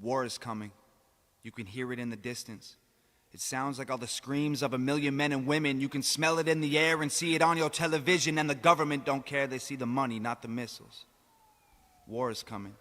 War is coming. You can hear it in the distance. It sounds like all the screams of a million men and women. You can smell it in the air and see it on your television, and the government don't care. They see the money, not the missiles. War is coming,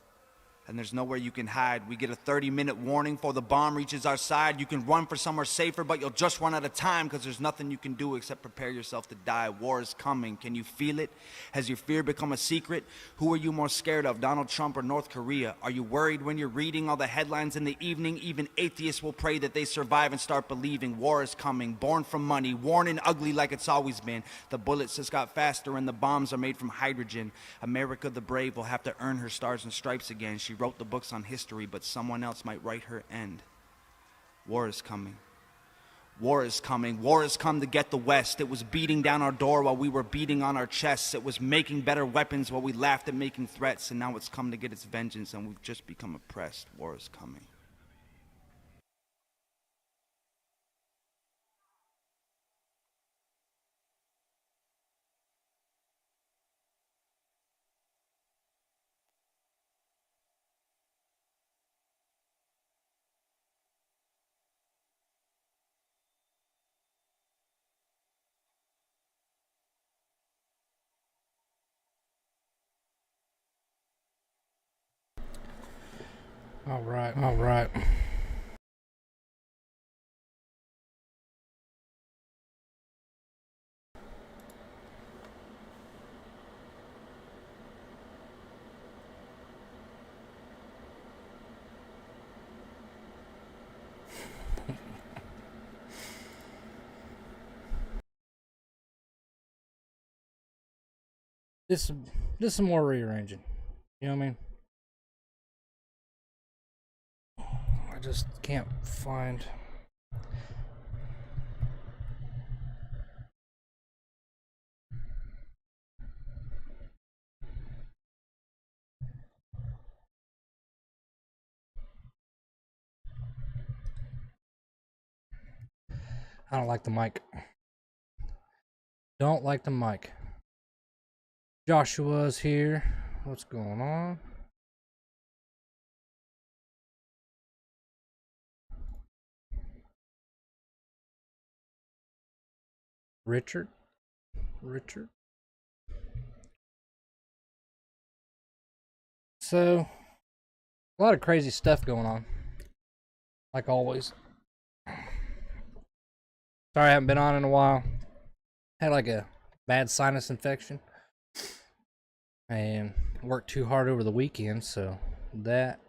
and there's nowhere you can hide. We get a 30-minute warning before the bomb reaches our side. You can run for somewhere safer, but you'll just run out of time because there's nothing you can do except prepare yourself to die. War is coming. Can you feel it? Has your fear become a secret? Who are you more scared of, Donald Trump or North Korea? Are you worried when you're reading all the headlines in the evening? Even atheists will pray that they survive and start believing. War is coming, born from money, worn and ugly like it's always been. The bullets just got faster and the bombs are made from hydrogen. America the brave will have to earn her stars and stripes again. She wrote the books on history, but someone else might write her end. War is coming. War is coming. War has come to get the West. It was beating down our door while we were beating on our chests. It was making better weapons while we laughed at making threats, and now it's come to get its vengeance, and we've just become oppressed. War is coming. All right, all right. This is some more rearranging. You know what I mean? I just can't find. I don't like the mic. Don't like the mic. Joshua's here. What's going on? Richard? So, a lot of crazy stuff going on. Like always. Sorry I haven't been on in a while. Had like a bad sinus infection. And worked too hard over the weekend, so that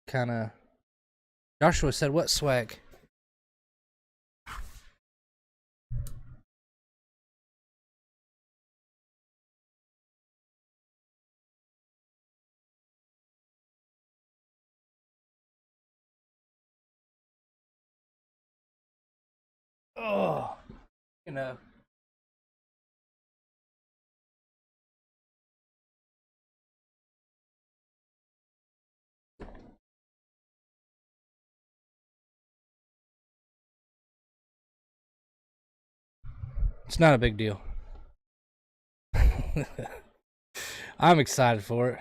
kind of. Joshua said, "What swag?" Oh, you know. It's not a big deal. I'm excited for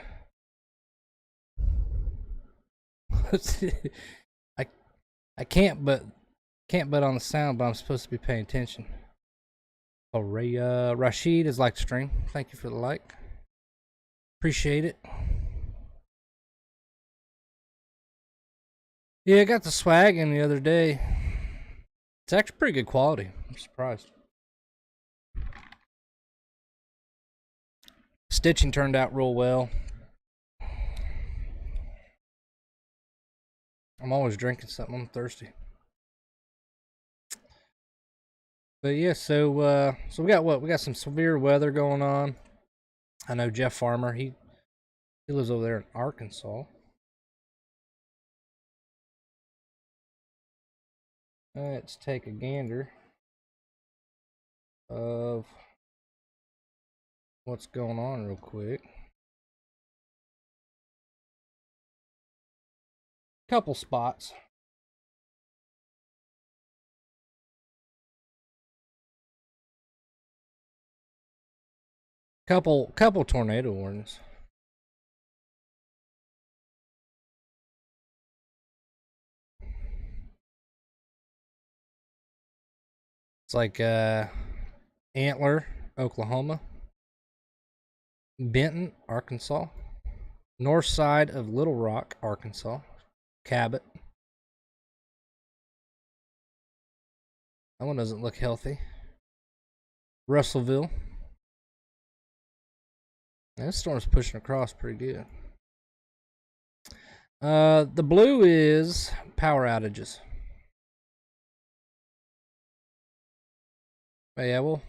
it. I I can't but on the sound, but I'm supposed to be paying attention. Oh, Rashid has liked the stream. Thank you for the like. Appreciate it. Yeah, I got the swag in the other day. It's actually pretty good quality. I'm surprised. Stitching turned out real well. I'm always drinking something. I'm thirsty. But yeah, so we got what? We got some severe weather going on. I know Jeff Farmer, he lives over there in Arkansas. Let's take a gander of what's going on real quick. Couple spots. Couple tornado warnings. It's like Antler, Oklahoma, Benton, Arkansas, north side of Little Rock, Arkansas, Cabot. That one doesn't look healthy. Russellville. This storm's pushing across pretty good. The blue is power outages. But yeah, we'll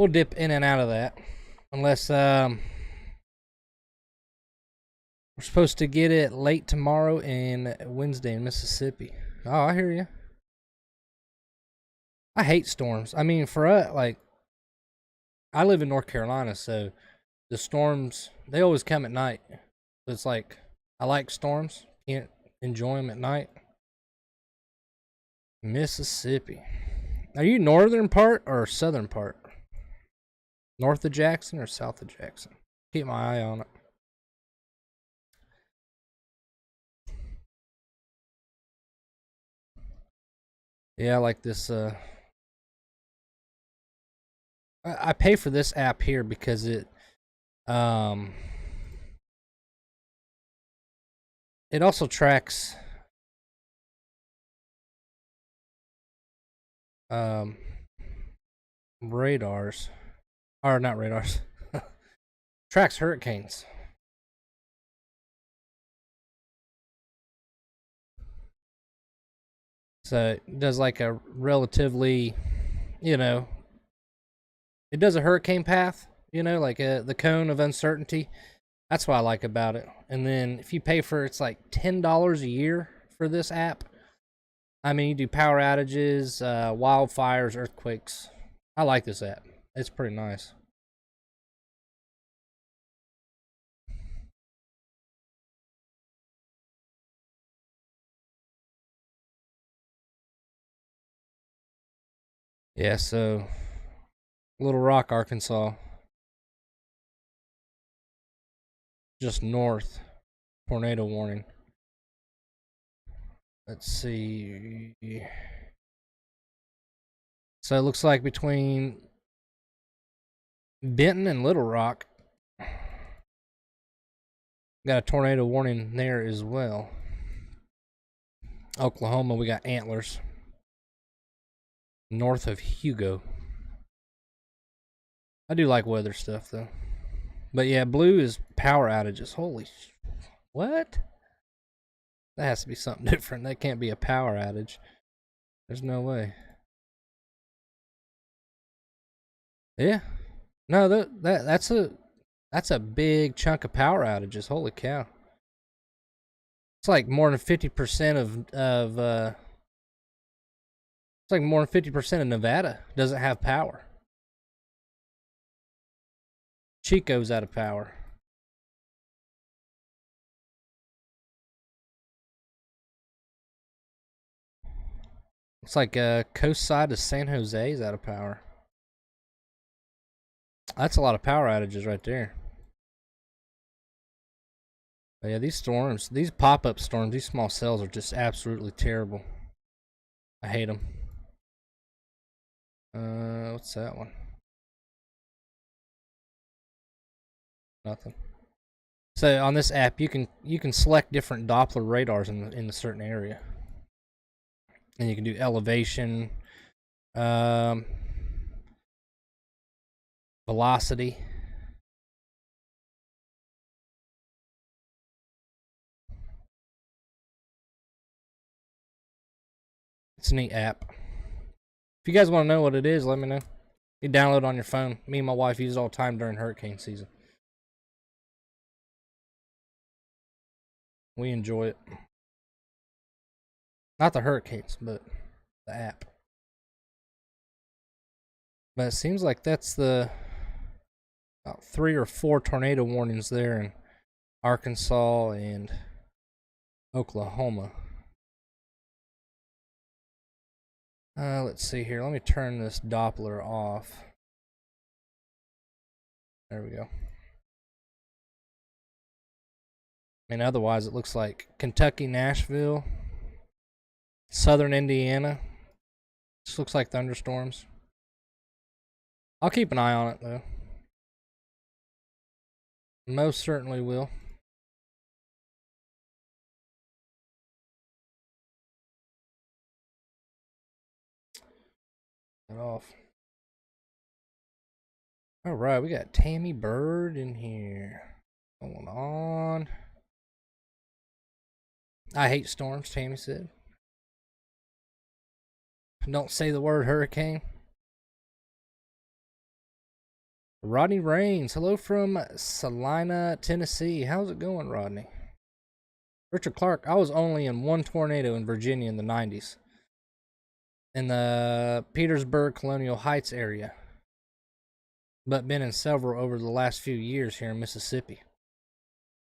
dip in and out of that, unless we're supposed to get it late tomorrow and Wednesday in Mississippi. Oh, I hear you. I hate storms. I mean, for us, like, I live in North Carolina, so the storms, they always come at night. It's like, I like storms, can't enjoy them at night. Mississippi. Are you northern part or southern part? North of Jackson or south of Jackson? Keep my eye on it. Yeah, I like this. I pay for this app here because it also tracks radars, or not radars, tracks hurricanes. So it does like a relatively, it does a hurricane path, like the cone of uncertainty. That's what I like about it. And then if you pay for, it's like $10 a year for this app. I mean, you do power outages, wildfires, earthquakes. I like this app. It's pretty nice. Yeah, so Little Rock, Arkansas, just north, tornado warning. Let's see. So it looks like between Benton and Little Rock, got a tornado warning there as well. Oklahoma, we got Antlers. North of Hugo. I do like weather stuff though. But yeah, blue is power outages. Holy what? That has to be something different. That can't be a power outage. There's no way. Yeah. No, that's a big chunk of power outages. Holy cow. It's like more than 50% it's like more than 50% of Nevada doesn't have power. Chico's out of power. It's like coast side of San Jose is out of power. That's a lot of power outages right there. But yeah, these storms, these pop-up storms, these small cells are just absolutely terrible. I hate them. What's that one? Nothing. So on this app, you can select different Doppler radars in a certain area, and you can do elevation, velocity. It's a neat app. If you guys want to know what it is, let me know. You download it on your phone. Me and my wife use it all the time during hurricane season. We enjoy it. Not the hurricanes, but the app. But it seems like that's the about 3 or 4 tornado warnings there in Arkansas and Oklahoma. Let's see here. Let me turn this Doppler off. There we go. I mean, otherwise it looks like Kentucky, Nashville, southern Indiana, This looks like thunderstorms. I'll keep an eye on it, though. Most certainly will. Get off. Alright, we got Tammy Bird in here. Going on. I hate storms, Tammy said. Don't say the word hurricane. Rodney Rains, hello from Salina, Tennessee. How's it going, Rodney? Richard Clark, I was only in one tornado in Virginia in the 90s. In the Petersburg Colonial Heights area. But been in several over the last few years here in Mississippi.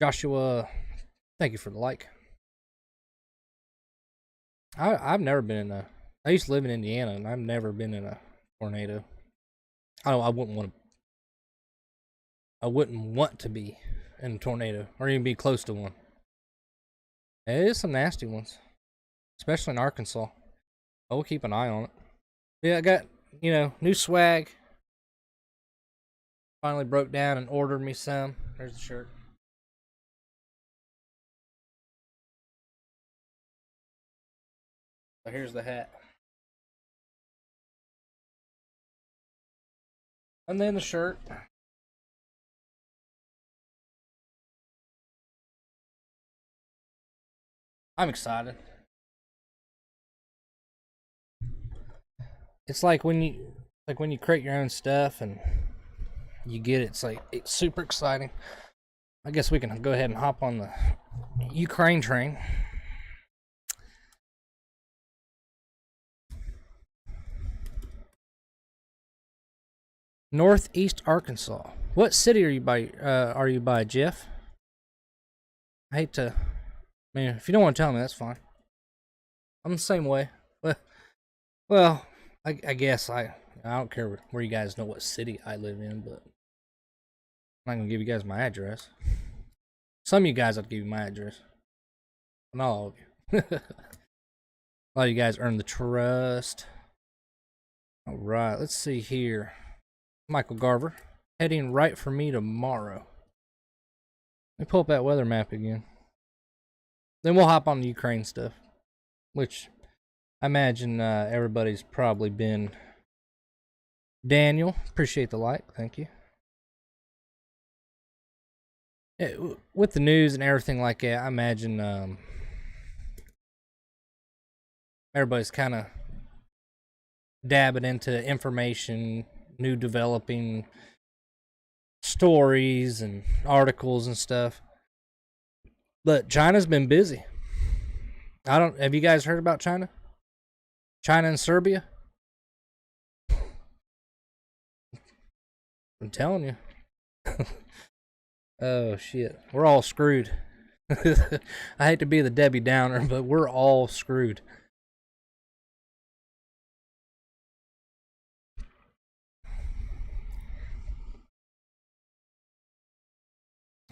Joshua, thank you for the like. I've never been in I used to live in Indiana, and I've never been in a tornado. I wouldn't want to be in a tornado, or even be close to one. It is some nasty ones, especially in Arkansas. But we'll keep an eye on it. Yeah, I got, new swag. Finally broke down and ordered me some. There's the shirt. So here's the hat. And then the shirt. I'm excited. It's like when you create your own stuff and you get it, it's super exciting. I guess we can go ahead and hop on the Ukraine train. Northeast Arkansas. What city are you by, Jeff? I hate to. I mean, if you don't want to tell me, that's fine. I'm the same way. Well, I guess I don't care where you guys know what city I live in, but I'm not gonna give you guys my address. Some of you guys, I'd give you my address. Not all of you. A lot of you guys earn the trust. All right, let's see here. Michael Garver, heading right for me tomorrow. Let me pull up that weather map again. Then we'll hop on the Ukraine stuff, which I imagine everybody's probably been. Daniel, appreciate the like, thank you. With the news and everything like that, I imagine everybody's kind of dabbing into information, new developing stories and articles and stuff. But China's been busy. Have you guys heard about China? China and Serbia? I'm telling you. Oh shit. We're all screwed. I hate to be the Debbie Downer, but we're all screwed.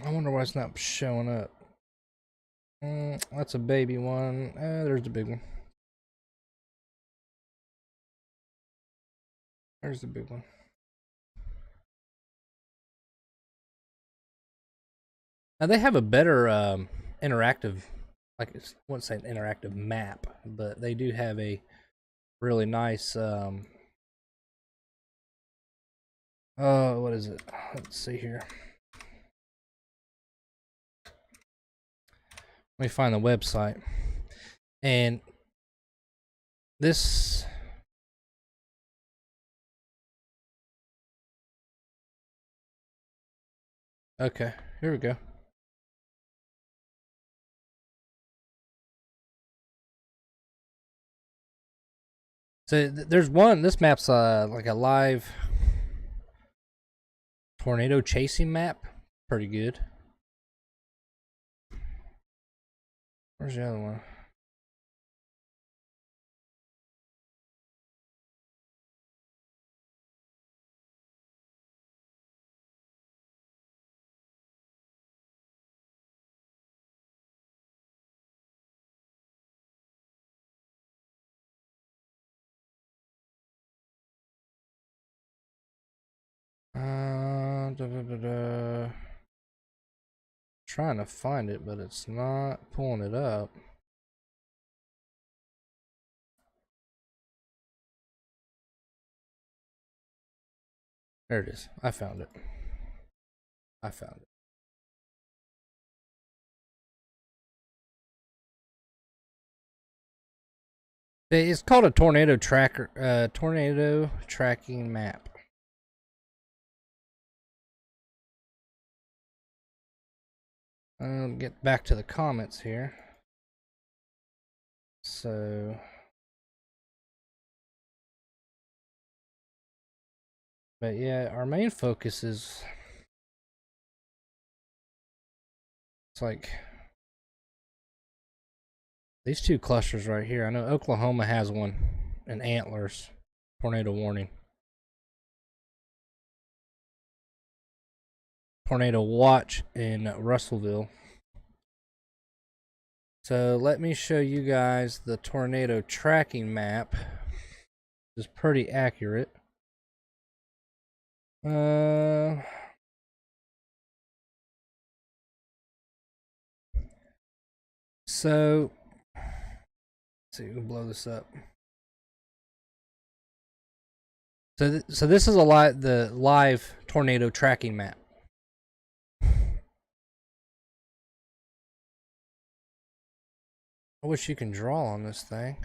I wonder why it's not showing up. That's a baby one. There's the big one. There's the big one. Now they have a better interactive, I wouldn't say an interactive map, but they do have a really nice what is it? Let's see here. Let me find the website. And this okay, here we go. So there's one, this map's like a live tornado chasing map. Pretty good. Where's the other one? Trying to find it, but it's not pulling it up. There it is. I found it. I found it. It's called a tornado tracker, tornado tracking map. Get back to the comments here. So, but yeah, our main focus is, it's like these two clusters right here. I know Oklahoma has one in Antlers, tornado warning. Tornado watch in Russellville. So let me show you guys the tornado tracking map. It's pretty accurate. So let's see, we can blow this up. So this is the live tornado tracking map. I wish you can draw on this thing.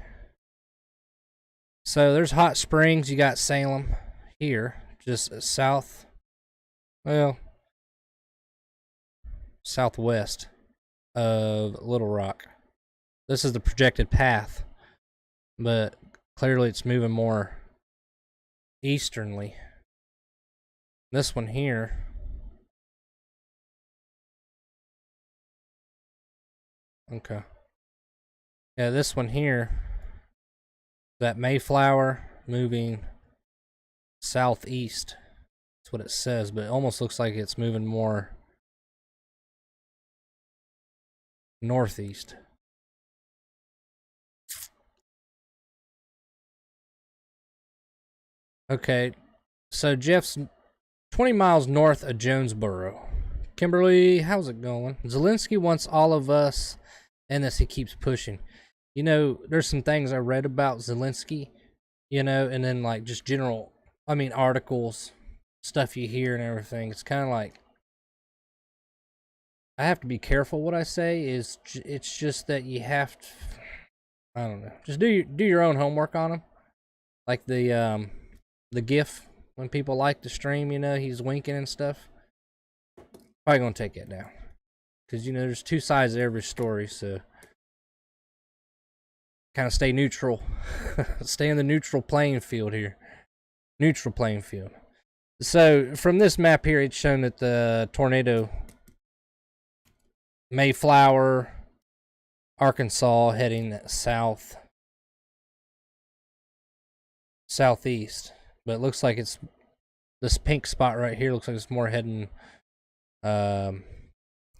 So there's Hot Springs. You got Salem here, just south. Well, southwest of Little Rock. This is the projected path, but clearly it's moving more easternly. This one here, okay. Yeah, this one here, that Mayflower moving southeast. That's what it says, but it almost looks like it's moving more northeast. Okay, so Jeff's 20 miles north of Jonesboro. Kimberly, how's it going? Zelensky wants all of us in this. He keeps pushing. You know, there's some things I read about Zelensky, you know, and then like just general, I mean, articles, stuff you hear and everything. It's kind of like, I have to be careful what I say. It's just that you have to, I don't know, just do your own homework on him. Like the GIF when people like the stream, you know, he's winking and stuff. Probably gonna take it down because you know there's two sides of every story, so kind of stay neutral. Stay in the neutral playing field here. Neutral playing field. So from this map here, it's shown that the tornado Mayflower, Arkansas, heading southeast, but it looks like it's this pink spot right here. Looks like it's more heading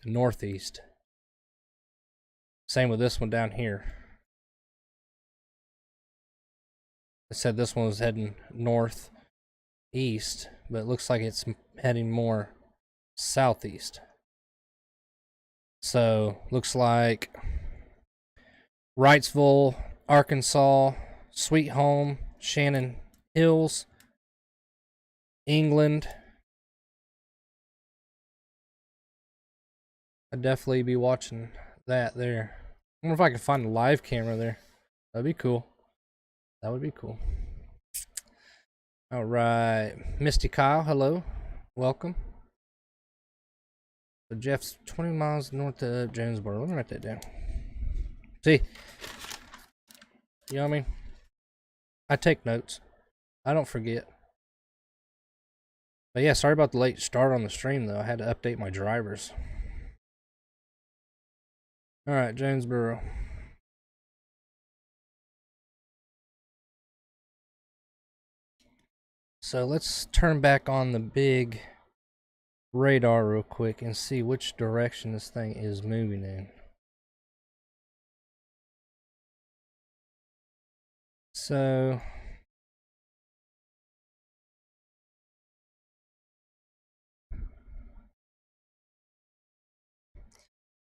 northeast. Same with this one down here. I said this one was heading northeast, but it looks like it's heading more southeast. So looks like Wrightsville, Arkansas, Sweet Home, Shannon Hills, England. I'd definitely be watching that there. I wonder if I can find a live camera there. That'd be cool. That would be cool. All right. Misty Kyle, hello. Welcome. So Jeff's 20 miles north of Jonesboro. Let me write that down. See? You know what I mean? I take notes. I don't forget. But yeah, sorry about the late start on the stream, though. I had to update my drivers. All right, Jonesboro. So let's turn back on the big radar real quick and see which direction this thing is moving in. So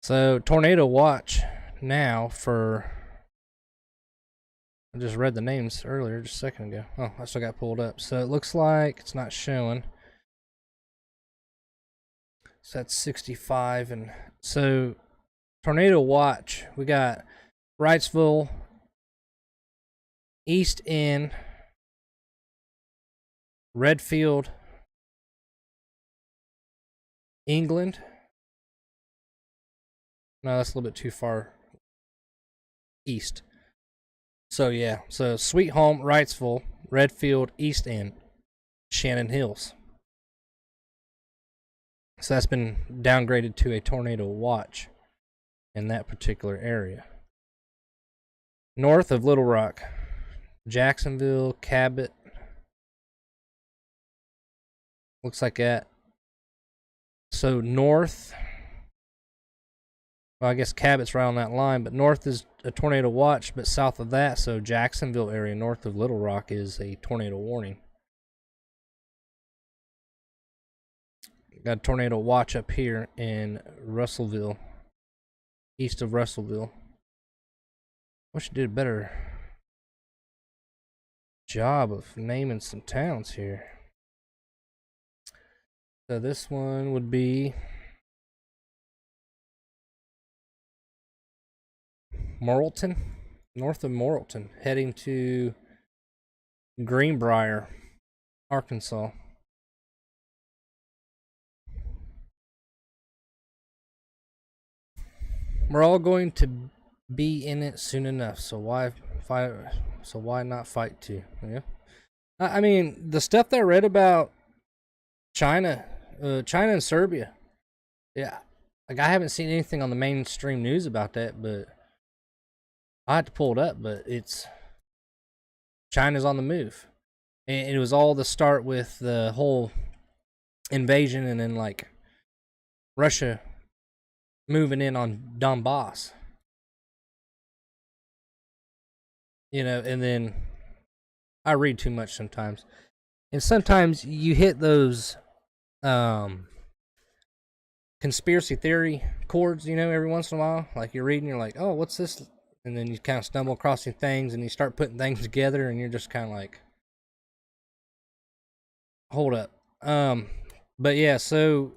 So tornado watch now for. I just read the names earlier, just a second ago. Oh, I still got pulled up. So it looks like it's not showing. So that's 65, and so tornado watch. We got Wrightsville, East End, Redfield, England. No, that's a little bit too far east. So yeah, so Sweet Home, Wrightsville, Redfield, East End, Shannon Hills. So that's been downgraded to a tornado watch in that particular area. North of Little Rock, Jacksonville, Cabot. Looks like that. So north, well, I guess Cabot's right on that line, but north is a tornado watch, but south of that, so Jacksonville area, north of Little Rock, is a tornado warning. Got a tornado watch up here in Russellville, east of Russellville. Wish I did a better job of naming some towns here. So this one would be Morrilton, north of Morrilton, heading to Greenbrier, Arkansas. We're all going to be in it soon enough, so why fight? So why not fight too? Yeah, I mean the stuff that I read about China, China and Serbia. Yeah, like I haven't seen anything on the mainstream news about that, but I had to pull it up. But it's China's on the move, and it was all the start with the whole invasion, and then like Russia moving in on Donbass. You know, and then I read too much sometimes. And sometimes you hit those conspiracy theory chords, you know, every once in a while. Like you're reading, you're like, oh, what's this? And then you kind of stumble across some things and you start putting things together and you're just kind of like, hold up. But yeah, so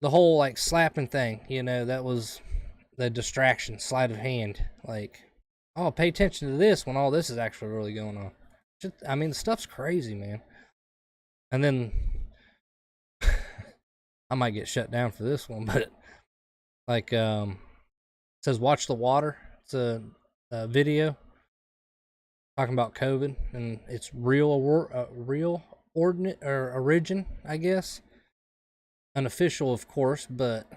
the whole like slapping thing, you know, that was the distraction, sleight of hand. Like, oh, pay attention to this when all this is actually really going on. Just, I mean, the stuff's crazy, man. And then I might get shut down for this one, but like, it says watch the water. It's a video talking about COVID, and it's real ordinate or origin, I guess. Unofficial, of course, but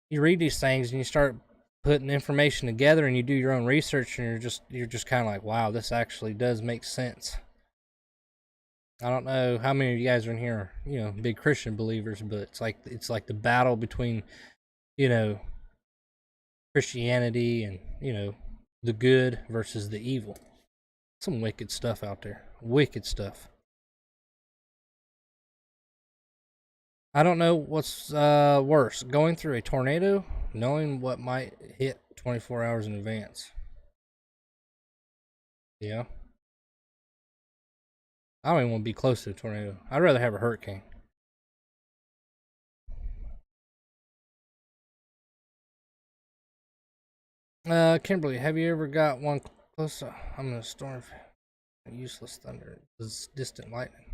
you read these things and you start putting information together and you do your own research and you're just kind of like, wow, this actually does make sense. I don't know how many of you guys are in here, you know, big Christian believers, but it's like the battle between, you know, Christianity and, you know, the good versus the evil. Some wicked stuff out there. Wicked stuff. I don't know what's worse, going through a tornado, knowing what might hit 24 hours in advance. Yeah. I don't even want to be close to a tornado. I'd rather have a hurricane. Kimberly, have you ever got one close? I'm in a storm. Useless thunder. This distant lightning.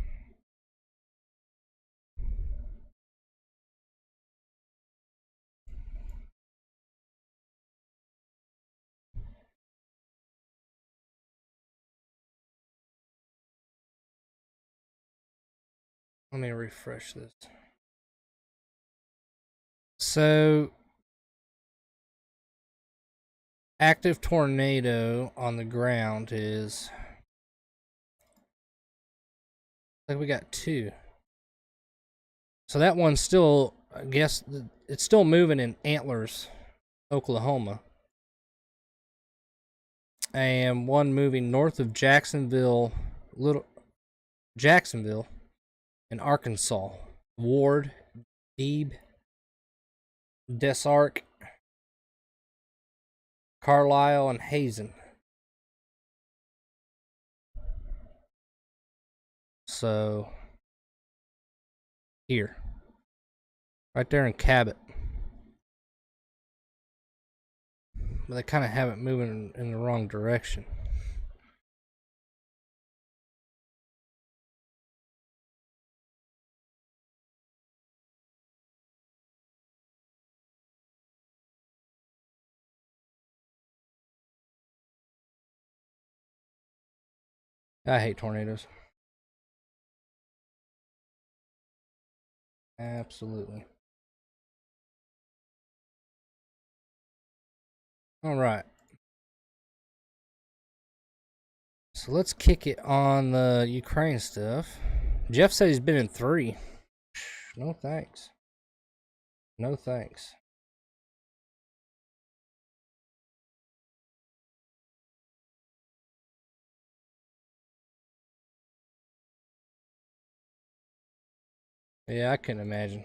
Let me refresh this. So, active tornado on the ground is. Like we got two. So that one's still, I guess, it's still moving in Antlers, Oklahoma. And one moving north of Jacksonville in Arkansas. Ward, Deeb, Desark, Carlisle, and Hazen. So, here. Right there in Cabot. But they kind of have it moving in the wrong direction. I hate tornadoes. Absolutely. All right. So let's kick it on the Ukraine stuff. Jeff said he's been in 3. No thanks. No thanks. Yeah, I couldn't imagine.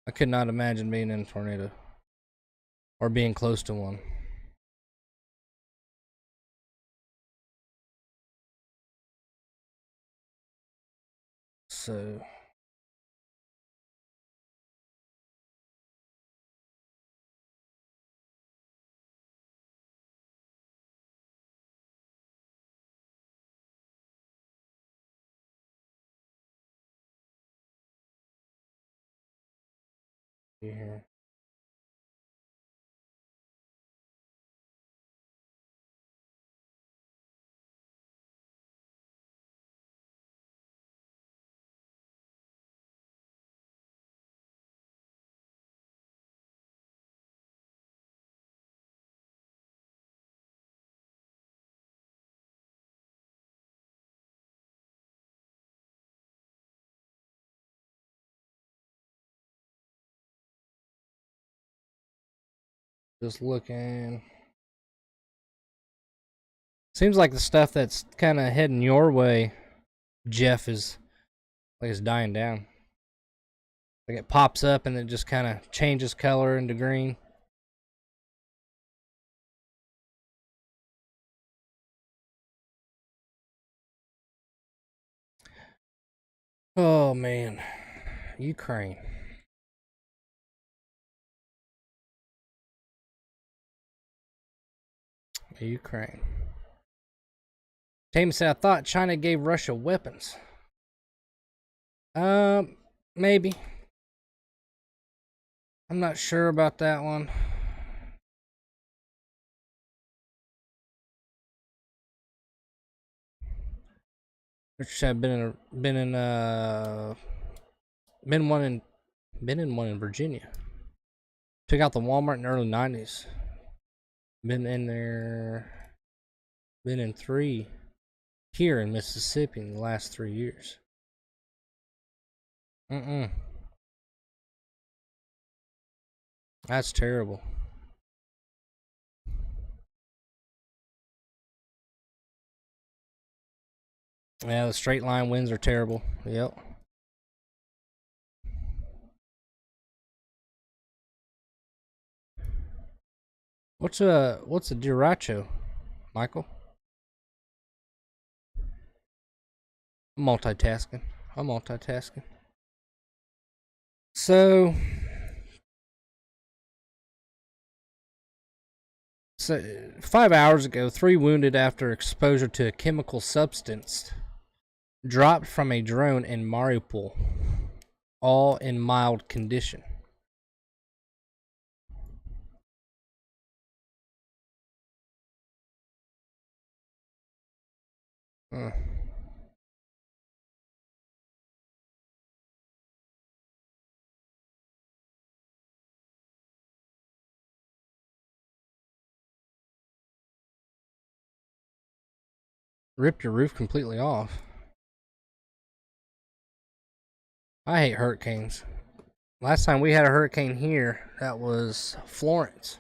I could not imagine being in a tornado or being close to one. So here. Just looking. Seems like the stuff that's kind of heading your way, Jeff, is like it's dying down. Like it pops up and it just kind of changes color into green. Oh man, Ukraine. Ukraine. Tame said, I thought China gave Russia weapons. Maybe. I'm not sure about that one. Richard said, been in one in Virginia. Took out the Walmart in the early 90s. Been in there. Been in 3 here in Mississippi in the last 3 years. That's terrible. Yeah, the straight line winds are terrible. Yep. What's a derecho, Michael? I'm multitasking. So 5 hours ago, 3 wounded after exposure to a chemical substance dropped from a drone in Mariupol, all in mild condition. Ripped your roof completely off. I hate hurricanes. last time we had a hurricane here, that was Florence.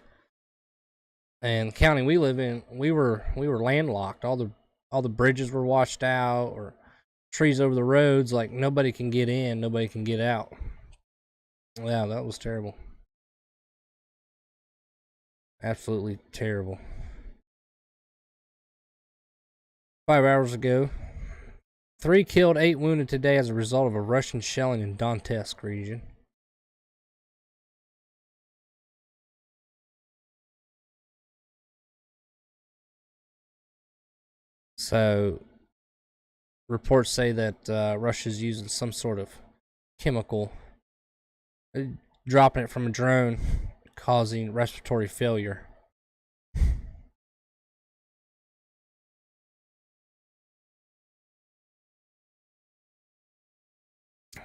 And the county we live in, we were landlocked. All the bridges were washed out, or trees over the roads. Like nobody can get in, nobody can get out. Yeah, that was terrible. Absolutely terrible. 5 hours ago, 3 killed, 8 wounded today as a result of a Russian shelling in Donetsk region. So, reports say that Russia's using some sort of chemical, dropping it from a drone, causing respiratory failure.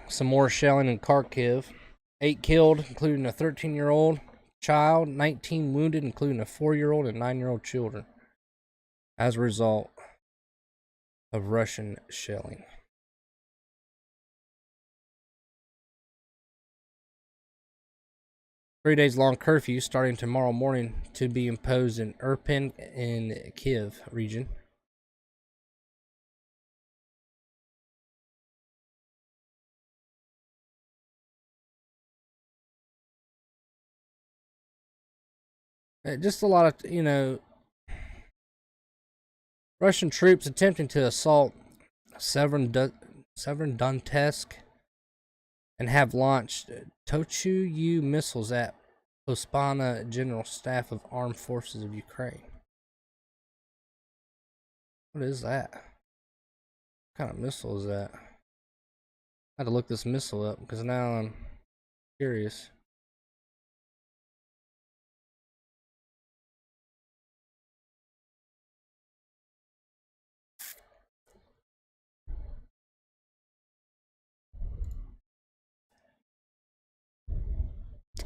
Some more shelling in Kharkiv. 8 killed, including a 13-year-old child, 19 wounded, including a 4-year-old and 9-year-old children, as a result of Russian shelling. Three-days-long curfew starting tomorrow morning to be imposed in Irpin and Kiev region. Just a lot of, Russian troops attempting to assault Severodonetsk and have launched Tochu-U missiles at Ospana General Staff of Armed Forces of Ukraine. What is that? What kind of missile is that? I had to look this missile up because now I'm curious.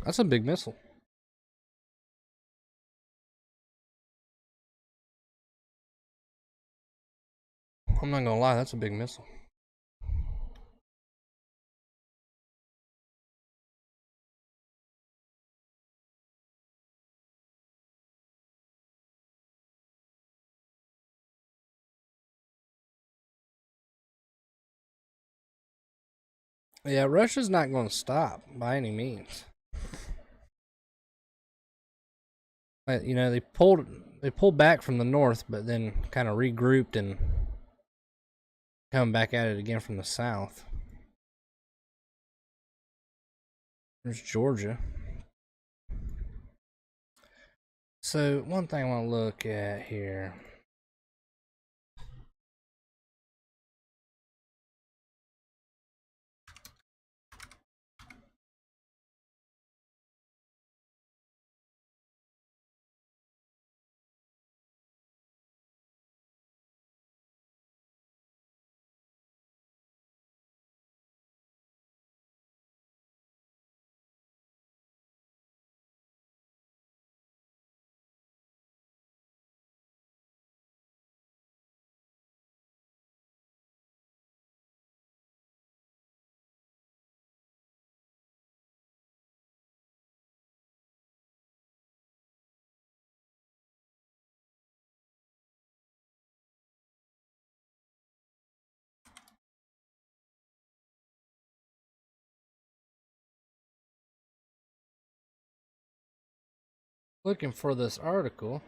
That's a big missile. I'm not gonna lie, that's a big missile. Yeah, Russia's not going to stop by any means. But, they pulled back from the north, but then kind of regrouped and come back at it again from the south. There's Georgia. So one thing I want to look at here. Looking for this article.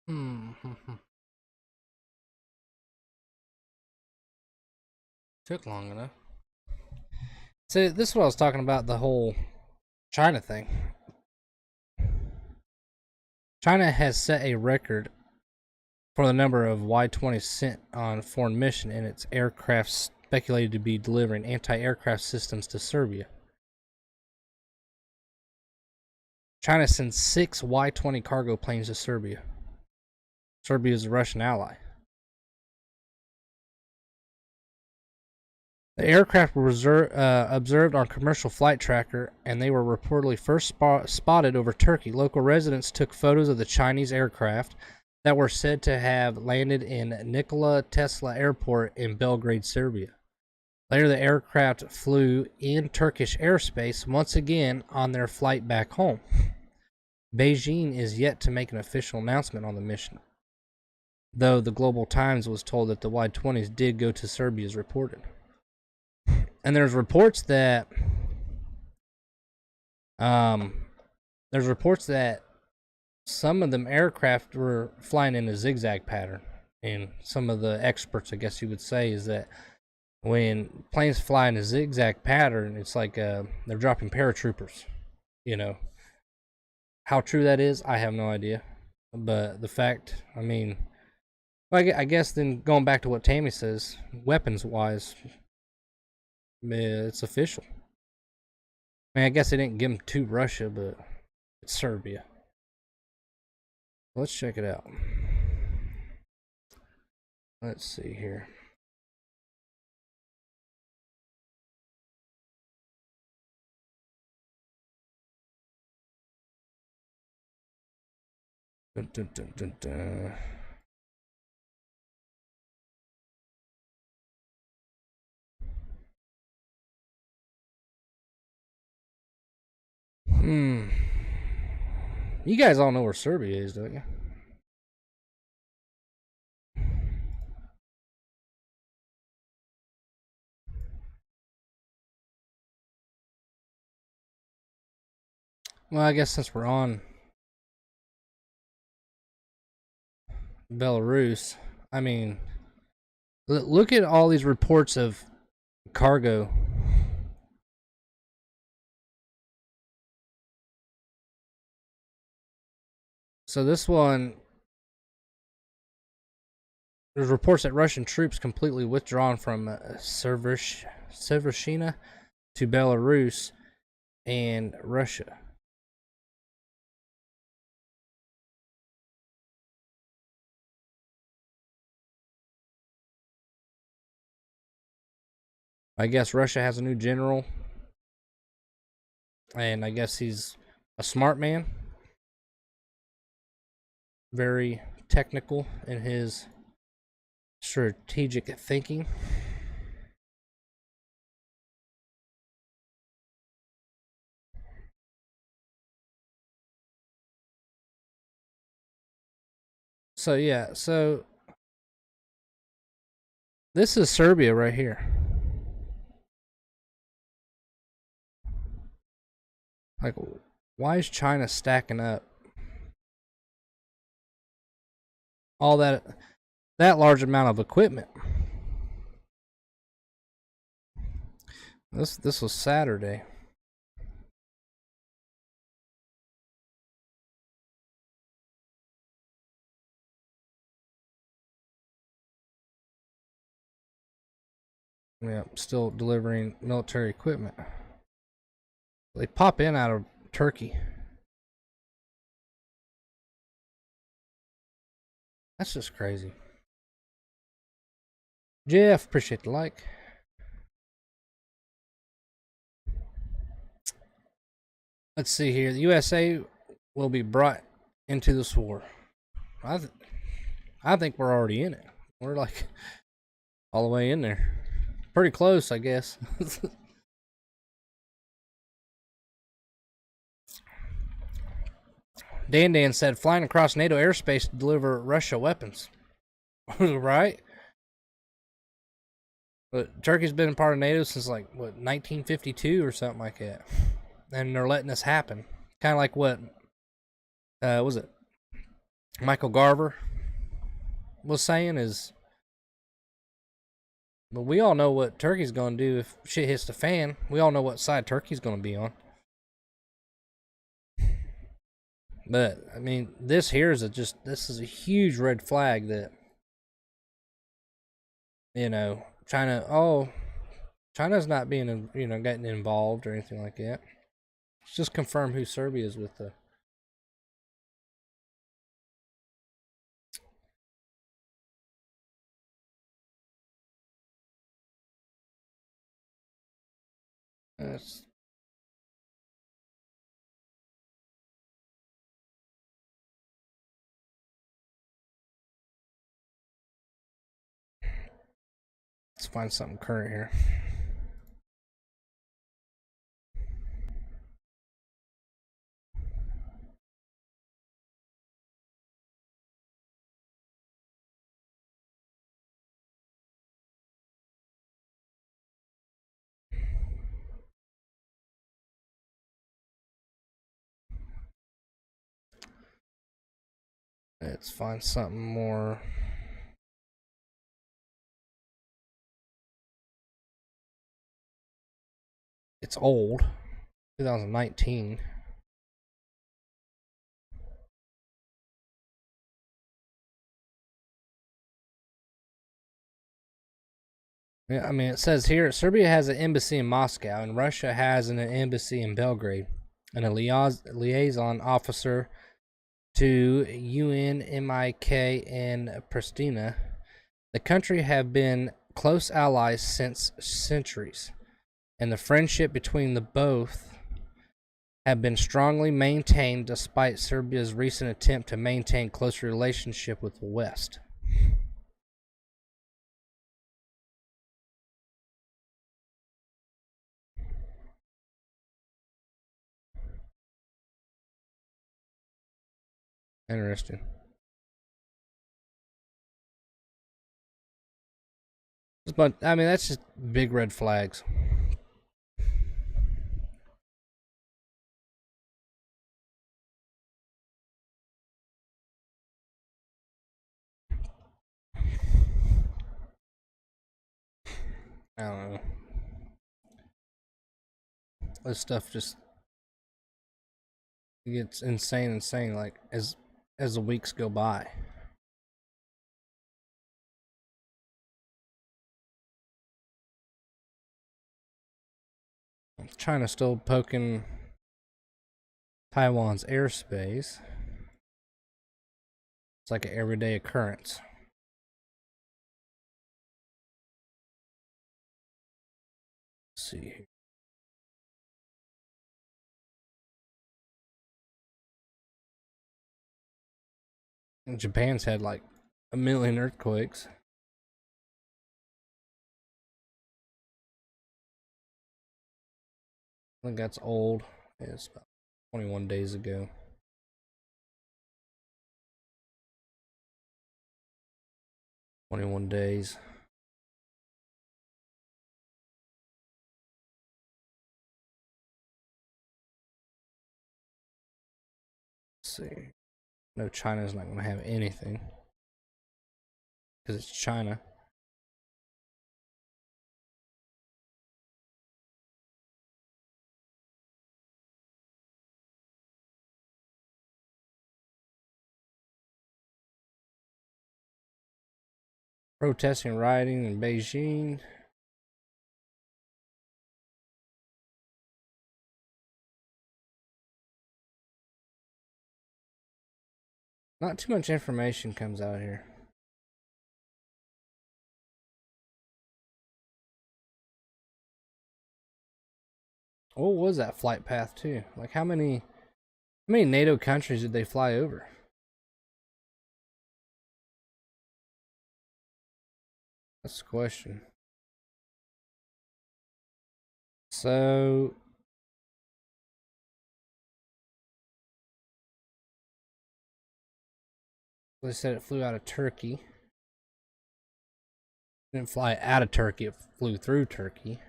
Hmm. Took long enough. So this is what I was talking about, the whole China thing. China has set a record for the number of Y-20 sent on foreign mission in its aircraft speculated to be delivering anti-aircraft systems to Serbia. China sends 6 Y-20 cargo planes to Serbia. Serbia is a Russian ally. The aircraft were observed on commercial flight tracker, and they were reportedly first spotted over Turkey. Local residents took photos of the Chinese aircraft that were said to have landed in Nikola Tesla Airport in Belgrade, Serbia. Later, the aircraft flew in Turkish airspace once again on their flight back home. Beijing is yet to make an official announcement on the mission, though the Global Times was told that the Y-20s did go to Serbia as reported. And there's reports that some of them aircraft were flying in a zigzag pattern. And some of the experts, I guess you would say, is that when planes fly in a zigzag pattern, it's like they're dropping paratroopers. You know, how true that is, I have no idea. But the fact, I mean, I guess then going back to what Tammy says, weapons-wise, it's official. I mean, I guess they didn't give them to Russia, but it's Serbia. Let's check it out. Let's see here. Dun, dun, dun, dun, dun. You guys all know where Serbia is, don't you? Well, I guess since we're on Belarus, I mean, look at all these reports of cargo. So this one, there's reports that Russian troops completely withdrawn from Severshina to Belarus and Russia. I guess Russia has a new general, and I guess he's a smart man, very technical in his strategic thinking. So yeah, so this is Serbia right here. Like, why is China stacking up all that large amount of equipment? This was Saturday. Yeah, still delivering military equipment. They pop in out of Turkey. That's just crazy. Jeff, appreciate the like. Let's see here. The USA will be brought into this war. I think we're already in it. We're like all the way in there. Pretty close, I guess. Dan said flying across NATO airspace to deliver Russia weapons. Right? But Turkey's been part of NATO since like what 1952 or something like that, and they're letting this happen. Kind of like what was it? Michael Garver was saying is, but we all know what Turkey's going to do if shit hits the fan. We all know what side Turkey's going to be on. But I mean, this here is this is a huge red flag that, you know, China's not being, you know, getting involved or anything like that. It's just confirm who Serbia is with the. Let's find something current here. Let's find something more. It's old, 2019. Yeah, I mean, it says here Serbia has an embassy in Moscow, and Russia has an embassy in Belgrade, and a liaison officer to UNMIK in Pristina. The country have been close allies since centuries, and the friendship between the both have been strongly maintained despite Serbia's recent attempt to maintain close relationship with the West. Interesting. But I mean, that's just big red flags. I don't know. This stuff just gets insane. Like as the weeks go by. China's still poking Taiwan's airspace. It's like an everyday occurrence. Let's see here. And Japan's had like 1,000,000 earthquakes. I think that's old. It's about 21 days ago. 21 days. Let's see. No, China's not going to have anything because it's China. Protesting and rioting in Beijing. Not too much information comes out here. What was that flight path too? Like how many NATO countries did they fly over? That's the question. So they said it flew out of Turkey. It didn't fly out of Turkey, it flew through Turkey.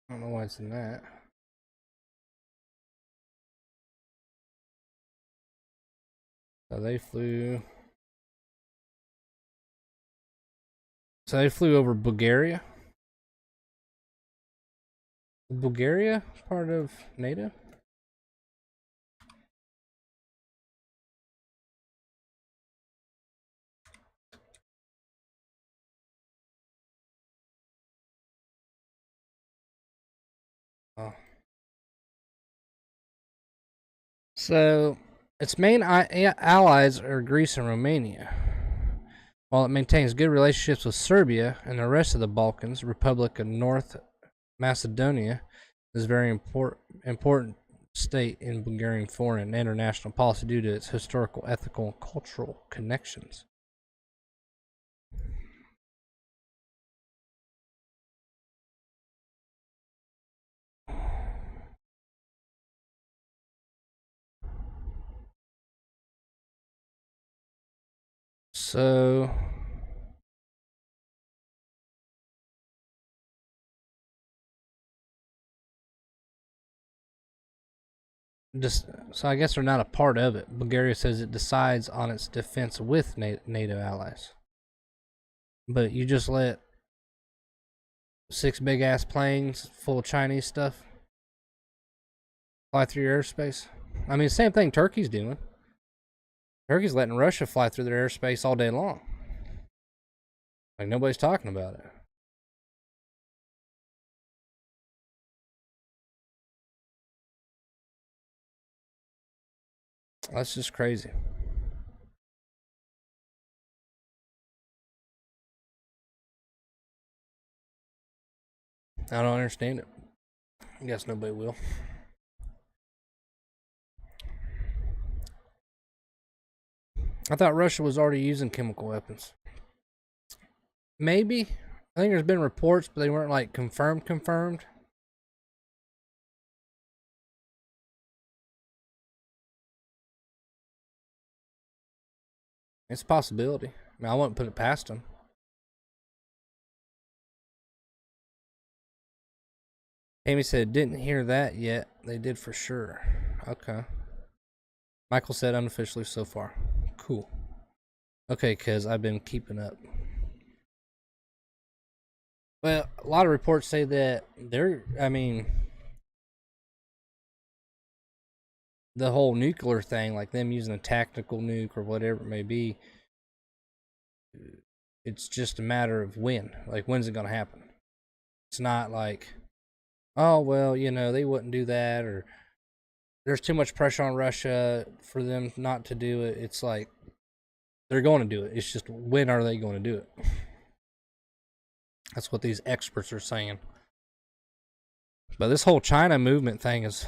I don't know why it's in that. So they flew. So they flew over Bulgaria. Bulgaria part of NATO? Oh. So its main allies are Greece and Romania. While it maintains good relationships with Serbia and the rest of the Balkans, Republic of North Macedonia is a very important state in Bulgarian foreign and international policy due to its historical, ethical, and cultural connections. So I guess they're not a part of it. Bulgaria says it decides on its defense with NATO allies. But you just let 6 big ass planes full of Chinese stuff fly through your airspace. I mean, same thing Turkey's doing. Turkey's letting Russia fly through their airspace all day long. Like nobody's talking about it. That's just crazy. I don't understand it. I guess nobody will. I thought Russia was already using chemical weapons. Maybe. I think there's been reports, but they weren't like confirmed. It's a possibility. I mean, I wouldn't put it past them. Amy said, didn't hear that yet. They did for sure. Okay. Michael said unofficially so far. Cool. Okay, because I've been keeping up. Well, a lot of reports say that the whole nuclear thing, like them using a tactical nuke or whatever it may be, it's just a matter of when. Like, when's it going to happen? It's not like, oh, well, they wouldn't do that, or there's too much pressure on Russia for them not to do it. It's like, they're going to do it. It's just, when are they going to do it? That's what these experts are saying. But this whole China movement thing is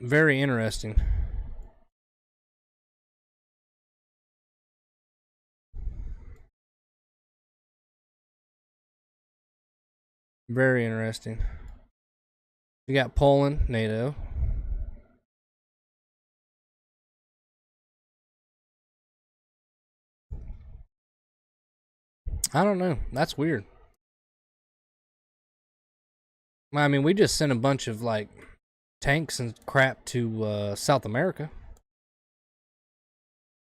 very interesting. Very interesting. You got Poland, NATO. I don't know. That's weird. I mean, we just sent a bunch of like tanks and crap to South America.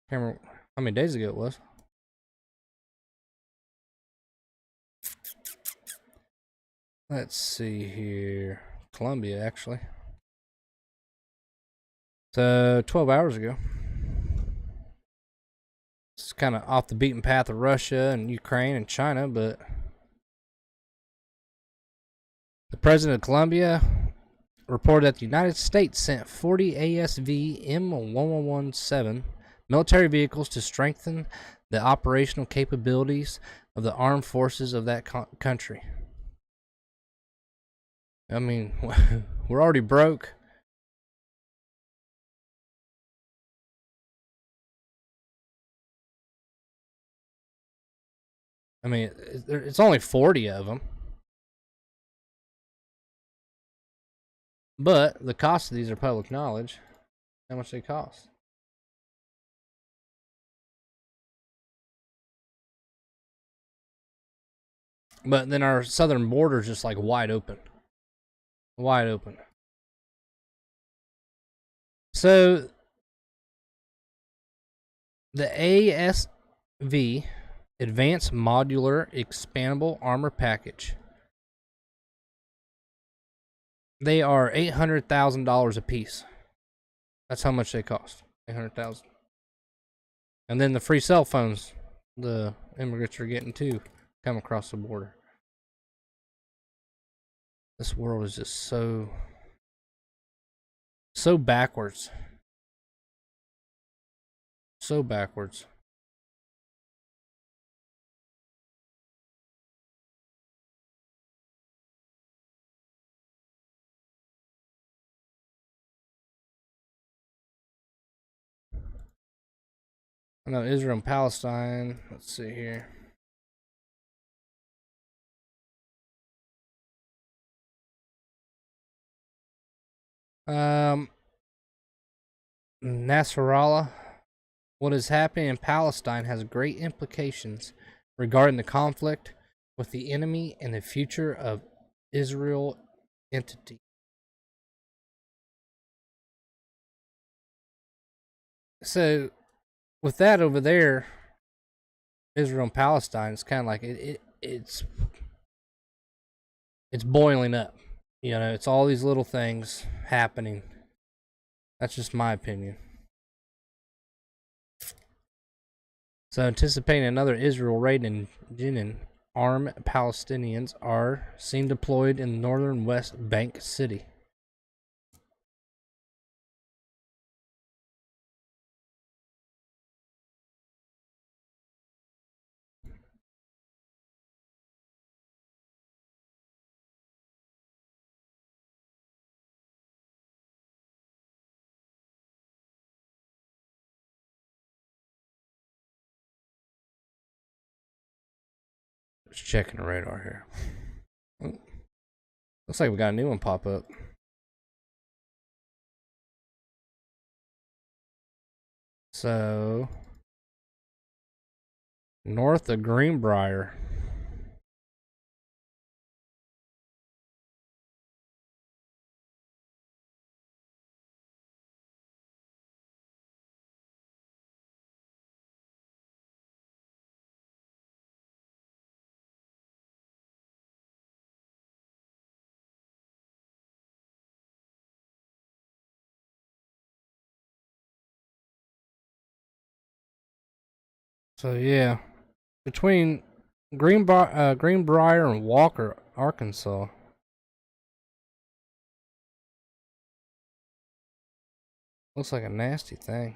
Can't remember how many days ago it was. Let's see here. Colombia, actually. So 12 hours ago. It's kind of off the beaten path of Russia and Ukraine and China, but the president of Colombia reported that the United States sent 40 ASV M1117 military vehicles to strengthen the operational capabilities of the armed forces of that country. I mean, we're already broke. I mean, it's only 40 of them. But the cost of these are public knowledge. How much they cost. But then our southern border is just like wide open. Wide open. So the ASV, Advanced Modular Expandable Armor Package, they are $800,000 a piece. That's how much they cost. 800,000. And then the free cell phones the immigrants are getting too come across the border. This world is just so backwards. So backwards. I know Israel and Palestine. Let's see here. Nasrallah. What is happening in Palestine has great implications regarding the conflict with the enemy and the future of Israel entity. So, with that over there, Israel and Palestine, it's kind of like it's boiling up. You know, it's all these little things happening. That's just my opinion. So, anticipating another Israel raid in Jenin, armed Palestinians are seen deployed in northern West Bank City. Just checking the radar here. Oh, looks like we got a new one pop up. So, north of Greenbrier. So yeah, between Greenbrier and Walker, Arkansas. Looks like a nasty thing.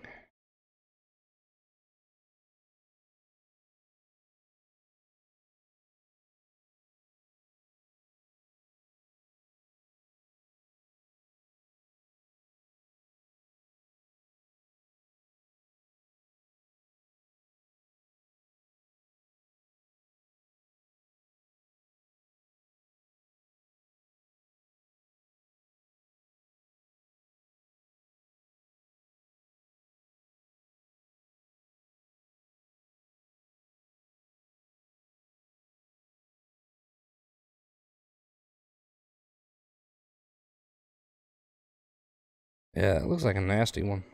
Yeah, it looks like a nasty one.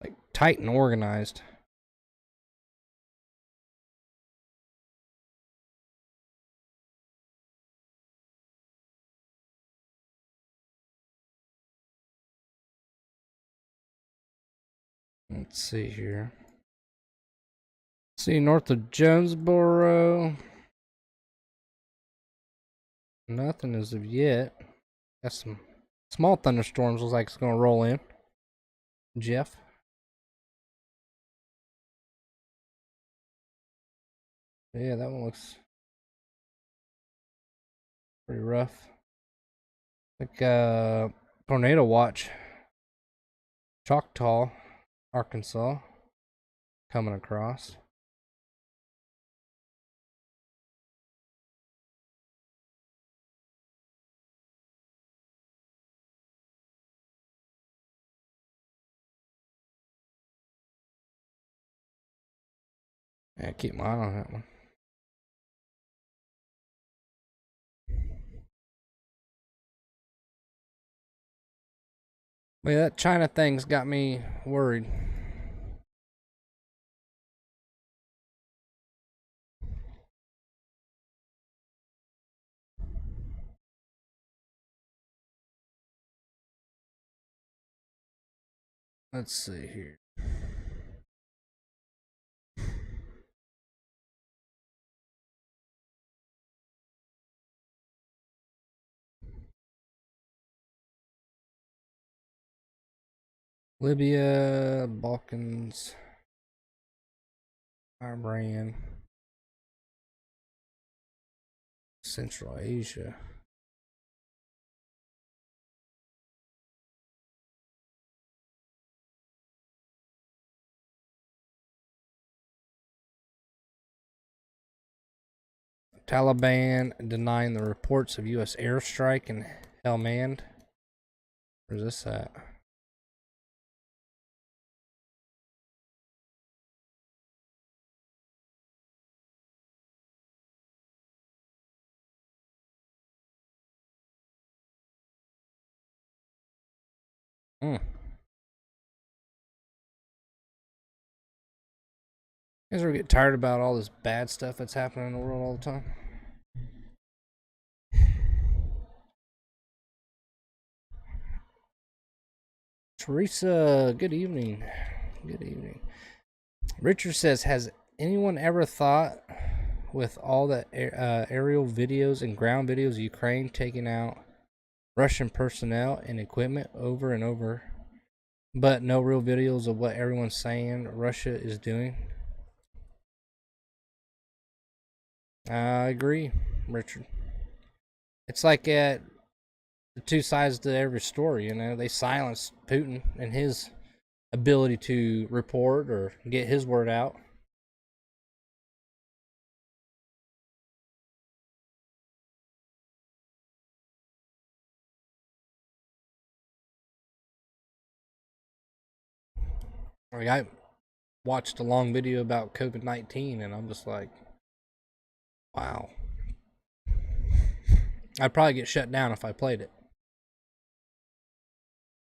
Like tight and organized. Let's see here. See, north of Jonesboro. Nothing as of yet. Got some small thunderstorms. Looks like it's gonna roll in. Jeff. Yeah, that one looks pretty rough. Like tornado watch. Choctaw, Arkansas, coming across. Yeah, keep my eye on that one. Well, yeah, that China thing's got me worried. Let's see here. Libya, Balkans, Iran, Central Asia. Taliban denying the reports of U.S. airstrike in Helmand. Where's this at? Hmm. You guys ever get tired about all this bad stuff that's happening in the world all the time? Teresa, good evening. Good evening. Richard says, has anyone ever thought, with all the aerial videos and ground videos of Ukraine taking out Russian personnel and equipment over and over, but no real videos of what everyone's saying Russia is doing? I agree, Richard. It's like the two sides to every story, you know. They silence Putin and his ability to report or get his word out. Like, I watched a long video about COVID-19 and I'm just like, wow. I'd probably get shut down if I played it.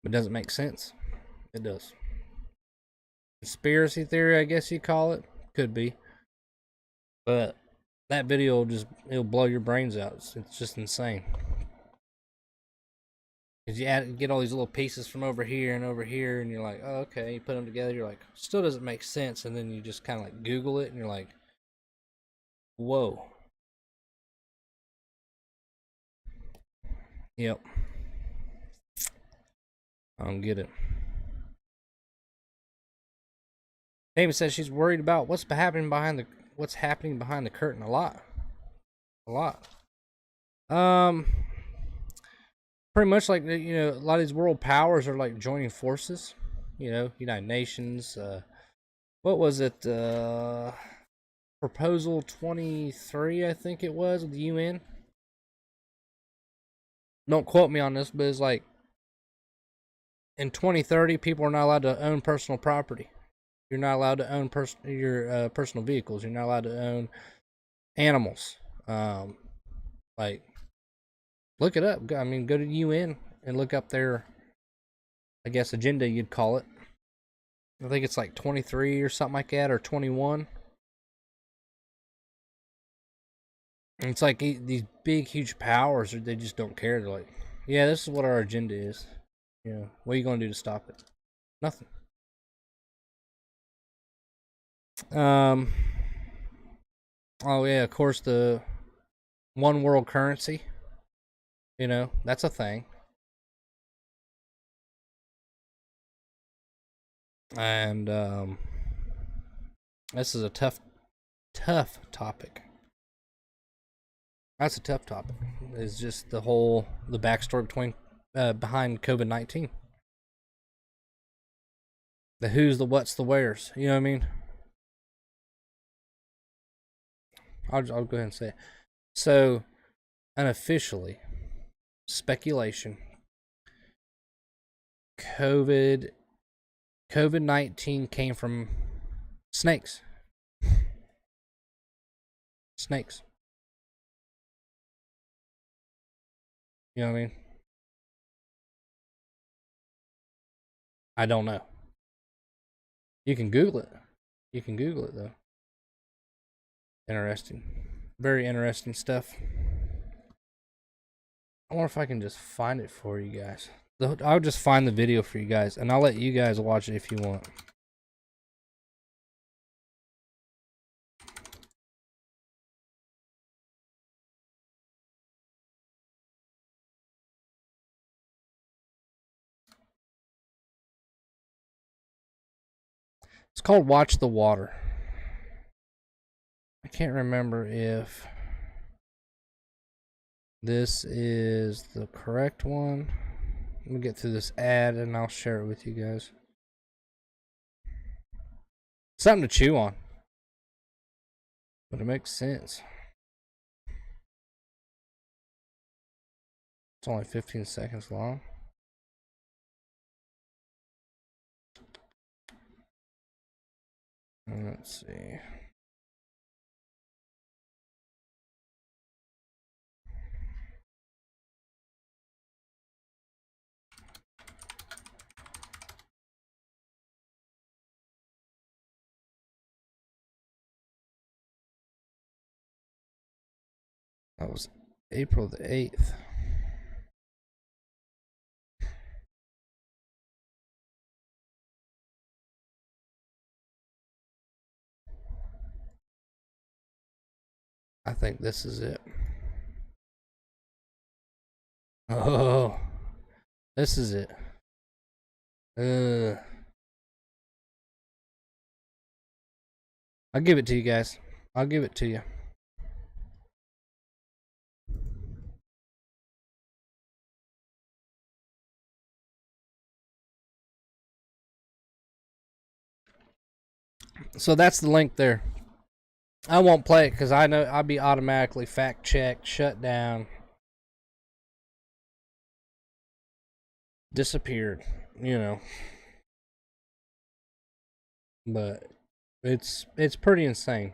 It doesn't make sense. It does. Conspiracy theory, I guess you call it. Could be. But that video it'll blow your brains out. It's just insane. Because you get all these little pieces from over here and over here, and you're like, oh, okay. You put them together, you're like, still doesn't make sense. And then you just kind of like Google it, and you're like, whoa. Yep. I don't get it. David says she's worried about what's happening behind the curtain. A lot. Um, Pretty much like, you know, a lot of these world powers are like joining forces. You know, United Nations. What was it? Proposal 23, I think it was, of the UN. Don't quote me on this, but it's like in 2030, people are not allowed to own personal property. You're not allowed to own your personal vehicles. You're not allowed to own animals. Like, look it up. I mean, go to UN and look up their, I guess, agenda, you'd call it. I think it's like 23 or something like that, or 21. And it's like these big, huge powers, they just don't care. They're like, yeah, this is what our agenda is. You know, what are you going to do to stop it? Nothing. Um. Oh yeah, of course, the one world currency. You know, that's a thing. And this is a tough topic. That's a tough topic. It's just the backstory behind COVID-19. The who's, the what's, the where's. You know what I mean? I'll go ahead and say it. So, unofficially, speculation. COVID-19 came from snakes. Snakes. You know what I mean? I don't know. You can Google it. You can Google it though. Interesting. Very interesting stuff. I wonder if I can just find it for you guys. I'll just find the video for you guys, and I'll let you guys watch it if you want. It's called Watch the Water. I can't remember if this is the correct one. Let me get through this ad and I'll share it with you guys. Something to chew on, but it makes sense. It's only 15 seconds long. Let's see. That was April the 8th. I think this is it. Oh, this is it. I'll give it to you guys. I'll give it to you. So that's the link there. I won't play it because I know I'll be automatically fact checked, shut down, disappeared, you know. But it's pretty insane.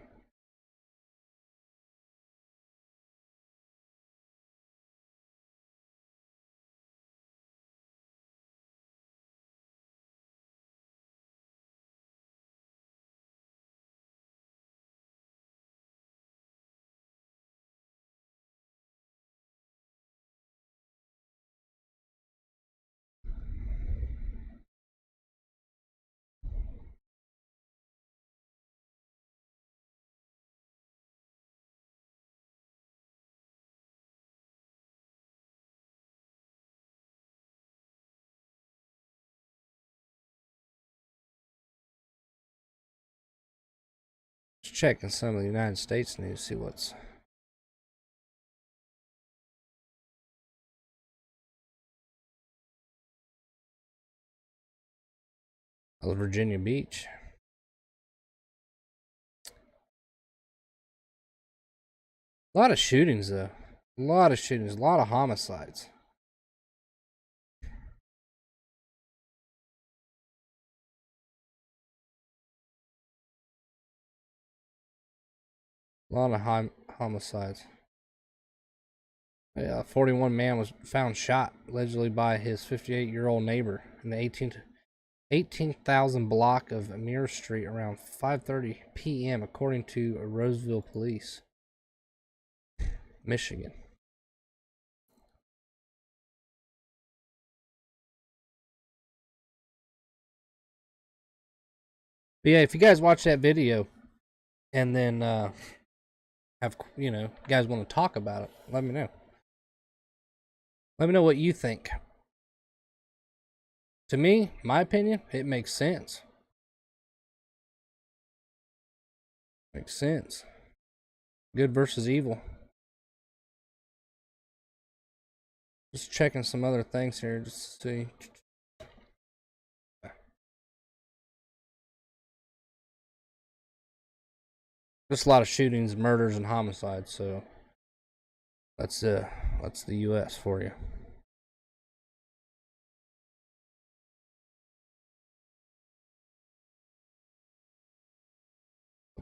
Just checking some of the United States news, see what's. Virginia Beach. A lot of shootings, though. A lot of shootings, a lot of homicides. A lot of homicides. Yeah, 41 man was found shot, allegedly by his 58-year-old neighbor in the 18,000 block of Amir Street around 5:30 p.m., according to Roseville Police, Michigan. But yeah, if you guys watch that video and then have, you guys want to talk about it, let me know. Let me know what you think. To me, my opinion, it makes sense. Makes sense. Good versus evil. Just checking some other things here just to see. Just a lot of shootings, murders, and homicides. So that's the U.S. for you.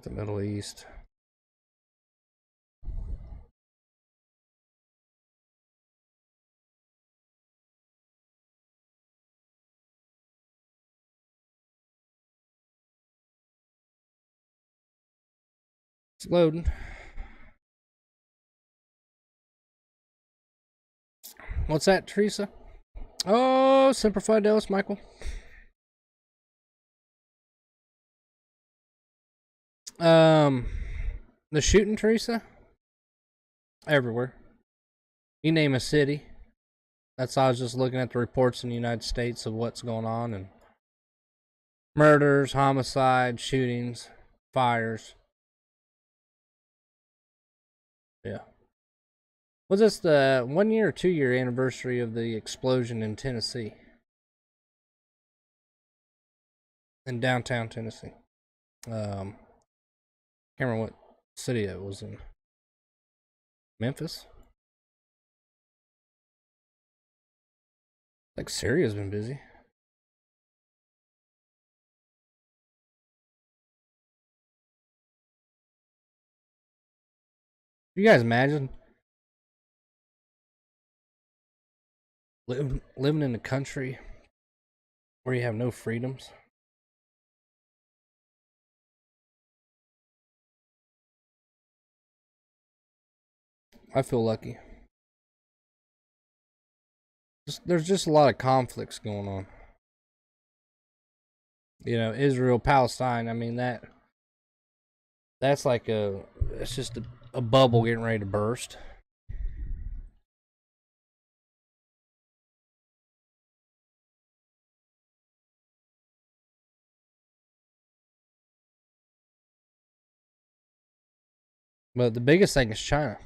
The Middle East. It's loading. What's that, Teresa? Oh, Semper Fidelis, Michael. The shooting, Teresa? Everywhere. You name a city. That's I was just looking at the reports in the United States of what's going on, and murders, homicides, shootings, fires. Yeah. Was this the 1 year or 2 year anniversary of the explosion in Tennessee? In downtown Tennessee. Can't remember what city it was in. Memphis? Like Syria's been busy. You guys imagine living in a country where you have no freedoms? I feel lucky. There's just a lot of conflicts going on. You know, Israel, Palestine. I mean that's like it's just a bubble getting ready to burst. But the biggest thing is China.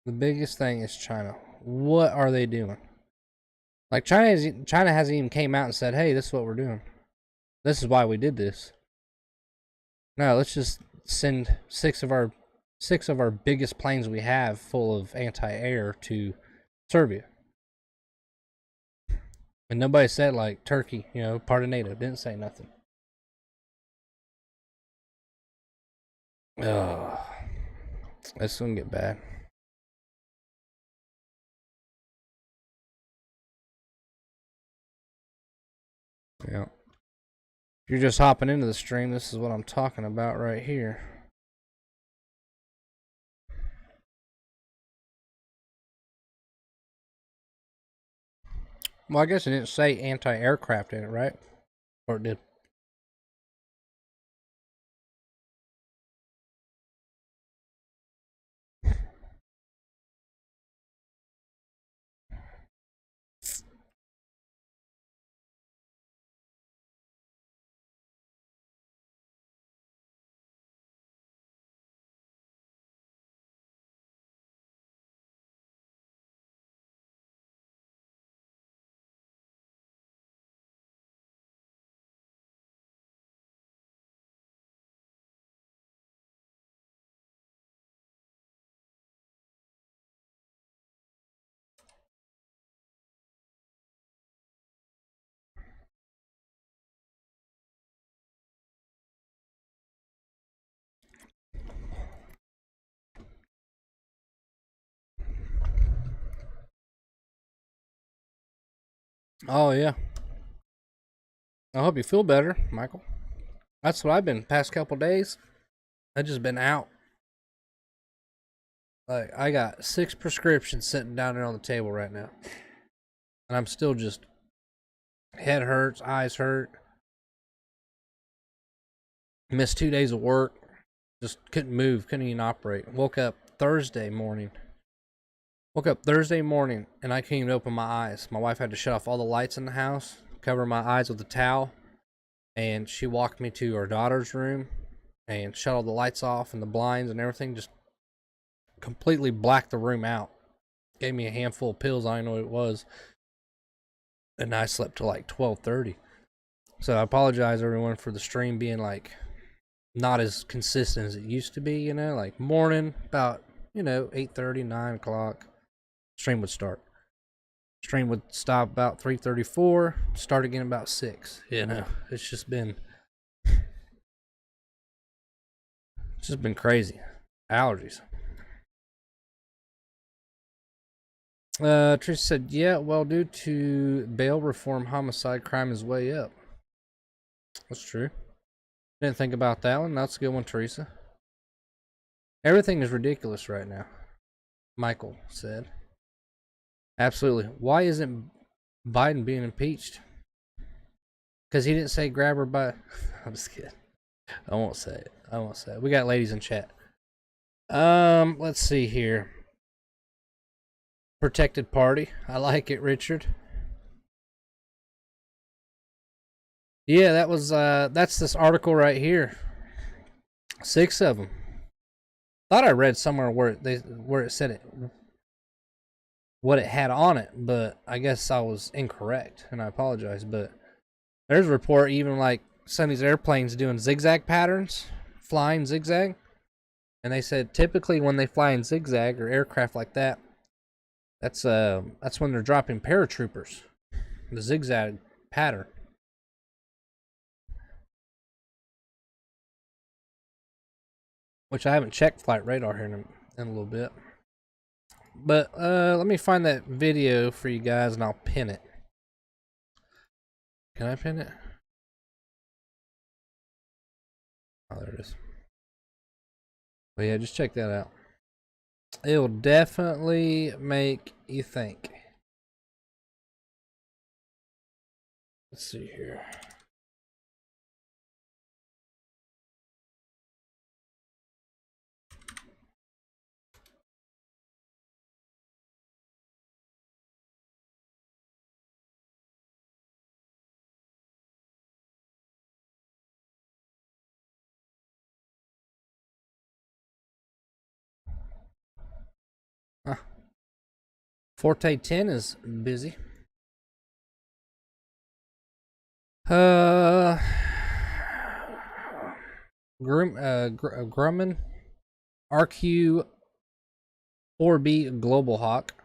The biggest thing is China. What are they doing? Like China hasn't even came out and said, "Hey, this is what we're doing. This is why we did this." No, let's just send six of our biggest planes we have full of anti-air to Serbia. And nobody said like Turkey, you know, part of NATO. Didn't say nothing. Oh, it's gonna get bad. Yeah. If you're just hopping into the stream, this is what I'm talking about right here. Well, I guess it didn't say anti-aircraft in it, right? Or it did? Oh yeah. I hope you feel better, Michael. That's what I've been past couple days. I just been out. Like I got 6 prescriptions sitting down there on the table right now, and I'm still just head hurts, eyes hurt. Missed 2 days of work. Just couldn't move, couldn't even operate. Woke up Thursday morning, and I couldn't even open my eyes. My wife had to shut off all the lights in the house, cover my eyes with a towel, and she walked me to our daughter's room and shut all the lights off and the blinds and everything. Just completely blacked the room out. Gave me a handful of pills. I didn't know what it was, and I slept till like 12:30. So I apologize everyone for the stream being like not as consistent as it used to be. You know, like morning about 8:30, 9 o'clock. Stream would start. Stream would stop about 3:34. Start again about 6. You know, it's just been crazy. Allergies. Trish said, yeah, well, due to bail reform, homicide crime is way up. That's true. Didn't think about that one. That's a good one, Teresa. Everything is ridiculous right now, Michael said. Absolutely. Why isn't Biden being impeached? Because he didn't say grab her by. I'm just kidding. I won't say it. I won't say it. We got ladies in chat. Let's see here. Protected party. I like it, Richard. Yeah, that was that's this article right here. 6 of them. Thought I read somewhere where it said it what it had on it, but I guess I was incorrect, and I apologize. But there's a report even like some of these airplanes doing zigzag patterns, flying zigzag, and they said typically when they fly in zigzag or aircraft like that, that's when they're dropping paratroopers. The zigzag pattern. Which I haven't checked flight radar here in a little bit. But let me find that video for you guys and I'll pin it. Can I pin it? Oh, there it is. But yeah, just check that out. It will definitely make you think. Let's see here. Huh. Forte 10 is busy. Uh, Grumman, RQ 4B Global Hawk.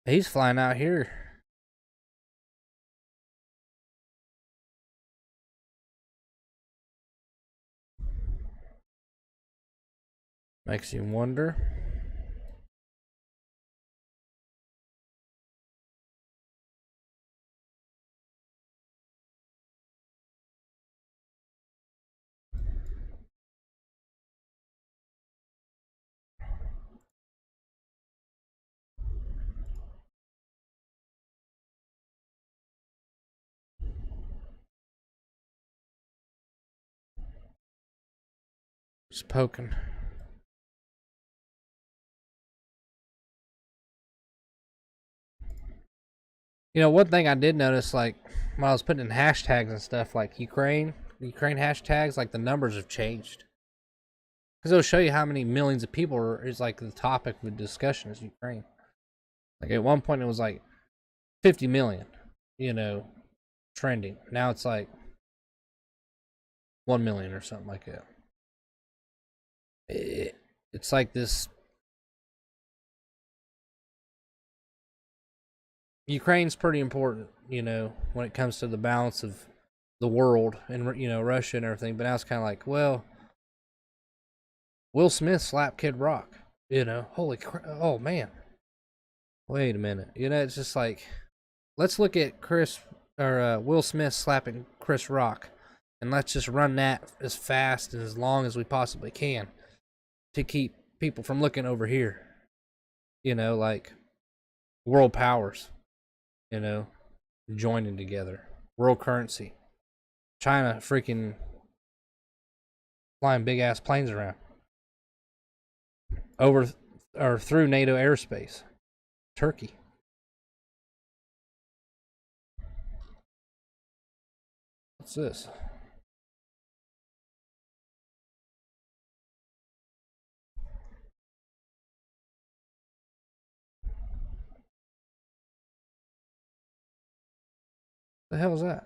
He's flying out here. Makes you wonder. Just poking. You know, one thing I did notice, like when I was putting in hashtags and stuff, like Ukraine hashtags, like the numbers have changed because it'll show you how many millions of people is like the topic of discussion is Ukraine. Like at one point it was like 50 million, you know, trending. Now it's like 1 million or something like that. It's like this. Ukraine's pretty important, you know, when it comes to the balance of the world and, you know, Russia and everything. But now it's kind of like, well, Will Smith slapped Kid Rock, you know, holy crap. Oh, man. Wait a minute. You know, it's just like, let's look at Will Smith slapping Chris Rock, and let's just run that as fast and as long as we possibly can to keep people from looking over here. You know, like world powers, you know, joining together. World currency. China freaking flying big ass planes around over or through NATO airspace. Turkey. What's this? The hell is that?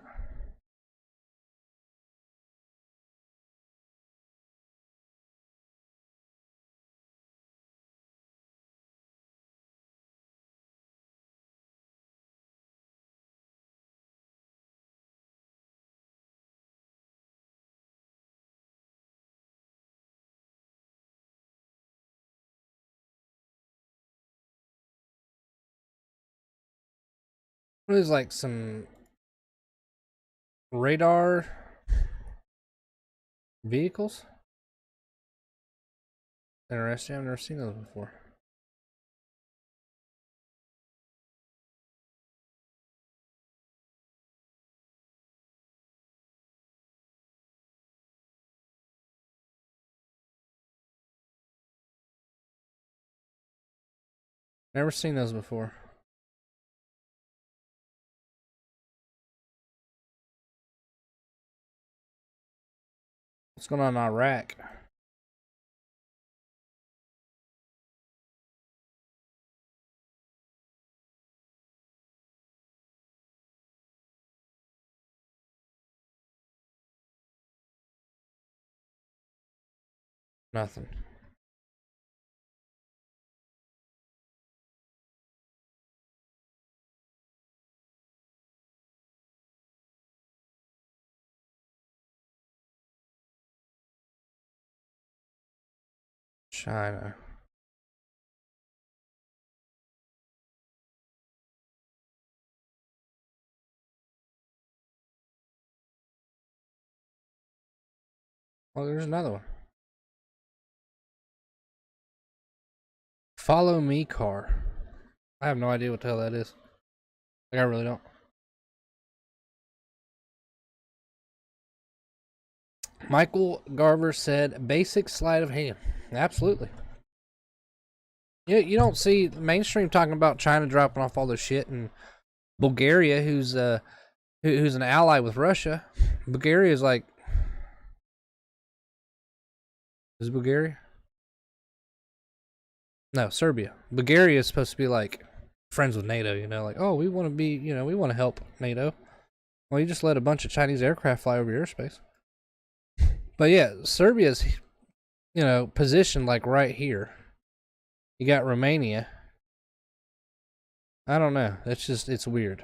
What is like some radar vehicles? Interesting. I've never seen those before. Never seen those before. What's going on in Iraq? Nothing. China. Oh, there's another one. Follow me car. I have no idea what the hell that is. Like, I really don't. Michael Garver said, basic sleight of hand. Absolutely. You don't see mainstream talking about China dropping off all this shit, and Bulgaria, who's an ally with Russia. Bulgaria is like, is it Bulgaria? No, Serbia. Bulgaria is supposed to be like friends with NATO. You know, like, oh, we want to be, we want to help NATO. Well, you just let a bunch of Chinese aircraft fly over your airspace. But yeah, Serbia's, positioned like right here. You got Romania. I don't know. It's weird.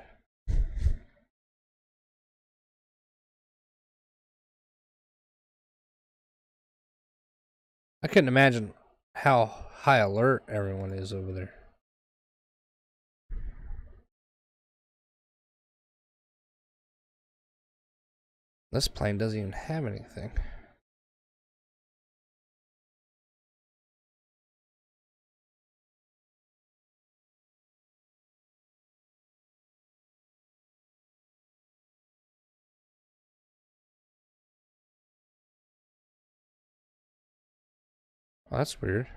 I couldn't imagine how high alert everyone is over there. This plane doesn't even have anything. Oh, that's weird.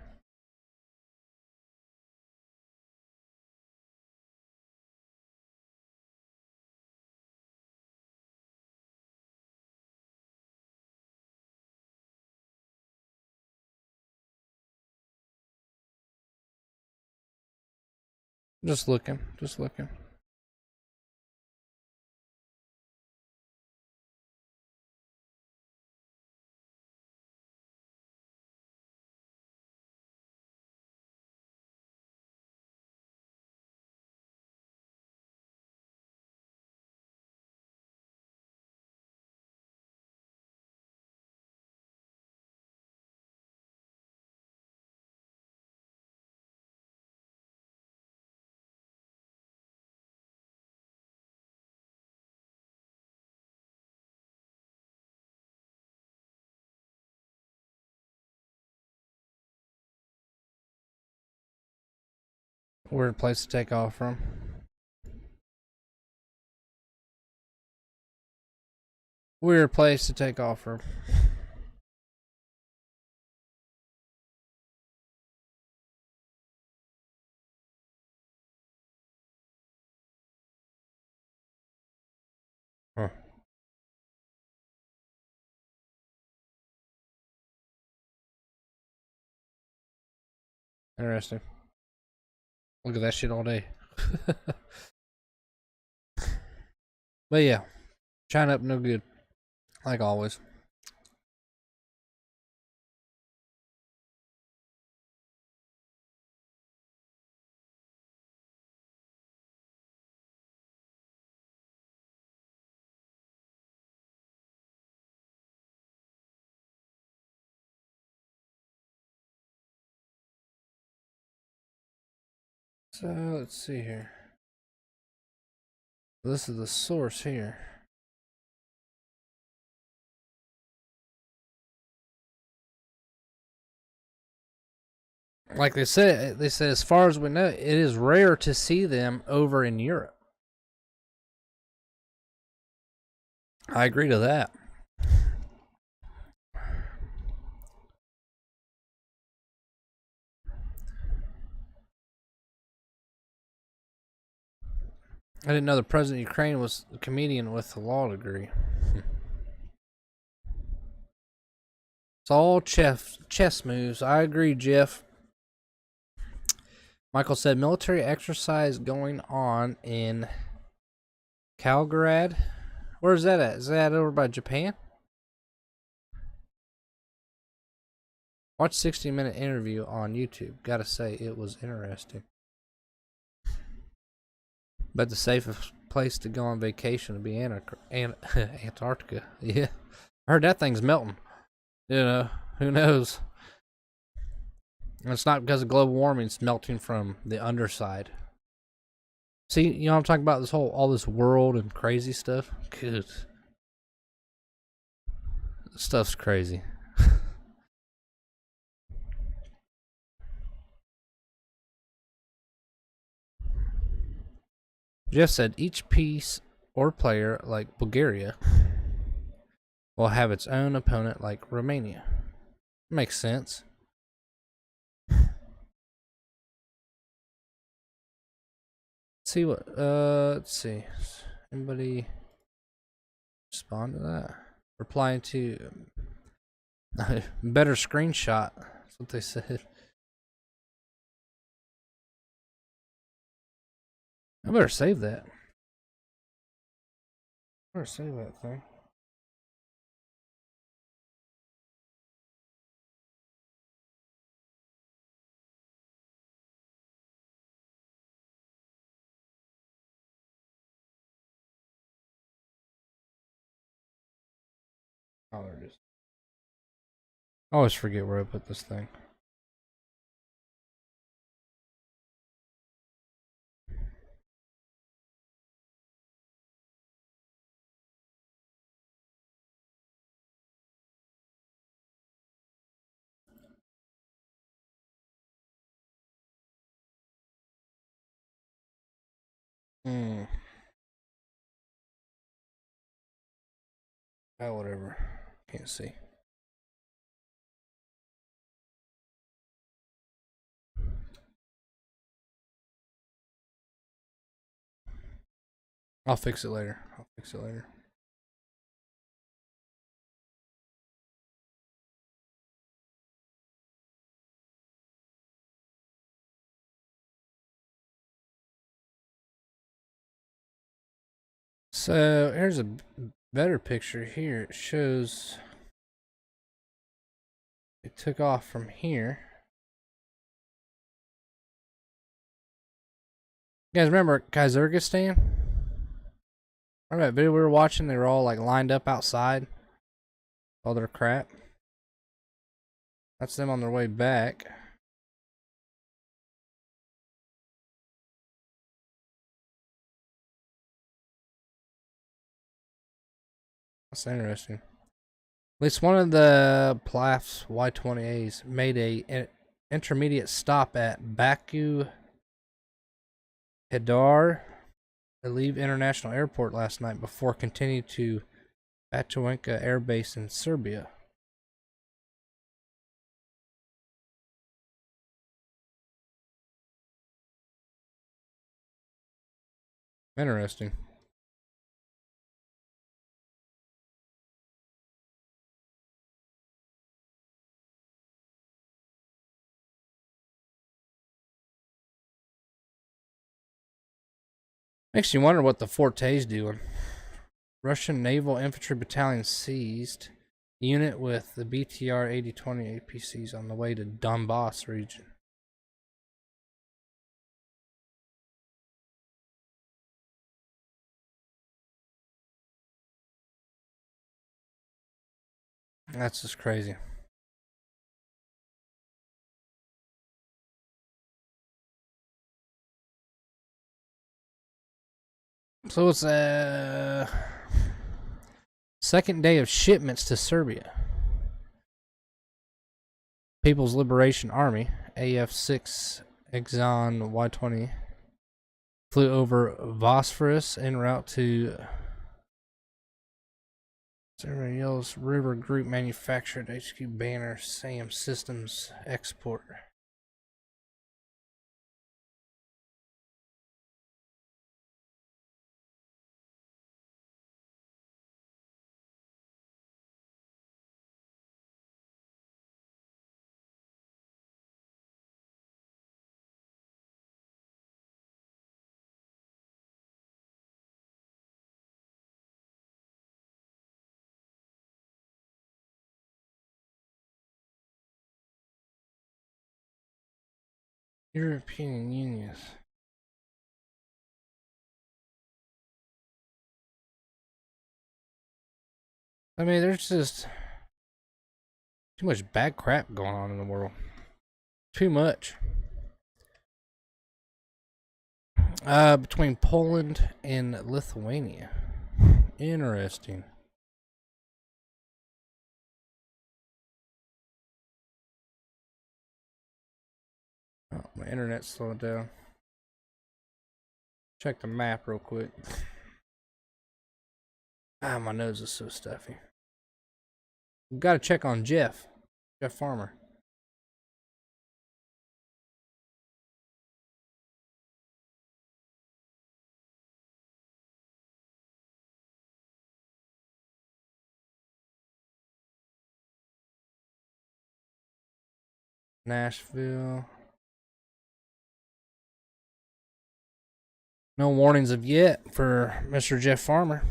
Just looking. Just looking. Weird place to take off from. Weird place to take off from. Huh. Interesting. Look at that shit all day. But yeah, China up no good. Like always. So let's see here. This is the source here. Like they said as far as we know, it is rare to see them over in Europe. I agree to that. I didn't know the president of Ukraine was a comedian with a law degree. It's all chess moves. I agree, Jeff. Michael said military exercise going on in Kalgarad. Where is that at? Is that over by Japan? Watch 60-minute interview on YouTube. Gotta say, it was interesting. But the safest place to go on vacation would be Antarctica. Yeah. I heard that thing's melting. You know, who knows? And it's not because of global warming, it's melting from the underside. See, you know what I'm talking about? All this world and crazy stuff? Good. Stuff's crazy. Jeff said each piece or player, like Bulgaria, will have its own opponent, like Romania. Makes sense. Let's see. Anybody respond to that? Replying to better screenshot. That's what they said. I better save that. I better save that thing. Oh, there it is. I always forget where I put this thing. Oh, whatever. Can't see. I'll fix it later. So here's a better picture here. It shows it took off from here. You guys remember Kyrgyzstan? Remember that video we were watching? They were all like lined up outside. All their crap. That's them on their way back. That's interesting. At least one of the PLAF's Y-20As made an intermediate stop at Baku Hedar Aliyev International Airport last night before continuing to Batuenka Air Base in Serbia. Interesting. Makes you wonder what the Forte's doing. Russian Naval Infantry Battalion seized unit with the BTR 8020 APCs on the way to Donbass region. That's just crazy. So it's second day of shipments to Serbia. People's Liberation Army, AF-6 Exxon Y-20, flew over Bosphorus en route to Serbia River Group manufactured HQ banner SAM Systems export. European Union. I mean, there's just too much bad crap going on in the world. Too much. Between Poland and Lithuania. Interesting. Oh, my internet's slowed down. Check the map real quick. Ah, my nose is so stuffy. We've got to check on Jeff Farmer. Nashville. No warnings of yet for Mr. Jeff Farmer.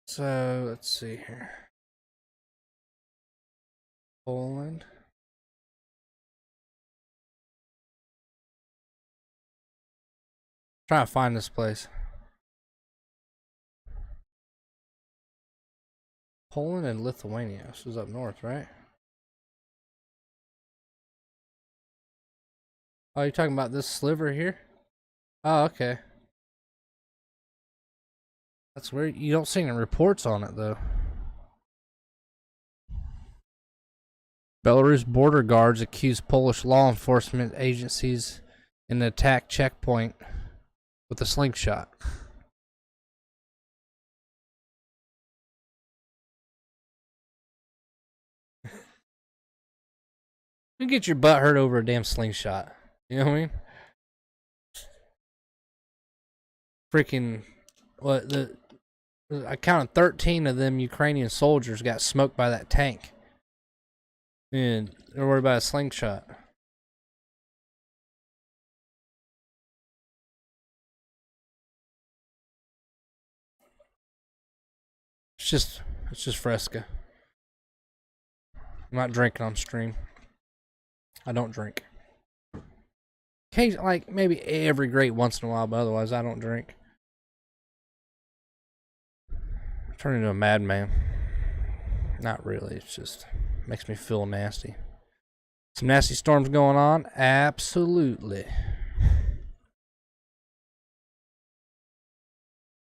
So let's see here. Poland. Trying to find this place. Poland and Lithuania. This was up north, right? Oh, you're talking about this sliver here? Oh, okay. That's weird. You don't see any reports on it, though. Belarus border guards accuse Polish law enforcement agencies in an attack checkpoint with a slingshot. You get your butt hurt over a damn slingshot. You know what I mean? Freaking, what, I counted 13 of them Ukrainian soldiers got smoked by that tank. And they're worried about a slingshot. It's just Fresca. I'm not drinking on stream. I don't drink. Occasionally, like maybe every great once in a while, but otherwise I don't drink. I'm turning into a madman. Not really. It's just makes me feel nasty. Some nasty storms going on? Absolutely.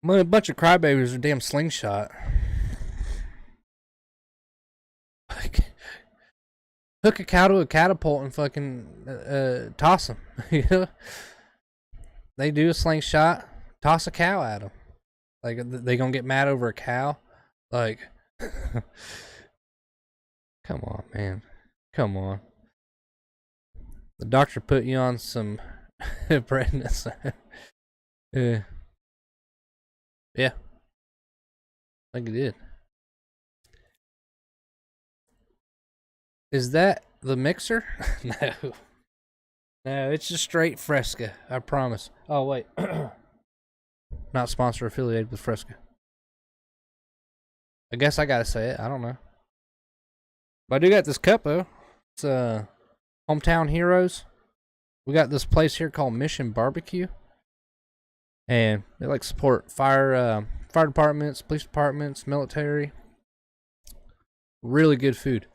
A bunch of crybabies with a damn slingshot. Hook a cow to a catapult and fucking toss them. You know? They do a slingshot, toss a cow at them. Like, they gonna get mad over a cow? Like, come on, man. Come on. The doctor put you on some prednisone. Yeah. Yeah. I think he did. Is that the mixer? No. No, it's just straight Fresca. I promise. Oh, wait. Not sponsor affiliated with Fresca. I guess I gotta say it. I don't know. But I do got this cup though. It's Hometown Heroes. We got this place here called Mission Barbecue, and they like support fire departments, police departments, military. Really good food.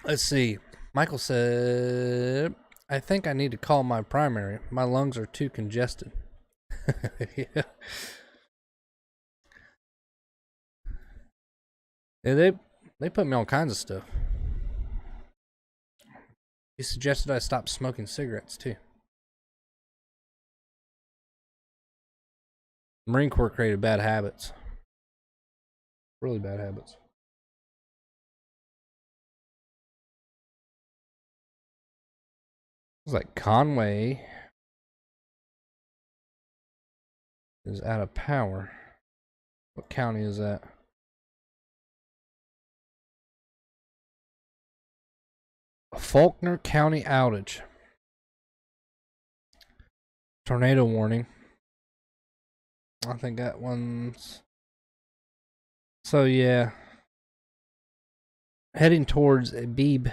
Let's see. Michael said, I think I need to call my primary. My lungs are too congested. Yeah. Yeah, they put me on kinds of stuff. He suggested I stop smoking cigarettes too. Marine Corps created bad habits. Really bad habits. It's like Conway is out of power. What county is that? A Faulkner County outage. Tornado warning. I think that one's... So yeah. Heading towards Beebe,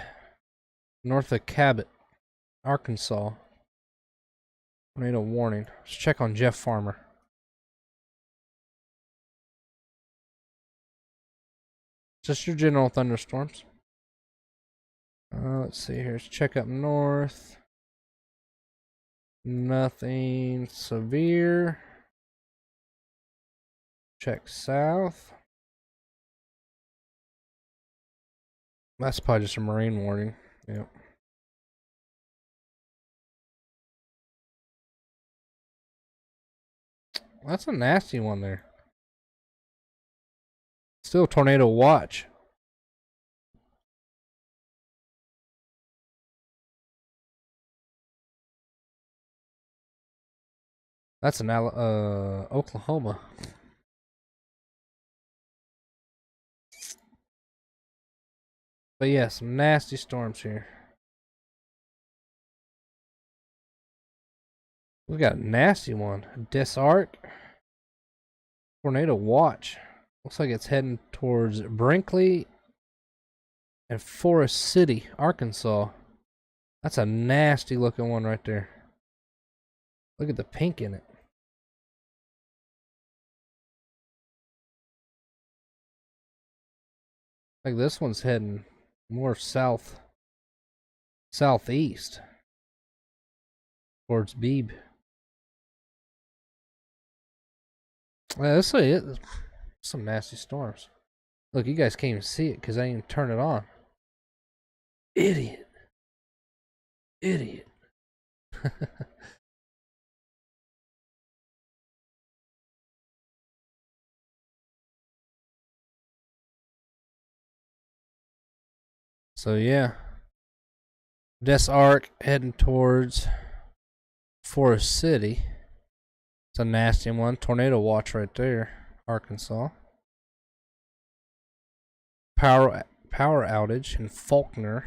north of Cabot, Arkansas. Tornado warning. Let's check on Jeff Farmer. Just your general thunderstorms. Let's see here. Let's check up north. Nothing severe. Check south. That's probably just a marine warning. Yep. That's a nasty one there. Still tornado watch. That's an Oklahoma. But yeah, some nasty storms here. We got a nasty one. Desark. Tornado watch. Looks like it's heading towards Brinkley and Forest City, Arkansas. That's a nasty looking one right there. Look at the pink in it. Like this one's heading more southeast towards Beebe. Yeah, this is some nasty storms. Look, you guys can't even see it because I didn't even turn it on. Idiot. So yeah, Desark heading towards Forest City. It's a nasty one. Tornado watch right there, Arkansas. Power outage in Faulkner.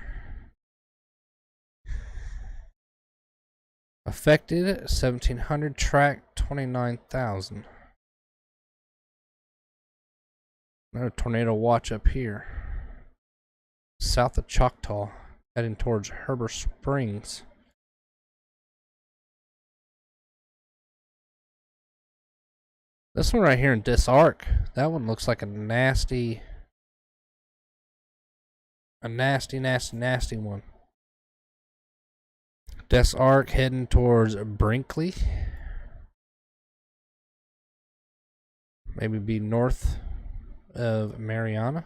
Affected 1,700. Track 29,000. Another tornado watch up here. South of Choctaw, heading towards Heber Springs. This one right here in Desark, that one looks like a nasty one. Desark heading towards Brinkley. Maybe be north of Mariana.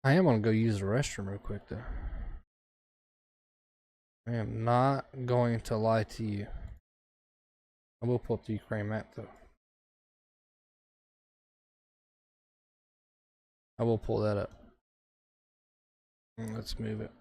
I am gonna go use the restroom real quick though. I am not going to lie to you. I will pull up the Ukraine map though. I will pull that up. Let's move it.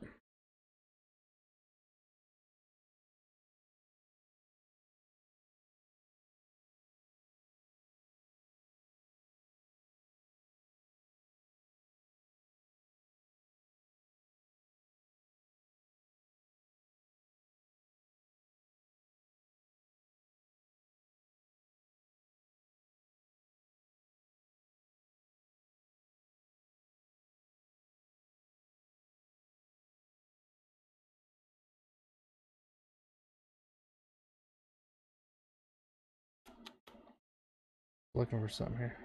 Looking for something here.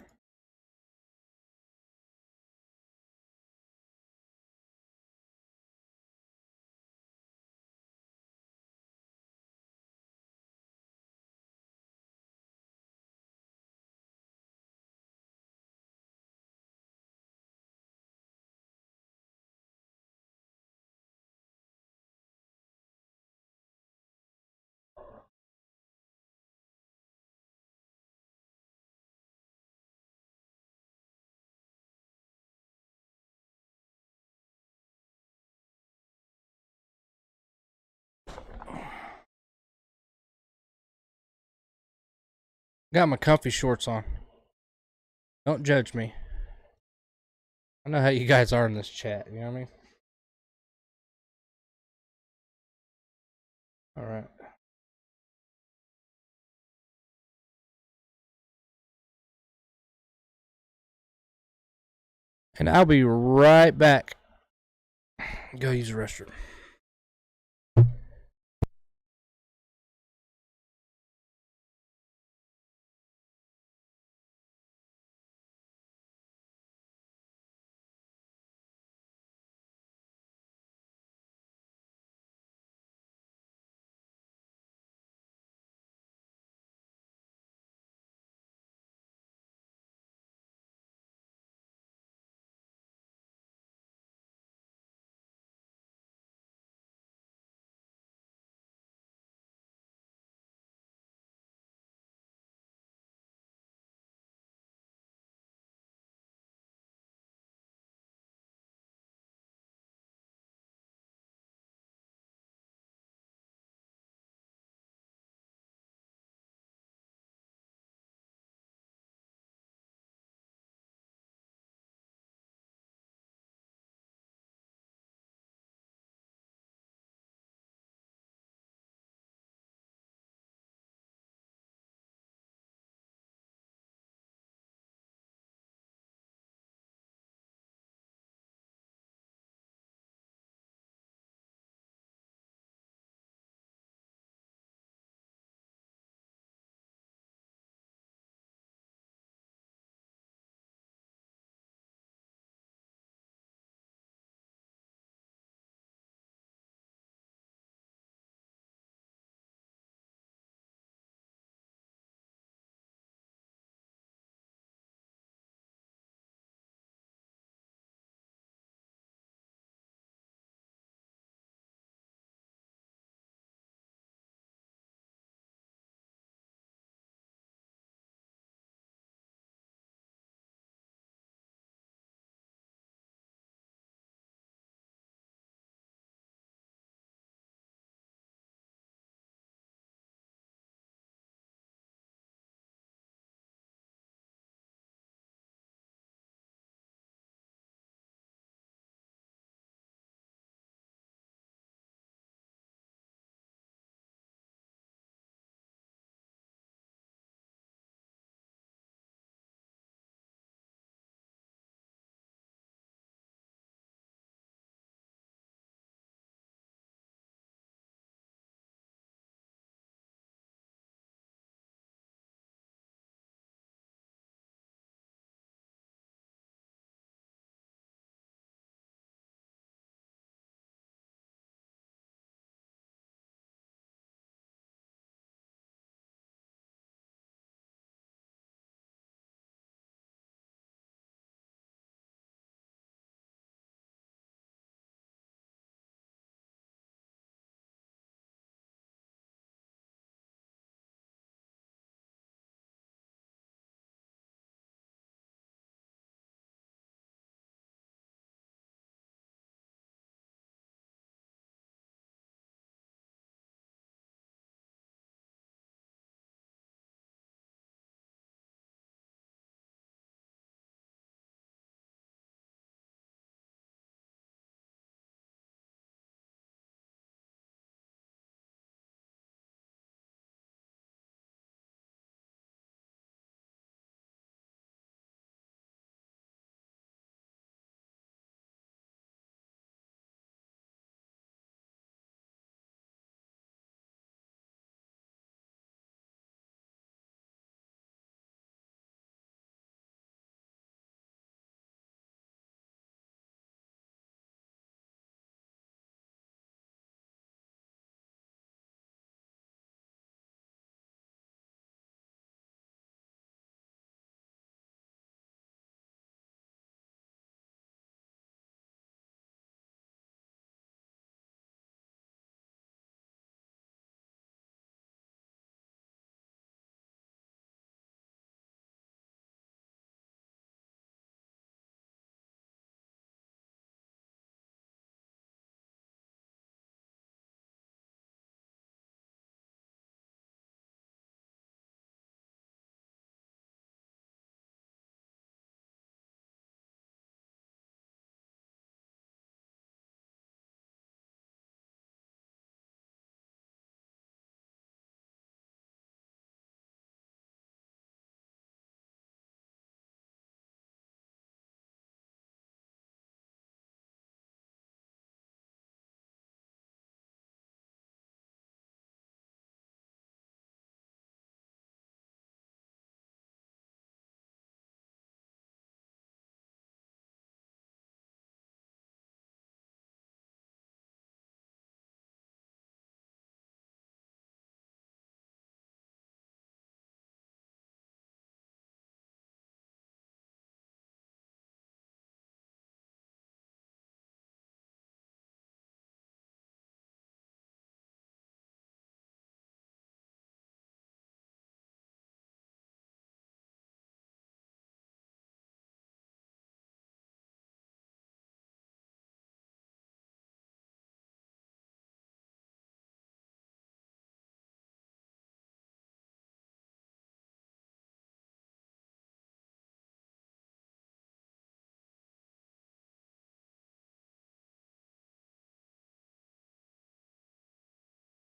Got my comfy shorts on. Don't judge me. I know how you guys are in this chat, you know what I mean? Alright. And I'll be right back. Go use the restroom.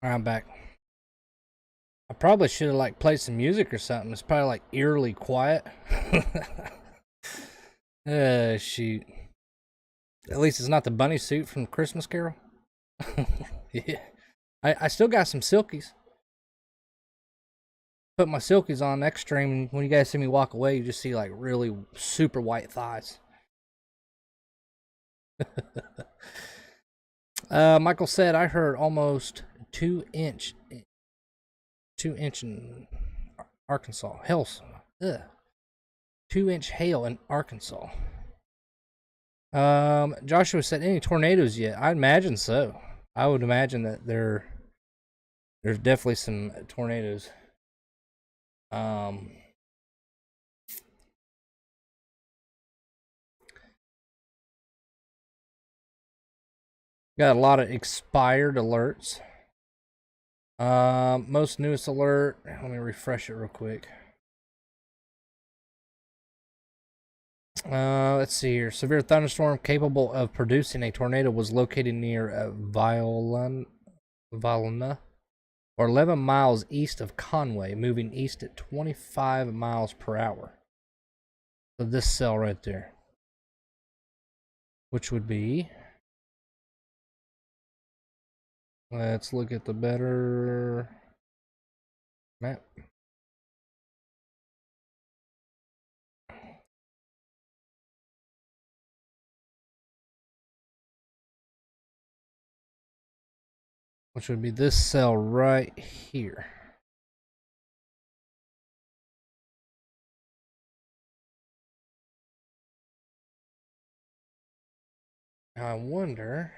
Alright, I'm back. I probably should have like played some music or something. It's probably like eerily quiet. Shoot. At least it's not the bunny suit from Christmas Carol. Yeah. I still got some silkies. Put my silkies on next stream, and when you guys see me walk away, you just see like really super white thighs. Michael said, I heard almost 2 inch in Arkansas. Hell, 2-inch hail in Arkansas. Joshua said, any tornadoes yet? I imagine so. I would imagine that there's definitely some tornadoes. Got a lot of expired alerts. Most newest alert. Let me refresh it real quick. Let's see here. Severe thunderstorm capable of producing a tornado was located near Violina, or 11 miles east of Conway, moving east at 25 miles per hour. So this cell right there, which would be, let's look at the better map. Which would be this cell right here. I wonder.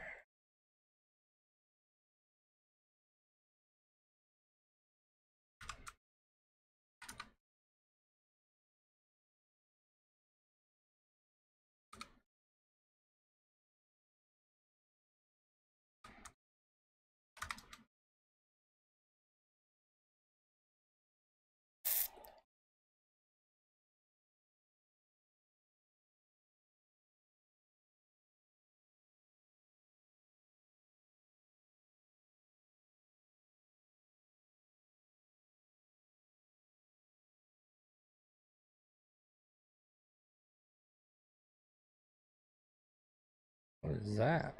What is that?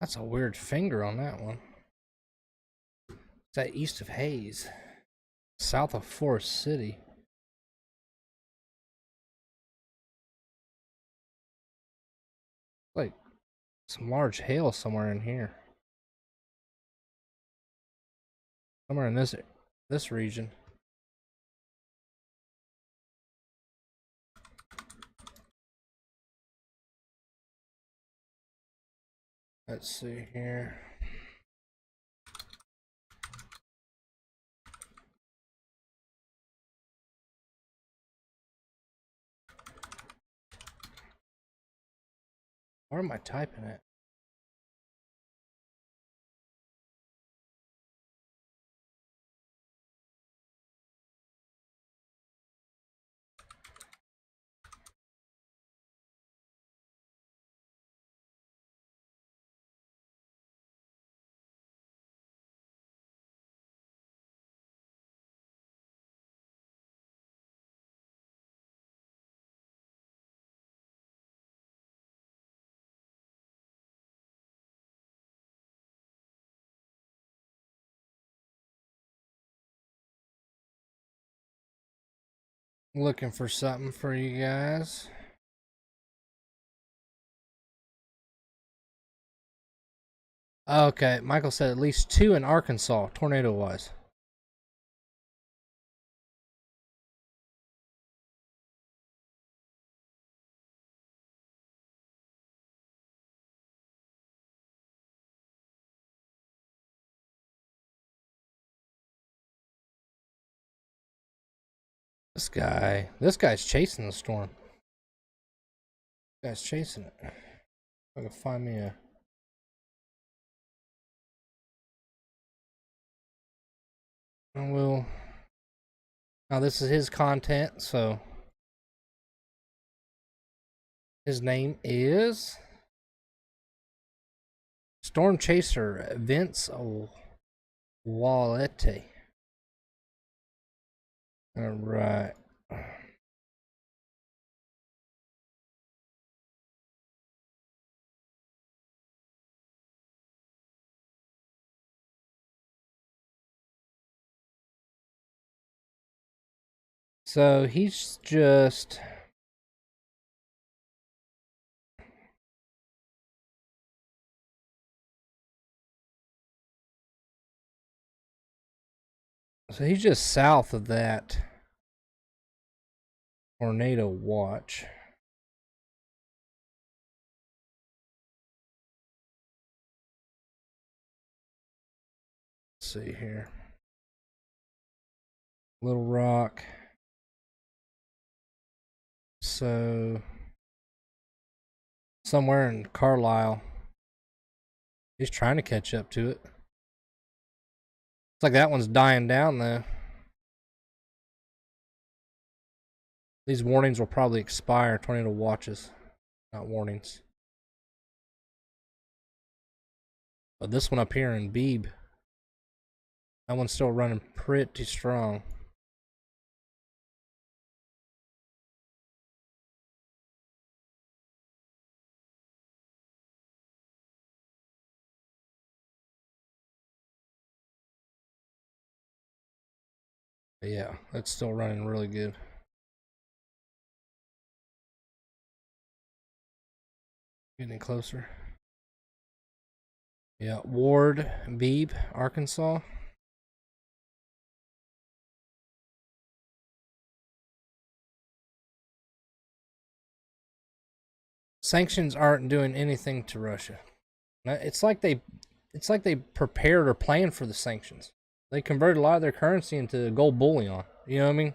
That's a weird finger on that one. Is that east of Hayes? South of Forest City. Like some large hail somewhere in here. Somewhere in this region. Let's see here. Where am I typing it? Looking for something for you guys. Okay, Michael said at least 2 in Arkansas, tornado-wise. This guy's chasing the storm. This guy's chasing it. I can find me a. I will. Now this is his content, so his name is Storm Chaser Vince. Oh, Volatile. All right. So he's just south of that tornado watch. Let's see here. Little Rock. So somewhere in Carlisle. He's trying to catch up to it. It's like that one's dying down though. These warnings will probably expire. Tornado watches, not warnings. But this one up here in Beebe, that one's still running pretty strong. But yeah, it's still running really good. Getting closer. Yeah, Ward, Beebe, Arkansas. Sanctions aren't doing anything to Russia. It's like they prepared or planned for the sanctions. They converted a lot of their currency into gold bullion. You know what I mean?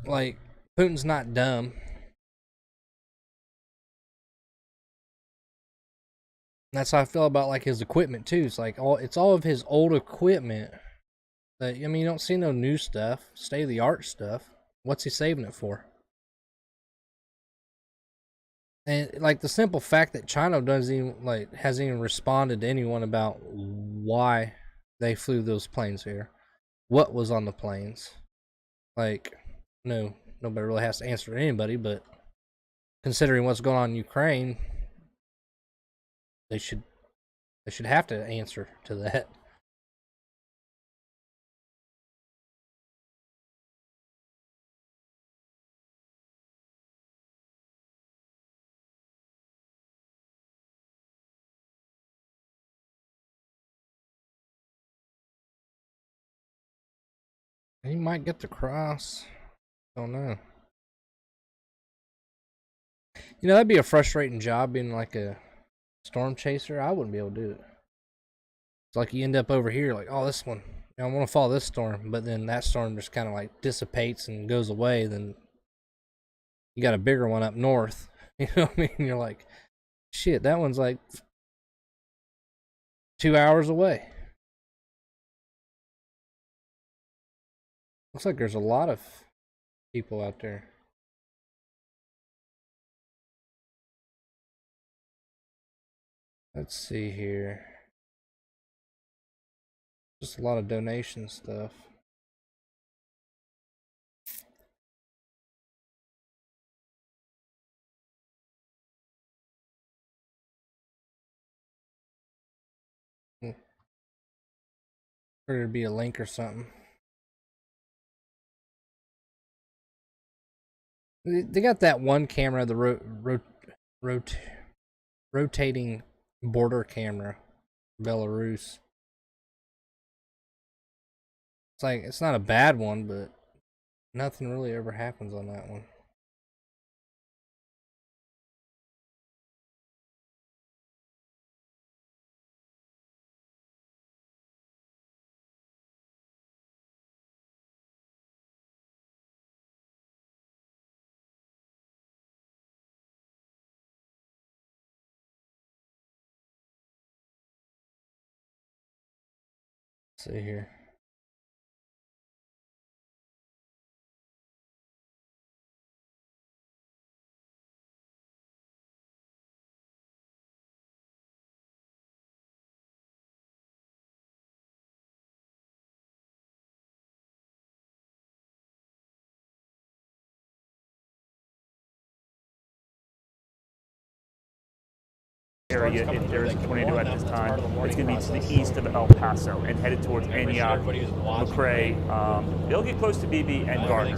Like Putin's not dumb. And that's how I feel about like his equipment too. It's all of his old equipment. That I mean, you don't see no new stuff, state of the art stuff. What's he saving it for? And like the simple fact that China doesn't even hasn't even responded to anyone about why they flew those planes here, what was on the planes. Like, no, nobody really has to answer to anybody. But considering what's going on in Ukraine, they should have to answer to that. He might get the cross. Don't know. You know, that'd be a frustrating job being like a storm chaser. I wouldn't be able to do it. It's like you end up over here, like, oh, this one, I want to follow this storm, but then that storm just kind of like dissipates and goes away. Then you got a bigger one up north. You know what I mean? You're like, shit, that one's like 2 hours away. Looks like there's a lot of people out there. Let's see here. Just a lot of donation stuff. There'd be a link or something. They got that one camera, the rotating border camera, Belarus. It's like it's not a bad one, but nothing really ever happens on that one. Let's see here. area, if there is a tornado at this time, it's going to be to the east of El Paso and headed towards Antioch, McRae. They'll get close to BB and Gardner.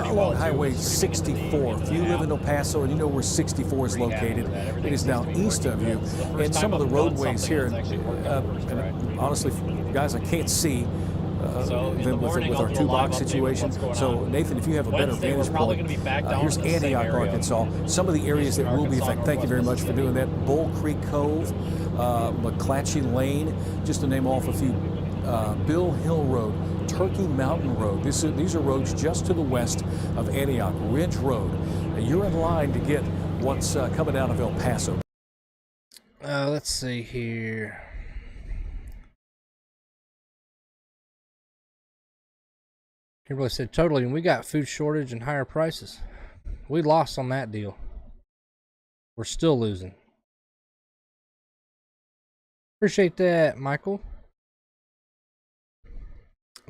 Along Highway 64, if you live in El Paso and you know where 64 is located, it is now east of you. And some of the roadways here, and honestly, guys, I can't see with our two-box situation. So, Nathan, if you have a better vantage point, here's Antioch, Arkansas. Some of the areas that will be affected. Thank you very much for doing that. Bull Creek Cove, McClatchy Lane, just to name off a few. Bill Hill Road, Turkey Mountain Road. These are roads just to the west of Antioch. Ridge Road. You're in line to get what's coming out of El Paso. Let's see here. Kimberly said, totally, and we got food shortage and higher prices. We lost on that deal. We're still losing. Appreciate that, Michael.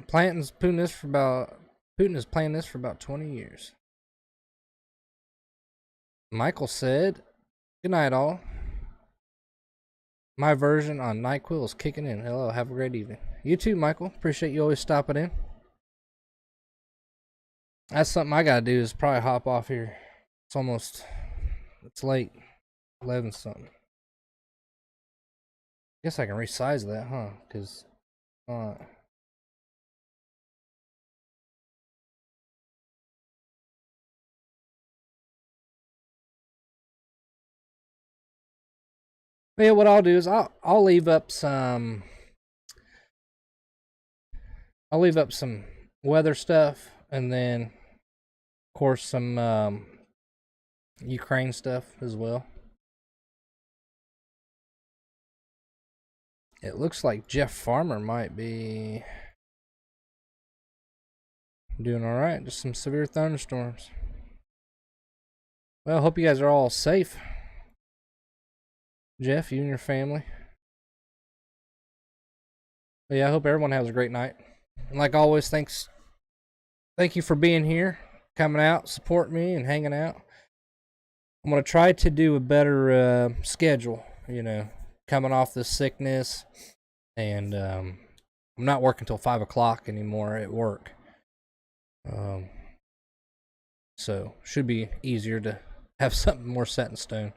Putin has planned this for about 20 years. Michael said, good night, all. My version on NyQuil is kicking in. Hello, have a great evening. You too, Michael. Appreciate you always stopping in. That's something I gotta do, is probably hop off here. It's late. 11 something. Guess I can resize that, huh? Because, yeah, what I'll do is I'll leave up some weather stuff, and then of course some Ukraine stuff as well. It looks like Jeff Farmer might be doing all right. Just some severe thunderstorms. Well, hope you guys are all safe. Jeff, you and your family. But yeah, I hope everyone has a great night. And like always, thank you for being here, coming out, support me, and hanging out. I'm going to try to do a better schedule, coming off this sickness. And I'm not working till 5 o'clock anymore at work. So, should be easier to have something more set in stone.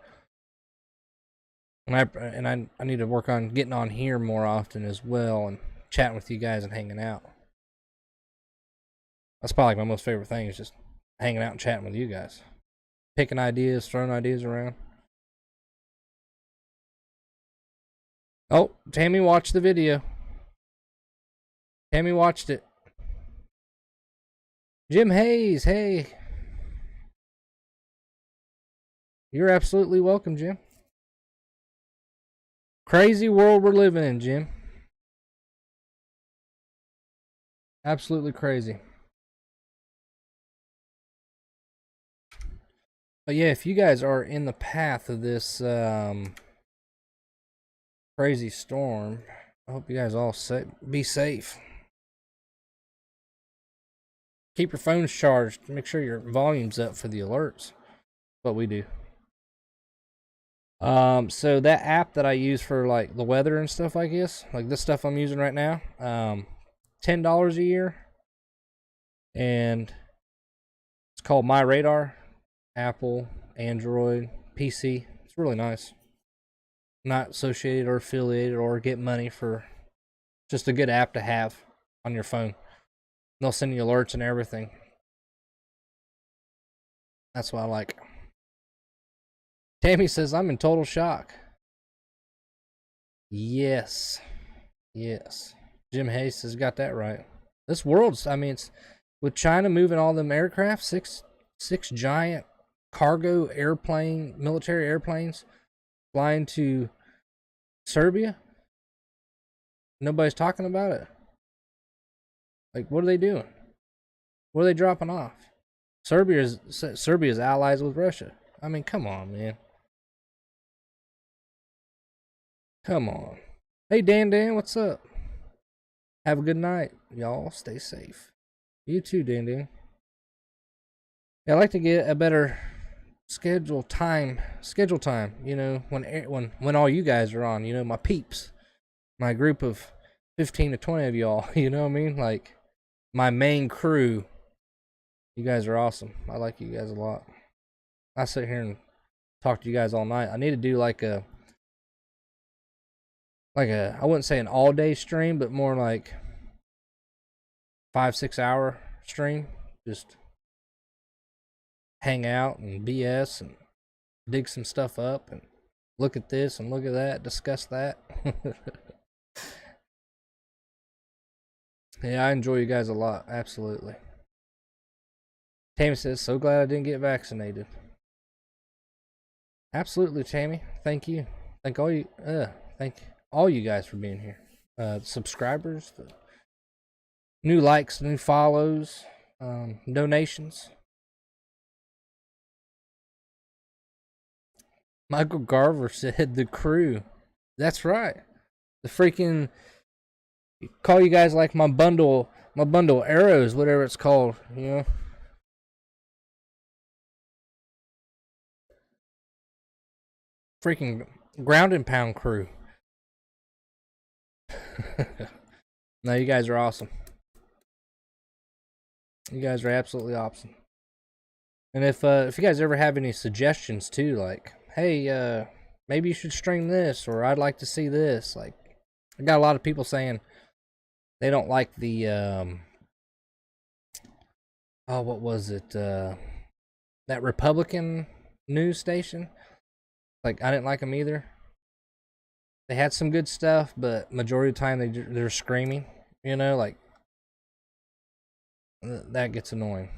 And I need to work on getting on here more often as well, and chatting with you guys and hanging out. That's probably like my most favorite thing, is just hanging out and chatting with you guys. Picking ideas, throwing ideas around. Oh, Tammy watched the video. Tammy watched it. Jim Hayes, hey. You're absolutely welcome, Jim. Crazy world we're living in, Jim. Absolutely crazy. But yeah, if you guys are in the path of this crazy storm, I hope you guys all be safe. Keep your phones charged. Make sure your volume's up for the alerts. What we do. So that app that I use for like the weather and stuff like this stuff I'm using right now, $10 a year, and it's called My Radar. Apple, Android, PC. It's really nice. Not associated or affiliated or get money for, just a good app to have on your phone. They'll send you alerts and everything. That's what I like. Tammy says, I'm in total shock. Yes. Jim Hayes has got that right. This world's, it's with China moving all them aircraft, six giant cargo military airplanes flying to Serbia. Nobody's talking about it. Like, what are they doing? What are they dropping off? Serbia's allies with Russia. Come on, man. Come on. Hey, Dan, what's up? Have a good night. Y'all stay safe. You too, Dan. Yeah, I'd like to get a better schedule time, you know, when all you guys are on, you know, my peeps, my group of 15 to 20 of y'all, you know what I mean? Like, my main crew. You guys are awesome. I like you guys a lot. I sit here and talk to you guys all night. I need to do like a I wouldn't say an all day stream, but more like 5-6 hour stream. Just hang out and BS and dig some stuff up and look at this and look at that, discuss that. Yeah, I enjoy you guys a lot. Absolutely. Tammy says, so glad I didn't get vaccinated. Absolutely, Tammy. Thank you. Thank all you guys for being here. Subscribers, the new likes, new follows, donations. Michael Garver said the crew. That's right. The freaking call you guys like my bundle arrows, whatever it's called, you know. Freaking ground and pound crew. No, you guys are awesome. You guys are absolutely awesome. And if you guys ever have any suggestions too, like, hey, maybe you should stream this, or I'd like to see this. Like, I got a lot of people saying they don't like the what was it? That Republican news station. Like, I didn't like them either. They had some good stuff, but majority of the time they're screaming. You know, like, that gets annoying.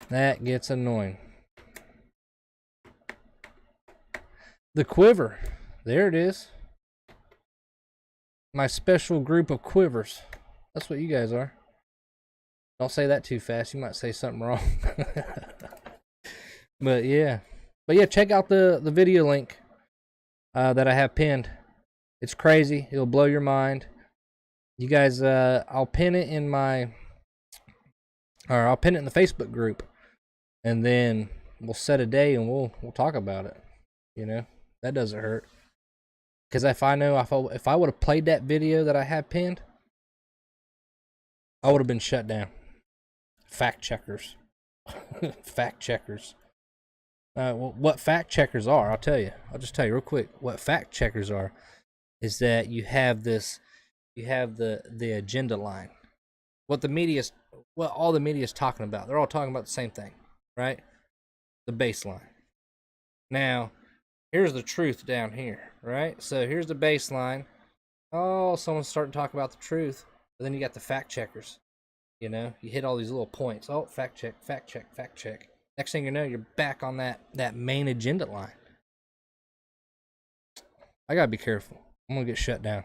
That gets annoying. The quiver. There it is. My special group of quivers. That's what you guys are. Don't say that too fast. You might say something wrong. But yeah, check out the video link that I have pinned. It's crazy. It'll blow your mind. You guys, I'll pin it in the Facebook group, and then we'll set a day and we'll talk about it. You know, that doesn't hurt. Because if I would have played that video that I have pinned, I would have been shut down. Fact checkers. Fact checkers. Well, what fact checkers are, I'll tell you. I'll just tell you real quick. What fact checkers are is that you have the agenda line. What all the media is talking about. They're all talking about the same thing, right? The baseline. Now, here's the truth down here, right? So here's the baseline. Oh, someone's starting to talk about the truth. But then you got the fact checkers. You know, you hit all these little points. Oh, fact check, fact check, fact check. Next thing you know, you're back on that main agenda line. I gotta be careful. I'm gonna get shut down.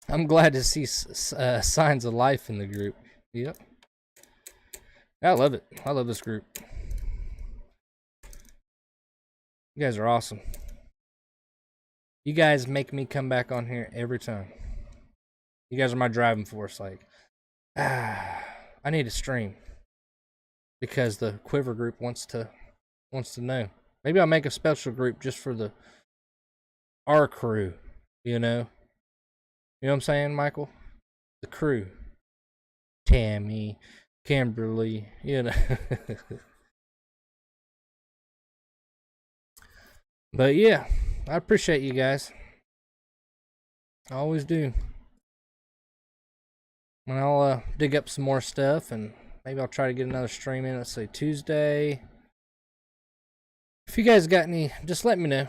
I'm glad to see signs of life in the group. Yep. I love it. I love this group. You guys are awesome. You guys make me come back on here every time. You guys are my driving force. Like, I need to stream because the Quiver group wants to know. Maybe I'll make a special group just for our crew. You know what I'm saying, Michael? The crew. Tammy, Kimberly, you know. But yeah, I appreciate you guys. I always do. And I'll dig up some more stuff, and maybe I'll try to get another stream in, let's say Tuesday. If you guys got any, just let me know.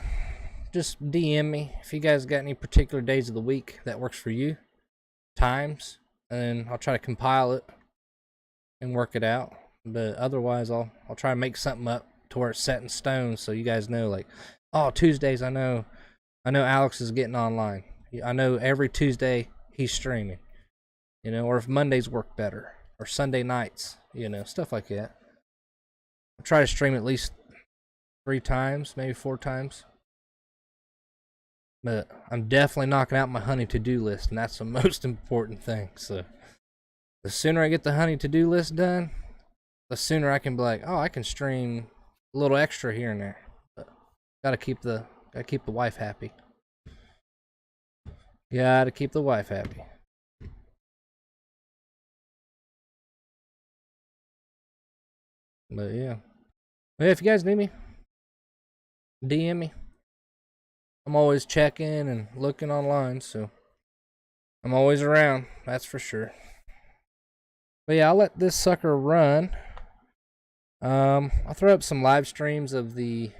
Just DM me if you guys got any particular days of the week that works for you, times, and then I'll try to compile it and work it out. But otherwise, I'll try to make something up to where it's set in stone, so you guys know, like, oh, Tuesdays, I know Alex is getting online. I know every Tuesday he's streaming, you know, or if Mondays work better, or Sunday nights, you know, stuff like that. I'll try to stream at least 3 times, maybe 4 times. But I'm definitely knocking out my honey to-do list, and that's the most important thing. So the sooner I get the honey to-do list done, the sooner I can be like, oh, I can stream a little extra here and there. But gotta keep the wife happy. Gotta keep the wife happy. But yeah. If you guys need me, DM me. I'm always checking and looking online, so I'm always around, that's for sure. But yeah, I'll let this sucker run. I'll throw up some live streams of the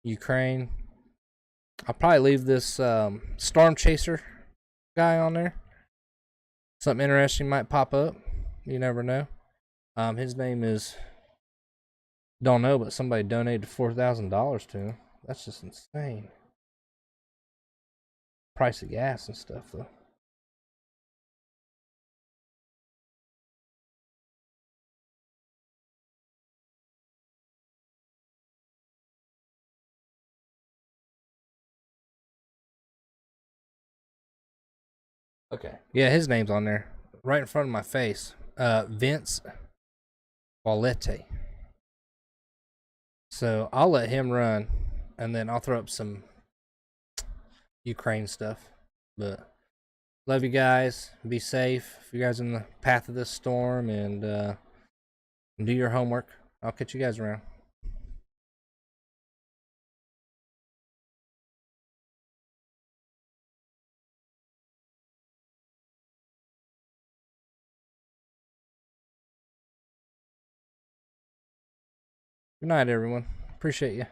Ukraine. I'll probably leave this Storm Chaser guy on there. Something interesting might pop up. You never know. His name is, don't know, but somebody donated $4,000 to him. That's just insane. Price of gas and stuff, though. Okay. Yeah, his name's on there. Right in front of my face. Vince Volatile. So I'll let him run, and then I'll throw up some Ukraine stuff. But love you guys. Be safe. If you guys are in the path of this storm, and do your homework. I'll catch you guys around. Good night, everyone. Appreciate you.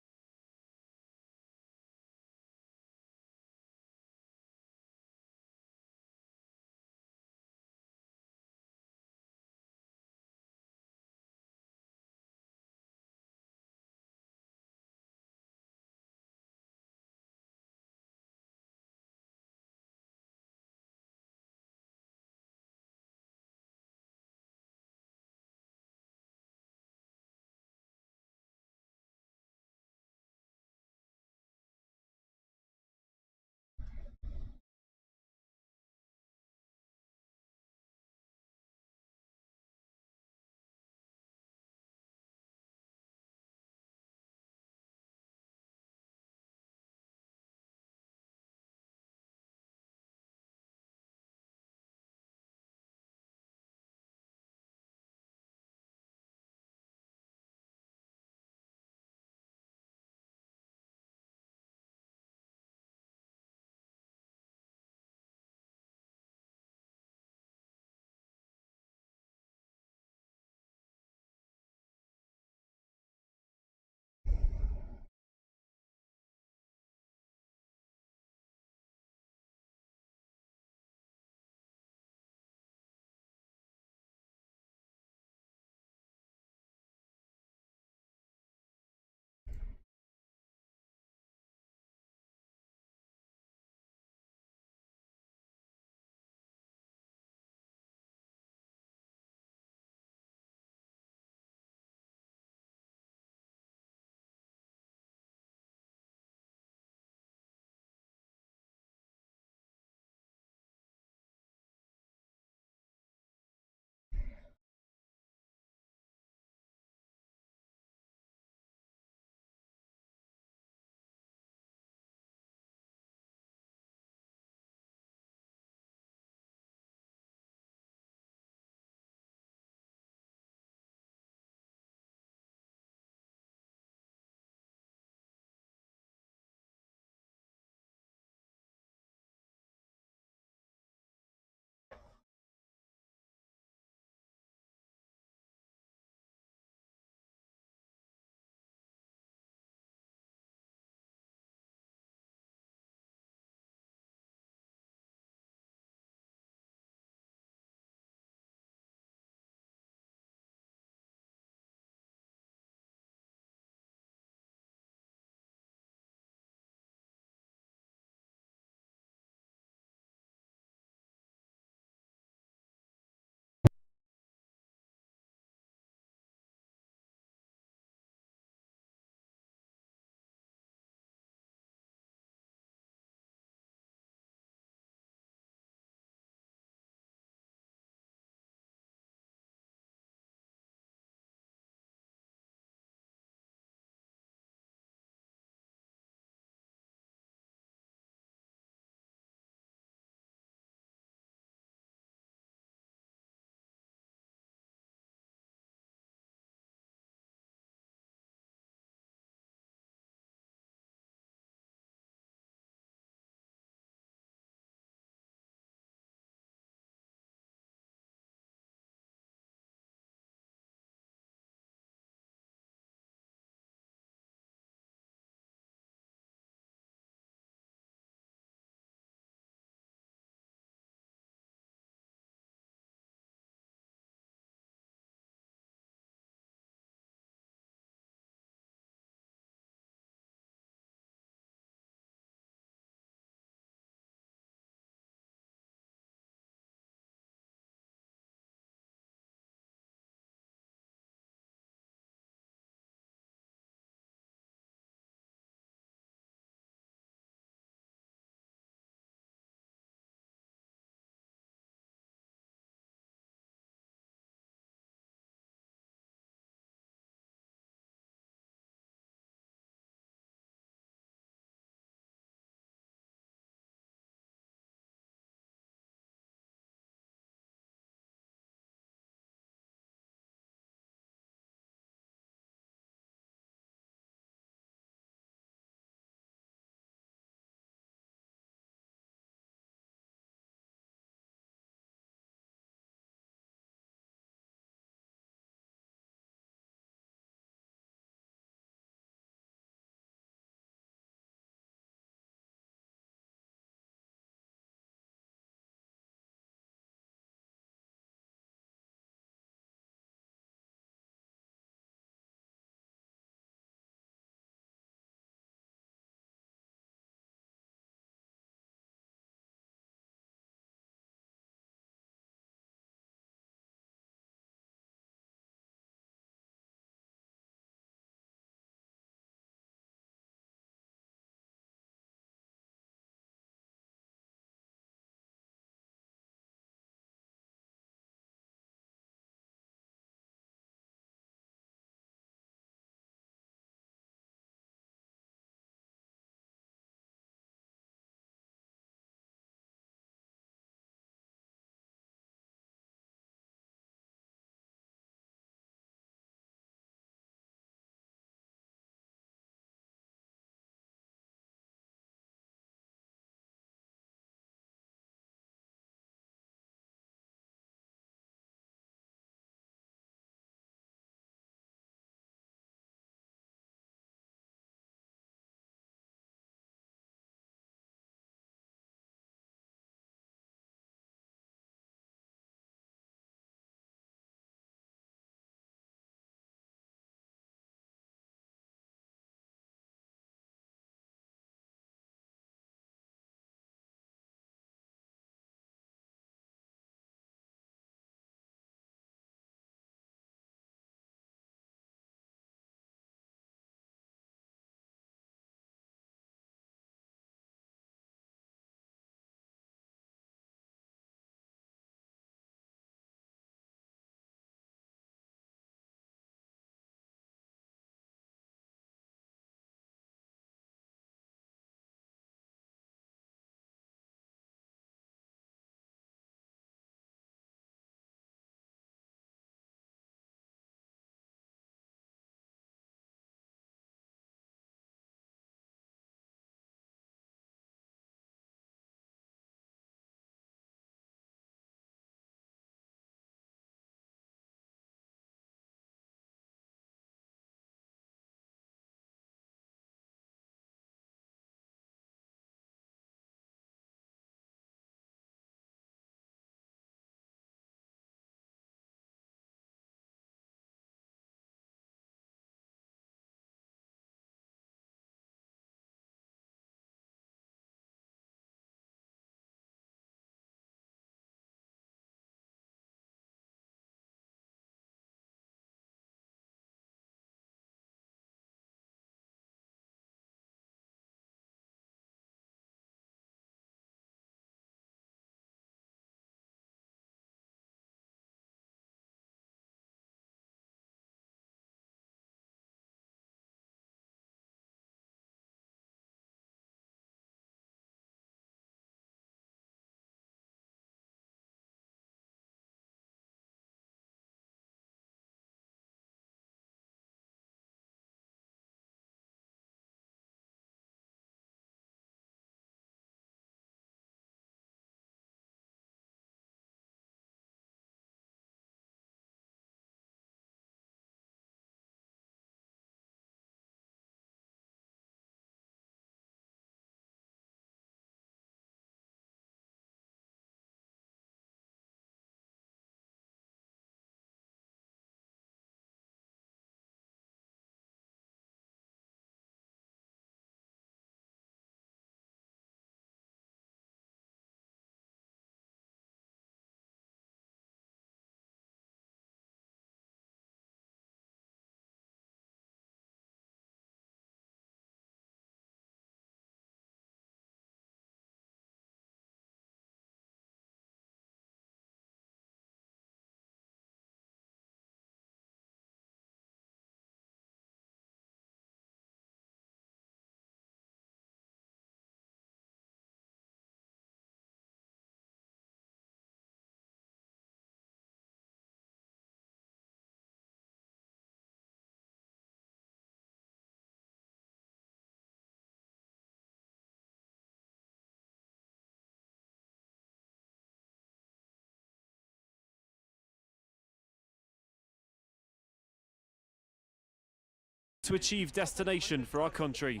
to achieve destination for our country.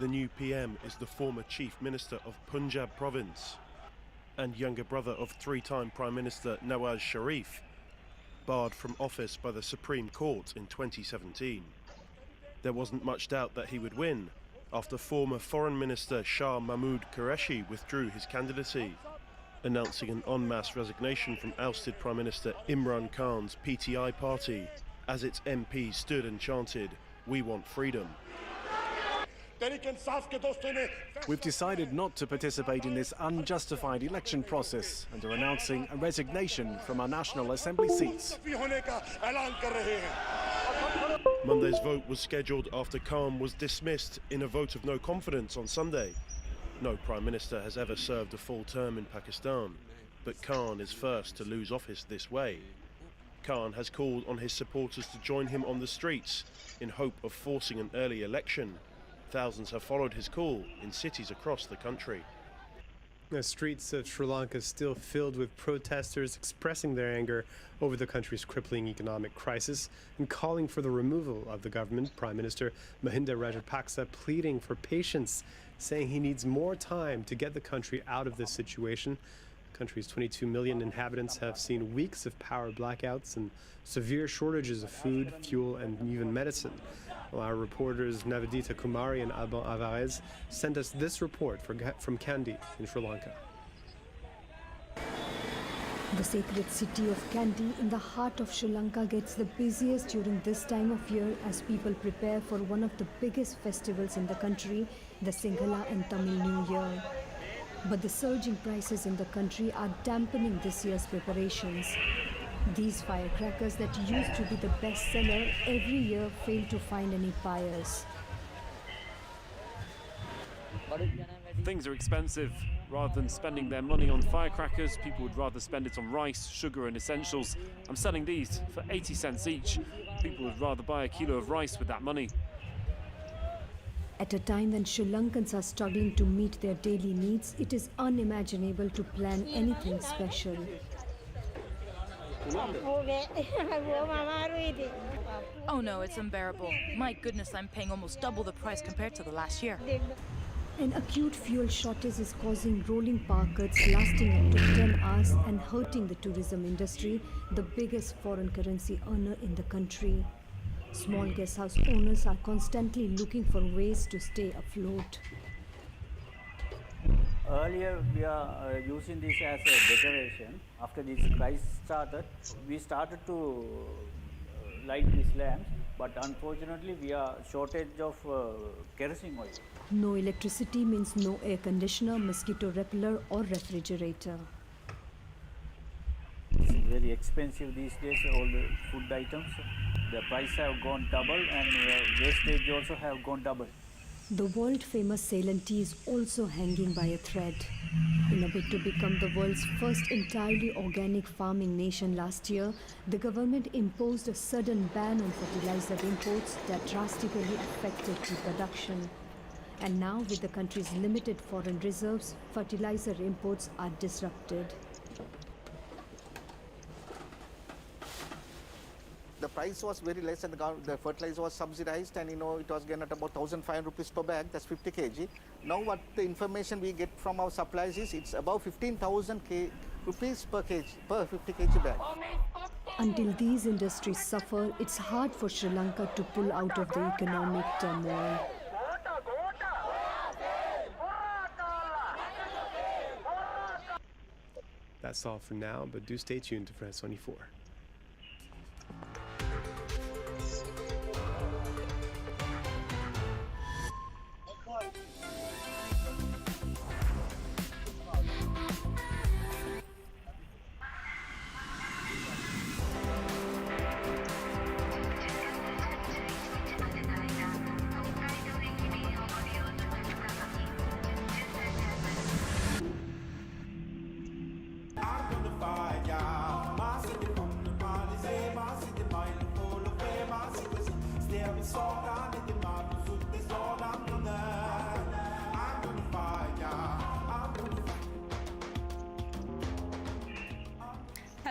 The new PM is the former Chief Minister of Punjab province and younger brother of three-time Prime Minister Nawaz Sharif, barred from office by the Supreme Court in 2017. There wasn't much doubt that he would win after former Foreign Minister Shah Mahmood Qureshi withdrew his candidacy, announcing an en masse resignation from ousted Prime Minister Imran Khan's PTI party as its MPs stood and chanted, "We want freedom." We've decided not to participate in this unjustified election process and are announcing a resignation from our National Assembly seats. Monday's vote was scheduled after Khan was dismissed in a vote of no confidence on Sunday. No Prime Minister has ever served a full term in Pakistan, but Khan is first to lose office this way. Khan has called on his supporters to join him on the streets in hope of forcing an early election. Thousands have followed his call in cities across the country. The streets of Sri Lanka still filled with protesters expressing their anger over the country's crippling economic crisis and calling for the removal of the government. Prime Minister Mahinda Rajapaksa pleading for patience, saying he needs more time to get the country out of this situation. The country's 22 million inhabitants have seen weeks of power blackouts and severe shortages of food, fuel, and even medicine. Well, our reporters Navedita Kumari and Alban Alvarez sent us this report from Kandy in Sri Lanka. The sacred city of Kandy in the heart of Sri Lanka gets the busiest during this time of year as people prepare for one of the biggest festivals in the country, the Sinhala and Tamil New Year. But the surging prices in the country are dampening this year's preparations. These firecrackers that used to be the best seller every year fail to find any buyers. Things are expensive. Rather than spending their money on firecrackers, people would rather spend it on rice, sugar and essentials. I'm selling these for 80 cents each. People would rather buy a kilo of rice with that money. At a time when Sri Lankans are struggling to meet their daily needs, it is unimaginable to plan anything special. Oh no, it's unbearable. My goodness, I'm paying almost double the price compared to the last year. An acute fuel shortage is causing rolling power cuts lasting up to 10 hours and hurting the tourism industry, the biggest foreign currency earner in the country. Small guest house owners are constantly looking for ways to stay afloat. Earlier, we are using this as a decoration. After this crisis started, we started to light these lamps, but unfortunately, we are shortage of kerosene oil. No electricity means no air conditioner, mosquito repeller, or refrigerator. It's very expensive these days, all the food items. The price have gone double and wastage also have gone double. The world-famous Ceylon tea is also hanging by a thread. In a bid to become the world's first entirely organic farming nation last year, the government imposed a sudden ban on fertilizer imports that drastically affected tea production. And now, with the country's limited foreign reserves, fertilizer imports are disrupted. The price was very less and the fertilizer was subsidized, and it was given at about 1,500 rupees per bag, that's 50 kg. Now what the information we get from our suppliers is it's about 15,000 rupees per 50 kg bag. Until these industries suffer, it's hard for Sri Lanka to pull out of the economic turmoil. That's all for now, but do stay tuned to France 24.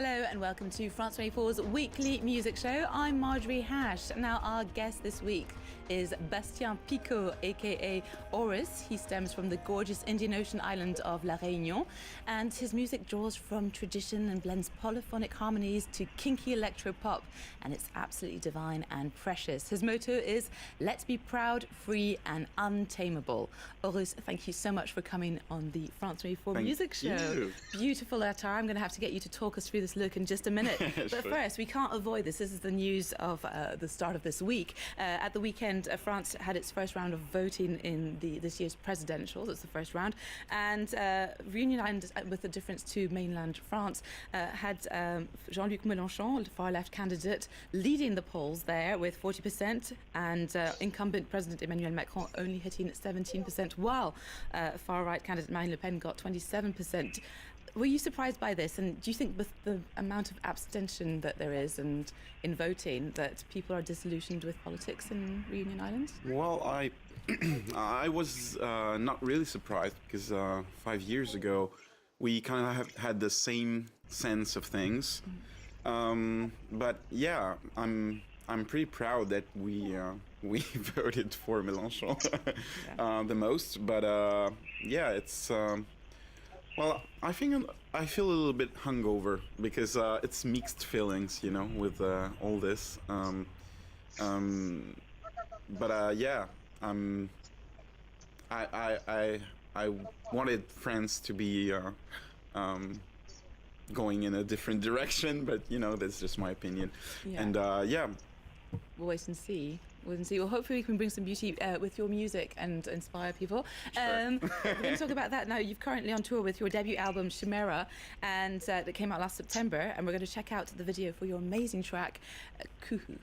Hello and welcome to France 24's weekly music show. I'm Marjorie Hash. Now our guest this week is Bastien Picot, aka Oris. He stems from the gorgeous Indian Ocean island of La Réunion, and his music draws from tradition and blends polyphonic harmonies to kinky electro pop, and it's absolutely divine and precious. His motto is "Let's be proud, free and untamable." Oris, thank you so much for coming on the France 24 music show. Beautiful attire. I'm going to have to get you to talk us through this look in just a minute. But first, we can't avoid this. This is the news of the start of this week. At the weekend, France had its first round of voting in this year's presidentials. It's the first round. And Reunion Island, with a difference to mainland France, had Jean-Luc Mélenchon, the far-left candidate, leading the polls there with 40%, and incumbent President Emmanuel Macron only hitting 17%, while far-right candidate Marine Le Pen got 27%. Were you surprised by this, and do you think with the amount of abstention that there is and in voting that people are disillusioned with politics in Reunion Islands? Well, I was not really surprised because 5 years ago we kind of have had the same sense of things. But yeah, I'm pretty proud that we voted for Mélenchon the most. But yeah, it's. Well, I think I feel a little bit hungover because it's mixed feelings, you know, with all this. But yeah, I wanted France to be going in a different direction, but you know, that's just my opinion. Yeah. And yeah. We'll wait and see. Well, hopefully we can bring some beauty with your music and inspire people. We're going to talk about that now. You're currently on tour with your debut album, Chimera, and that came out last September, and we're going to check out the video for your amazing track, Kuhu.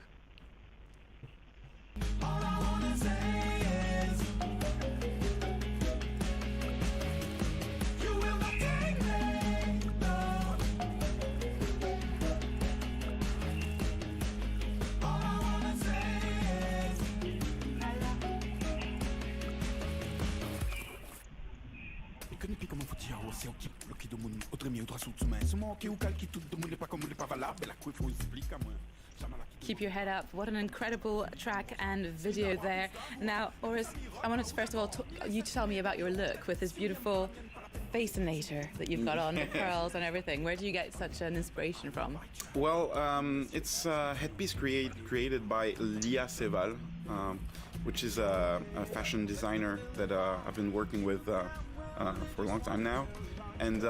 Keep your head up. What an incredible track and video there. Now, Oris, I wanted to first of all you to tell me about your look with this beautiful fascinator that you've got on, the pearls and everything. Where do you get such an inspiration from? Well, it's a headpiece created by Lia Seval, which is a fashion designer that I've been working with for a long time now. And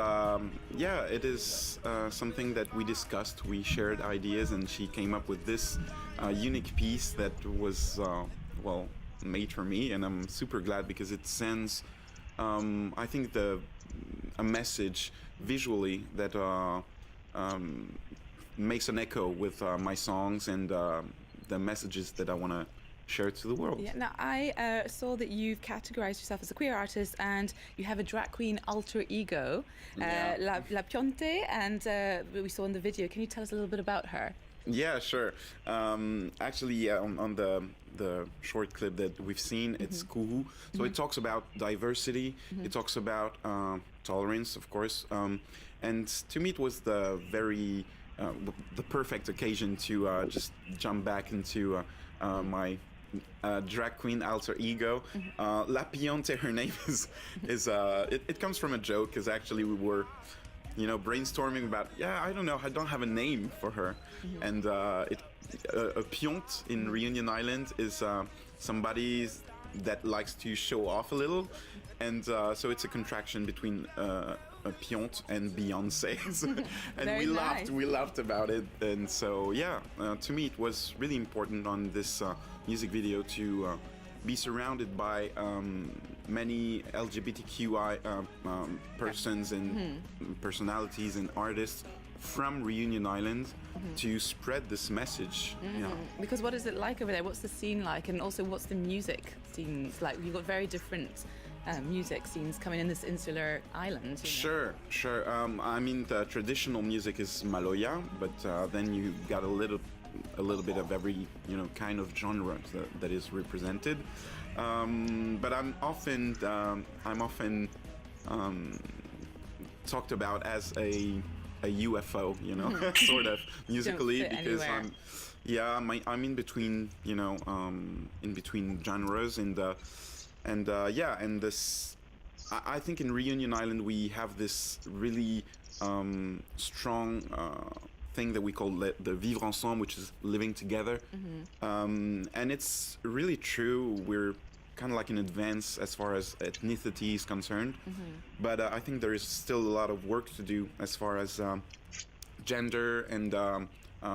yeah, it is something that we discussed, we shared ideas, and she came up with this unique piece that was, well, made for me, and I'm super glad because it sends, I think, a message visually that makes an echo with my songs and the messages that I want to share to the world. Yeah. Now, I saw that you've categorized yourself as a queer artist, and you have a drag queen alter ego, La Pionte, and we saw in the video. Can you tell us a little bit about her? Yeah, sure. Actually, on the short clip that we've seen, it's Kuhu. So it talks about diversity. It talks about tolerance, of course. And to me, it was the perfect occasion to just jump back into my drag queen alter ego. La Pionte, her name is it comes from a joke, because actually we were, you know, brainstorming about, I don't know, I don't have a name for her. And a pionte in Reunion Island is somebody that likes to show off a little, and so it's a contraction between a pionte and Beyonce. And we laughed about it. And so yeah, to me it was really important on this music video to be surrounded by many LGBTQI persons and personalities and artists from Reunion Island to spread this message. Because what is it like over there? What's the scene like? And also, what's the music scenes like? You've got very different music scenes coming in this insular island. Sure. I mean, the traditional music is Maloya, but then you got a little bit of every, you know, kind of genre that is represented. But I'm often talked about as a a UFO, you know, sort of musically, fit because anywhere. I'm in between, you know, in between genres, and this. I think in Reunion Island we have this really strong thing that we call the vivre ensemble, which is living together, and it's really true. We're kind of like in advance as far as ethnicity is concerned, but I think there is still a lot of work to do as far as gender and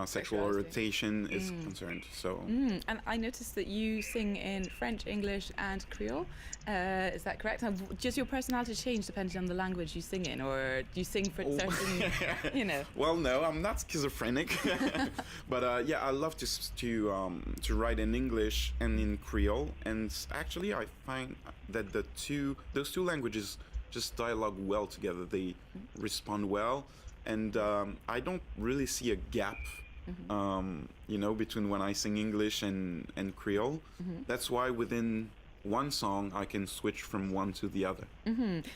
sexual orientation is concerned. So, and I noticed that you sing in French, English, and Creole. Is that correct? And does your personality change depending on the language you sing in, or do you sing for certain, you know? Well, no, I'm not schizophrenic, but yeah, I love to write in English and in Creole, and actually, I find that those two languages just dialogue well together. They respond well. And I don't really see a gap, you know, between when I sing English and Creole. That's why within one song I can switch from one to the other.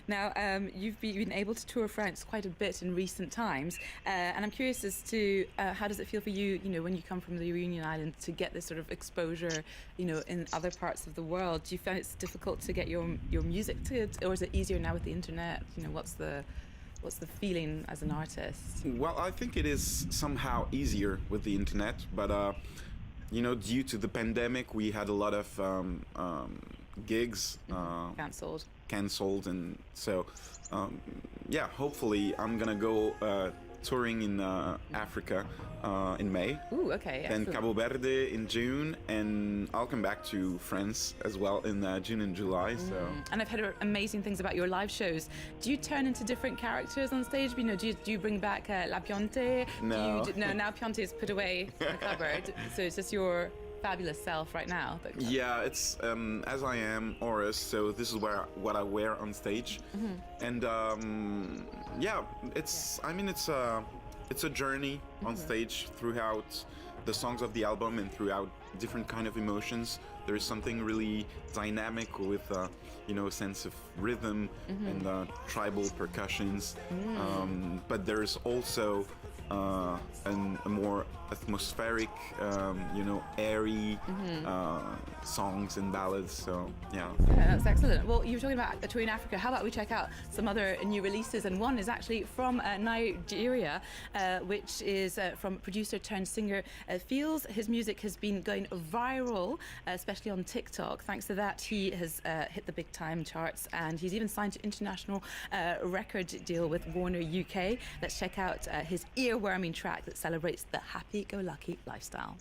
Now, you've been able to tour France quite a bit in recent times, and I'm curious as to how does it feel for you, you know, when you come from the Reunion Island to get this sort of exposure, you know, in other parts of the world? Do you find it's difficult to get your music to it, or is it easier now with the internet? You know, what's the feeling as an artist? Well, I think it is somehow easier with the internet, but you know, due to the pandemic, we had a lot of gigs cancelled, and so yeah, hopefully I'm gonna go touring in Africa in May. Ooh, okay. Then Cabo Verde in June, and I'll come back to France as well in June and July. So. And I've heard amazing things about your live shows. Do you turn into different characters on stage? You know, do you bring back La Piante? No. No, now Piante is put away in the cupboard, so it's just your fabulous self right now. Yeah, it's as I am, Oris. So this is what I wear on stage, and yeah, it's. I mean, it's a journey on stage throughout the songs of the album and throughout different kind of emotions. There is something really dynamic with you know, a sense of rhythm and tribal percussions, but there's also a more atmospheric, you know, airy songs and ballads. So yeah, that's excellent. Well, you were talking about a tour in Africa. How about we check out some other new releases? And one is actually from Nigeria, which is from producer turned singer Feels. His music has been going viral, especially on TikTok. Thanks to that, he has hit the big time charts, and he's even signed an international record deal with Warner UK. Let's check out his earworming track that celebrates the happy-go-lucky lifestyle.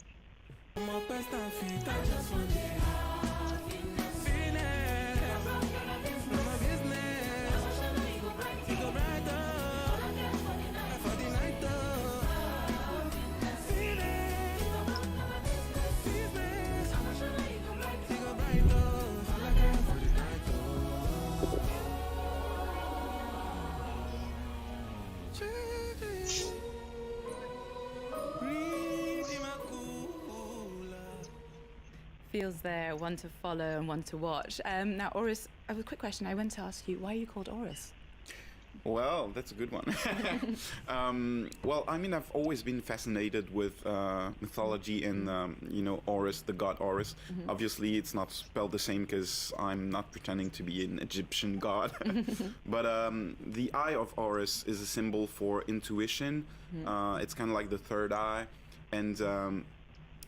Feels there, one to follow and one to watch. Now, Oris, I have a quick question. I went to ask you, why are you called Oris? Well, that's a good one. Well, I mean, I've always been fascinated with mythology and, you know, Horus, the god Horus. Obviously, it's not spelled the same because I'm not pretending to be an Egyptian god. But the eye of Horus is a symbol for intuition. It's kind of like the third eye. And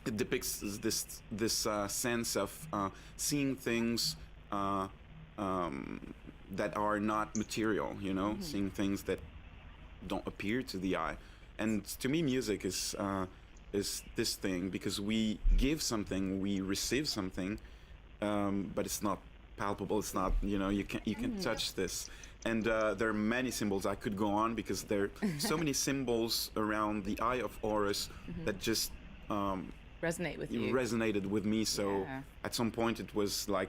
it depicts this sense of seeing things that are not material, you know, seeing things that don't appear to the eye. And to me, music is this thing, because we give something, we receive something, but it's not palpable. It's not, you know, you can touch this. And there are many symbols. I could go on because there are so many symbols around the eye of Horus that just resonate with you. Resonated with me. So at some point it was like,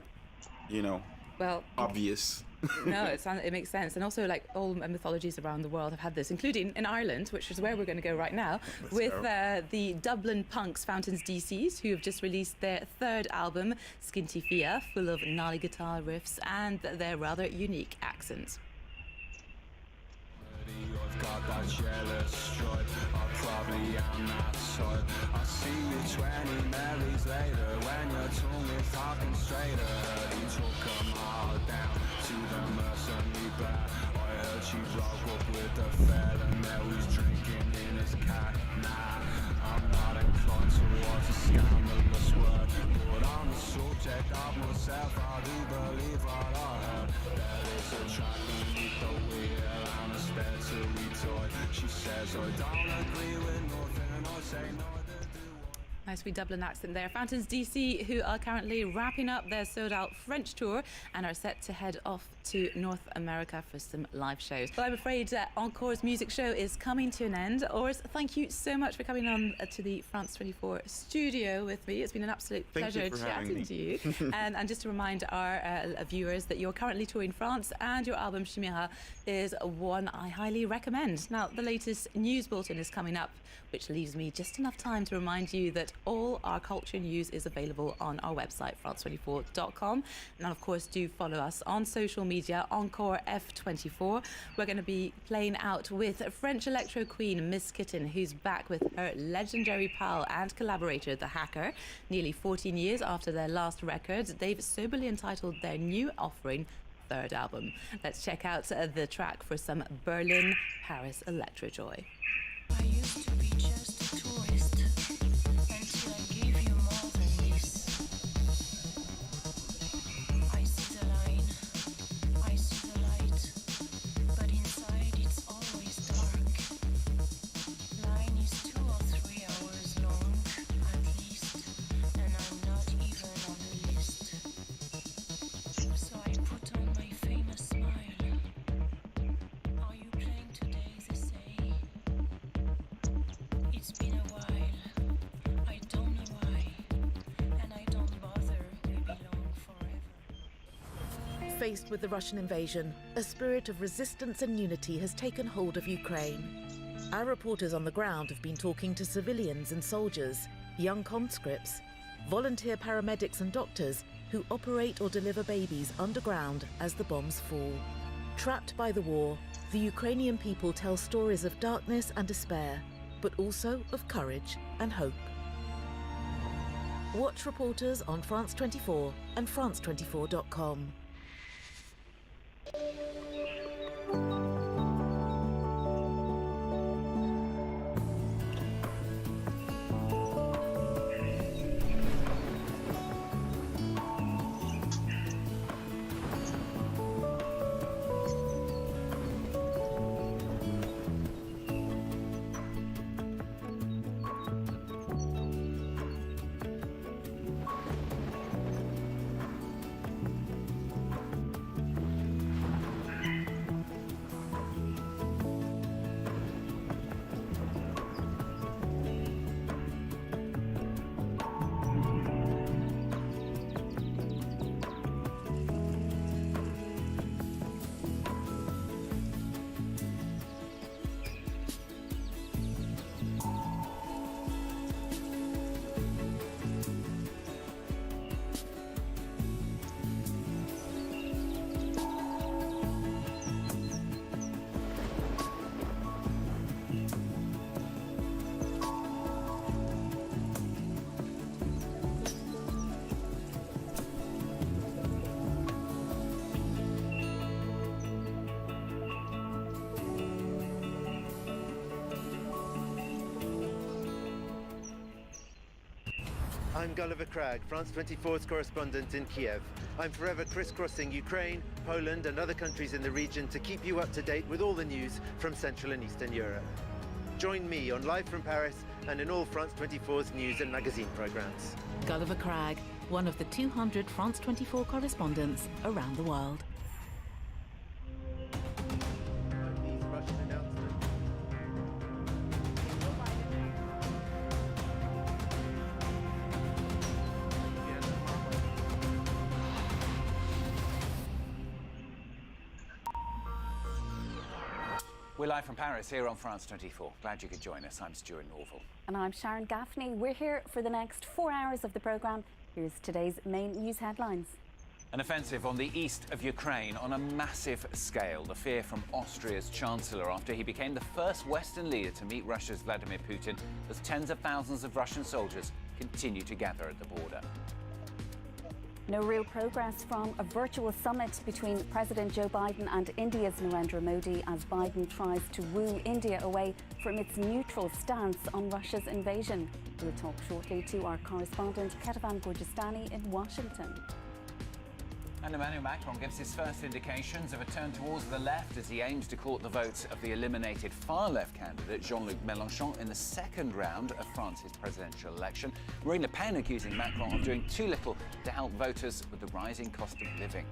you know, well, obvious. No, it makes sense. And also, like, all mythologies around the world have had this, including in Ireland, which is where we're going to go right now, with the Dublin punks Fountains DCs, who have just released their third album, Skinty Fia, full of gnarly guitar riffs and their rather unique accents. are jealous, strut. I probably am that sort. I see you 20 Marys later when your tongue is talking straighter. You took 'em all down to the mercenary bar. I heard she broke up with the fella, now he's drinking in his car. Nah, I'm not inclined towards a scandalous word, but on the subject of myself, I do believe what I heard. There is a track beneath the wheel and a spare to retort. She says I don't agree with nothing, I say no. Nice wee Dublin accent there. Fountains DC, who are currently wrapping up their sold-out French tour and are set to head off to North America for some live shows. Well, I'm afraid Encore's music show is coming to an end. Oris, thank you so much for coming on to the France 24 studio with me. It's been an absolute pleasure chatting to you. And just to remind our viewers that you're currently touring France and your album Chimera is one I highly recommend. Now, the latest news bulletin is coming up, which leaves me just enough time to remind you that all our culture news is available on our website, france24.com. And of course, do follow us on social media, Encore F24. We're going to be playing out with French electro queen Miss Kitten, who's back with her legendary pal and collaborator, The Hacker. Nearly 14 years after their last record, they've soberly entitled their new offering third album. Let's check out the track for some Berlin Paris Electro Joy. I used to be just a tourist until I gave you more than this. I see the line, I see the light, but inside it's always dark. Line is 2 or 3 hours long, at least, and I'm not even on the list. So I put on my famous smile. Are you playing today, they say? It's been a while, I don't know why, and I don't bother, we belong forever. Faced with the Russian invasion, a spirit of resistance and unity has taken hold of Ukraine. Our reporters on the ground have been talking to civilians and soldiers, young conscripts, volunteer paramedics and doctors who operate or deliver babies underground as the bombs fall. Trapped by the war, the Ukrainian people tell stories of darkness and despair, but also of courage and hope. Watch reporters on France 24 and France24.com. I'm Gulliver Cragg, France 24's correspondent in Kiev. I'm forever crisscrossing Ukraine, Poland and other countries in the region to keep you up to date with all the news from Central and Eastern Europe. Join me on Live from Paris and in all France 24's news and magazine programmes. Gulliver Cragg, one of the 200 France 24 correspondents around the world. We're live from Paris here on France 24. Glad you could join us. I'm Stuart Norval. And I'm Sharon Gaffney. We're here for the next 4 hours of the programme. Here's today's main news headlines. An offensive on the east of Ukraine on a massive scale. The fear from Austria's chancellor after he became the first Western leader to meet Russia's Vladimir Putin as tens of thousands of Russian soldiers continue to gather at the border. No real progress from a virtual summit between President Joe Biden and India's Narendra Modi as Biden tries to woo India away from its neutral stance on Russia's invasion. We'll talk shortly to our correspondent Ketavan Gorjistani in Washington. And Emmanuel Macron gives his first indications of a turn towards the left as he aims to court the votes of the eliminated far-left candidate Jean-Luc Mélenchon in the second round of France's presidential election. Marine Le Pen accusing Macron of doing too little to help voters with the rising cost of living.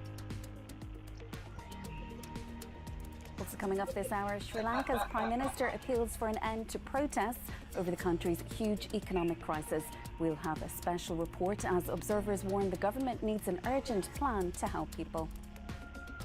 Also coming up this hour, Sri Lanka's Prime Minister appeals for an end to protests over the country's huge economic crisis. We'll have a special report as observers warn the government needs an urgent plan to help people.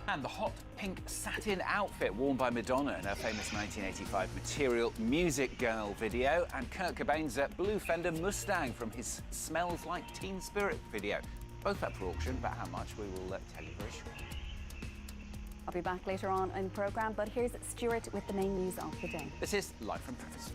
And the hot pink satin outfit worn by Madonna in her famous 1985 Material Music Girl video, and Kurt Cobain's blue Fender Mustang from his Smells Like Teen Spirit video. Both up for auction, but how much we will tell you very shortly. I'll be back later on in the programme, but here's Stuart with the main news of the day. This is Live from Paris.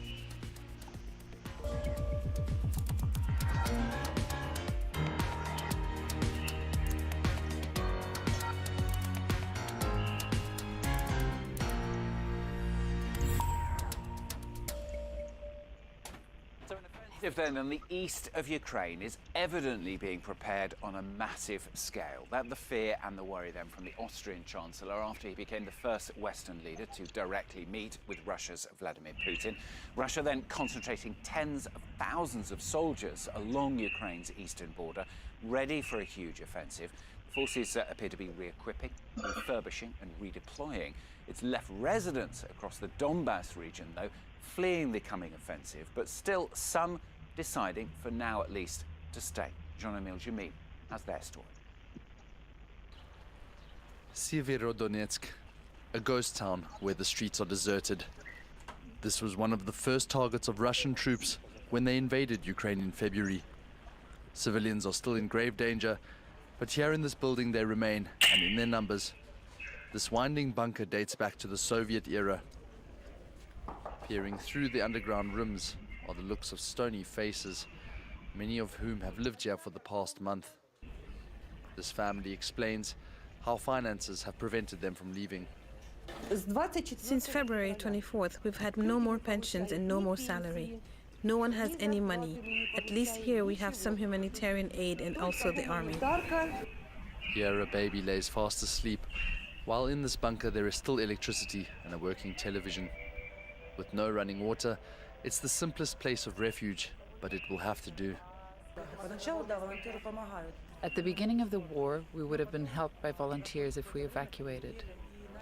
Then on the east of Ukraine is evidently being prepared on a massive scale. That the fear and the worry then from the Austrian chancellor after he became the first Western leader to directly meet with Russia's Vladimir Putin. Russia then concentrating tens of thousands of soldiers along Ukraine's eastern border, ready for a huge offensive. Forces appear to be re-equipping, refurbishing and redeploying. It's left residents across the Donbass region, though, fleeing the coming offensive, but still some deciding, for now at least, to stay. Jean-Emile Jamil has their story. Severodonetsk, a ghost town where the streets are deserted. This was one of the first targets of Russian troops when they invaded Ukraine in February. Civilians are still in grave danger, but here in this building they remain, and in their numbers. This winding bunker dates back to the Soviet era. Peering through the underground rooms are the looks of stony faces, many of whom have lived here for the past month. This family explains how finances have prevented them from leaving. Since February 24th, we've had no more pensions and no more salary. No one has any money. At least here we have some humanitarian aid and also the army. Here a baby lays fast asleep, while in this bunker there is still electricity and a working television. With no running water, it's the simplest place of refuge, but it will have to do. At the beginning of the war, we would have been helped by volunteers if we evacuated.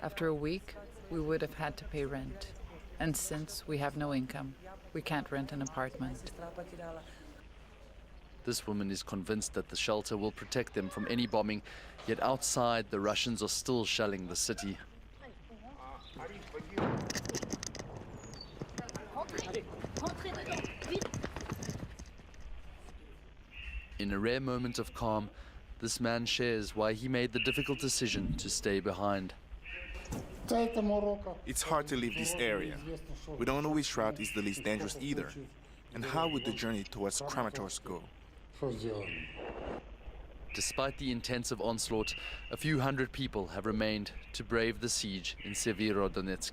After a week, we would have had to pay rent. And since we have no income, we can't rent an apartment. This woman is convinced that the shelter will protect them from any bombing, yet outside the Russians are still shelling the city. In a rare moment of calm, this man shares why he made the difficult decision to stay behind. It's hard to leave this area. We don't know which route is the least dangerous either. And how would the journey towards Kramatorsk go? Despite the intensive onslaught, a few hundred people have remained to brave the siege in Severodonetsk.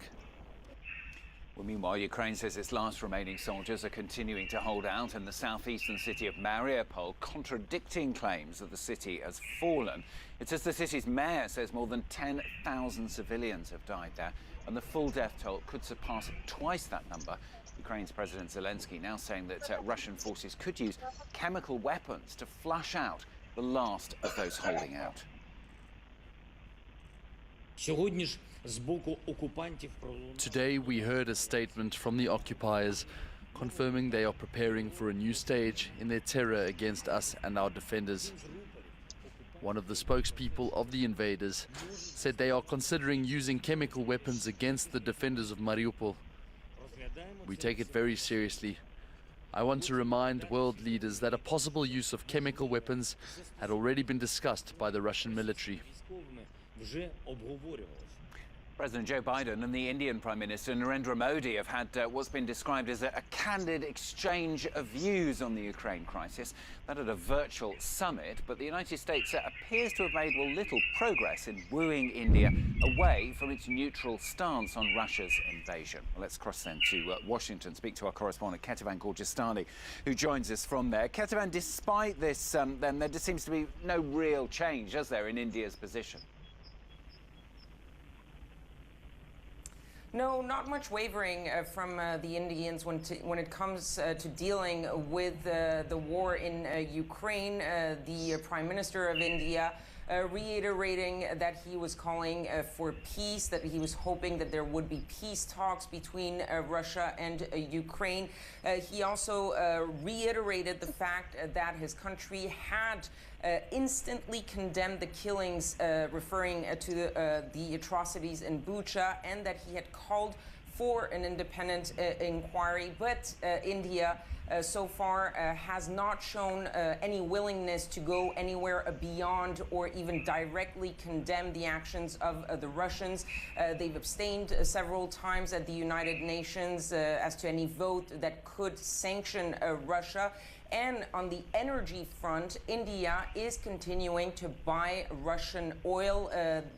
Well, meanwhile, Ukraine says its last remaining soldiers are continuing to hold out in the southeastern city of Mariupol, contradicting claims that the city has fallen. It says the city's mayor says more than 10,000 civilians have died there, and the full death toll could surpass twice that number. Ukraine's President Zelensky now saying that Russian forces could use chemical weapons to flush out the last of those holding out. Today we heard a statement from the occupiers confirming they are preparing for a new stage in their terror against us and our defenders. One of the spokespeople of the invaders said they are considering using chemical weapons against the defenders of Mariupol. We take it very seriously. I want to remind world leaders that a possible use of chemical weapons had already been discussed by the Russian military. President Joe Biden and the Indian Prime Minister Narendra Modi have had what's been described as a candid exchange of views on the Ukraine crisis. That at a virtual summit, but the United States appears to have made little progress in wooing India away from its neutral stance on Russia's invasion. Well, let's cross then to Washington, speak to our correspondent Ketivan Gorgistani, who joins us from there. Ketivan, despite this, then there just seems to be no real change, is there, in India's position? No, not much wavering from the Indians when it comes to dealing with the war in Ukraine. The Prime Minister of India reiterating that he was calling for peace, that he was hoping that there would be peace talks between Russia and Ukraine. He also reiterated the fact that his country had instantly condemned the killings, referring to the atrocities in Bucha, and that he had called for an independent inquiry. But India so far has not shown any willingness to go anywhere beyond or even directly condemn the actions of the Russians. They've abstained several times at the United Nations as to any vote that could sanction Russia. And on the energy front, India is continuing to buy Russian oil.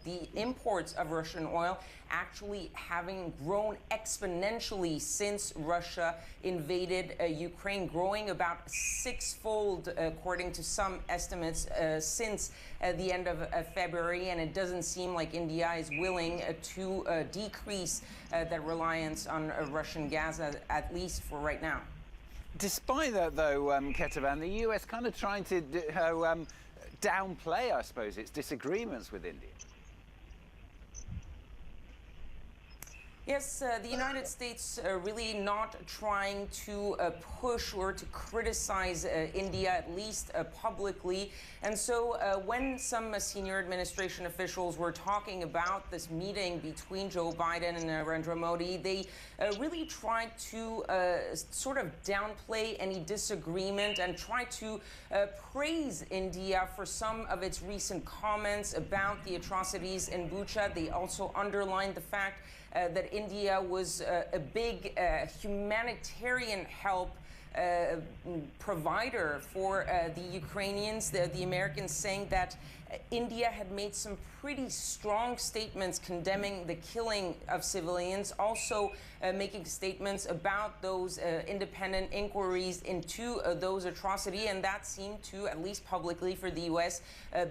The imports of Russian oil actually having grown exponentially since Russia invaded Ukraine, growing about sixfold, according to some estimates, since the end of February. And it doesn't seem like India is willing to decrease that reliance on Russian gas, at least for right now. Despite that, though, Ketivan, the US kind of trying to downplay, I suppose, its disagreements with India. Yes, the United States really not trying to push or to criticize India, at least publicly. And so when some senior administration officials were talking about this meeting between Joe Biden and Narendra Modi, they really tried to sort of downplay any disagreement and try to praise India for some of its recent comments about the atrocities in Bucha. They also underlined the fact that India was a big humanitarian help provider for the Ukrainians. The Americans saying that India had made some pretty strong statements condemning the killing of civilians, also making statements about those independent inquiries into those atrocities, and that seemed to, at least publicly for the U.S.,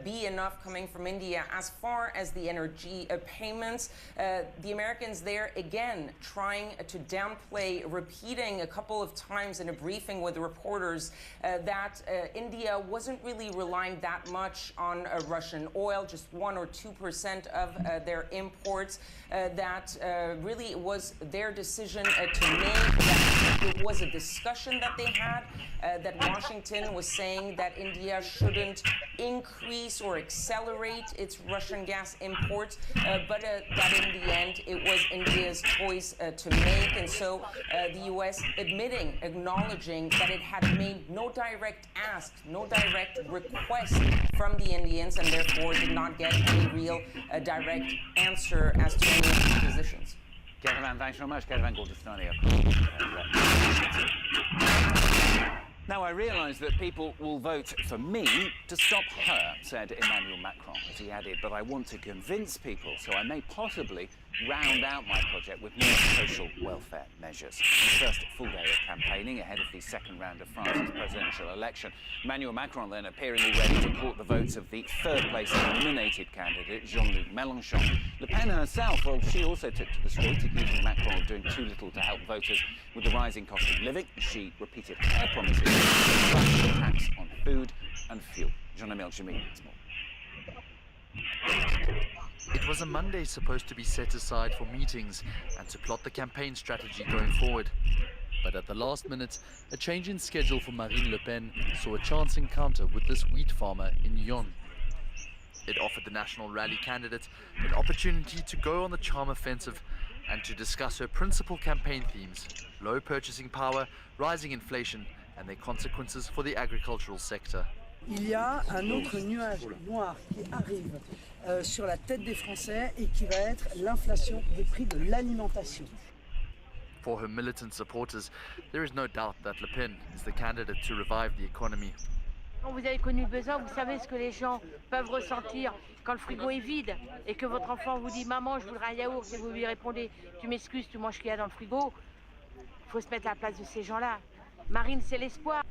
be enough coming from India. As far as the energy payments, the Americans there, again, trying to downplay, repeating a couple of times in a briefing with reporters that India wasn't really relying that much on Russian oil, just 1 or 2% of their imports, that really was their decision to make, that it was a discussion that they had, that Washington was saying that India shouldn't increase or accelerate its Russian gas imports, but that in the end it was India's choice to make. And so the U.S. acknowledging that it had made no direct ask, no direct request from the Indians, and therefore did not get any real direct answer as to any of these positions. Ketivan, thanks very much. Ketivan Gorgistani. Now, I realise that people will vote for me to stop her, said Emmanuel Macron, as he added, but I want to convince people, so I may possibly round out my project with more social welfare measures. The first full day of campaigning ahead of the second round of France's presidential election. Emmanuel Macron then appearing already to court the votes of the third-place nominated candidate, Jean-Luc Mélenchon. Le Pen herself, well, she also took to the street, accusing Macron of doing too little to help voters with the rising cost of living. She repeated her promises to slash the tax on food and fuel. Jean-Emile Jamy has more. It was a Monday supposed to be set aside for meetings and to plot the campaign strategy going forward. But at the last minute, a change in schedule for Marine Le Pen saw a chance encounter with this wheat farmer in Lyon. It offered the National Rally candidate an opportunity to go on the charm offensive and to discuss her principal campaign themes: low purchasing power, rising inflation, and their consequences for the agricultural sector. Il y a un autre nuage noir qui arrive sur la tête des Français et qui va être l'inflation des prix de l'alimentation. For her militant supporters, there is no doubt that Le Pen is the candidate to revive the economy. Quand vous avez connu le besoin, vous savez ce que les gens peuvent ressentir quand le frigo est vide et que votre enfant vous dit « Maman, je voudrais un yaourt » et vous lui répondez « Tu m'excuses, tu manges ce qu'il y a dans le frigo ». Il faut se mettre à la place de ces gens-là. Marine, c'est l'espoir.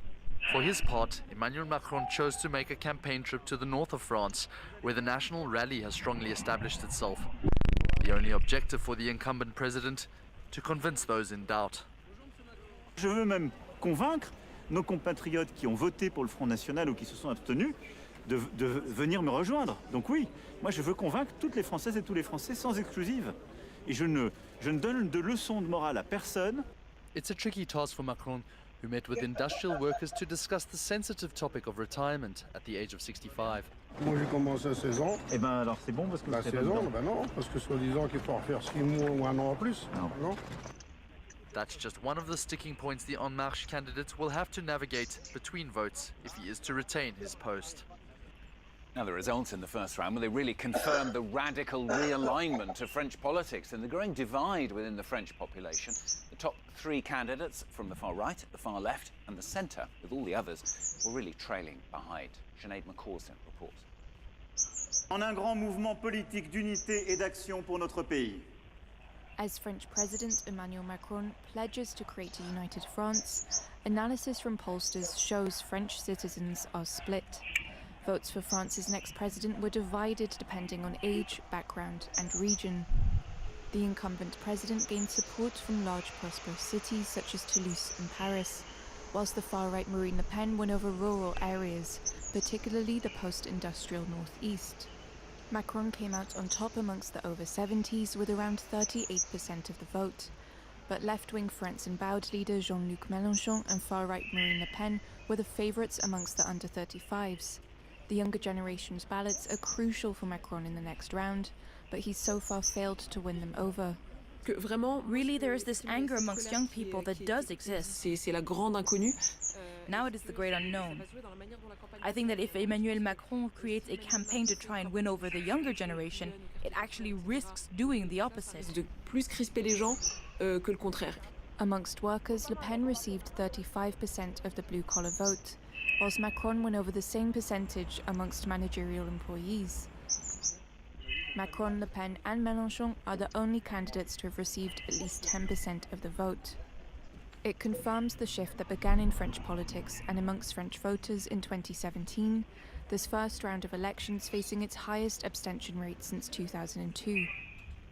For his part, Emmanuel Macron chose to make a campaign trip to the north of France, where the national rally has strongly established itself. The only objective for the incumbent president, to convince those in doubt. Je veux même convaincre nos compatriotes qui ont voté pour le Front National ou qui se sont abstenus de venir me rejoindre. Donc oui, moi je veux convaincre toutes les Françaises et tous les Français sans exclusive. Et je ne donne de leçons de morale à personne. It's a tricky task for Macron, who met with industrial workers to discuss the sensitive topic of retirement at the age of 65. Moi j'ai commencé à 16 ans. Eh ben alors c'est bon parce que... 16 ans, ben non, parce que soi-disant qu'il faut en faire 6 mois ou 1 an en plus. Non. That's just one of the sticking points the En Marche candidate will have to navigate between votes if he is to retain his post. Now, the results in the first round, well, they really confirmed the radical realignment of French politics and the growing divide within the French population. The top three candidates from the far right, the far left and the centre, with all the others, were really trailing behind. Sinead McCausden reports. En un grand mouvement politique d'unité et d'action pour notre pays. As French President Emmanuel Macron pledges to create a united France, analysis from pollsters shows French citizens are split. Votes for France's next president were divided depending on age, background and region. The incumbent president gained support from large prosperous cities such as Toulouse and Paris, whilst the far-right Marine Le Pen won over rural areas, particularly the post-industrial northeast. Macron came out on top amongst the over 70s with around 38% of the vote. But left-wing France-embowed leader Jean-Luc Mélenchon and far-right Marine Le Pen were the favourites amongst the under-35s. The younger generation's ballots are crucial for Macron in the next round, but he's so far failed to win them over. Really, there is this anger amongst young people that does exist. C'est la grande inconnue. Now it is the great unknown. I think that if Emmanuel Macron creates a campaign to try and win over the younger generation, it actually risks doing the opposite. De plus crisper les gens que le contraire. Amongst workers, Le Pen received 35% of the blue-collar vote, whilst Macron won over the same percentage amongst managerial employees. Macron, Le Pen and Mélenchon are the only candidates to have received at least 10% of the vote. It confirms the shift that began in French politics and amongst French voters in 2017, this first round of elections facing its highest abstention rate since 2002.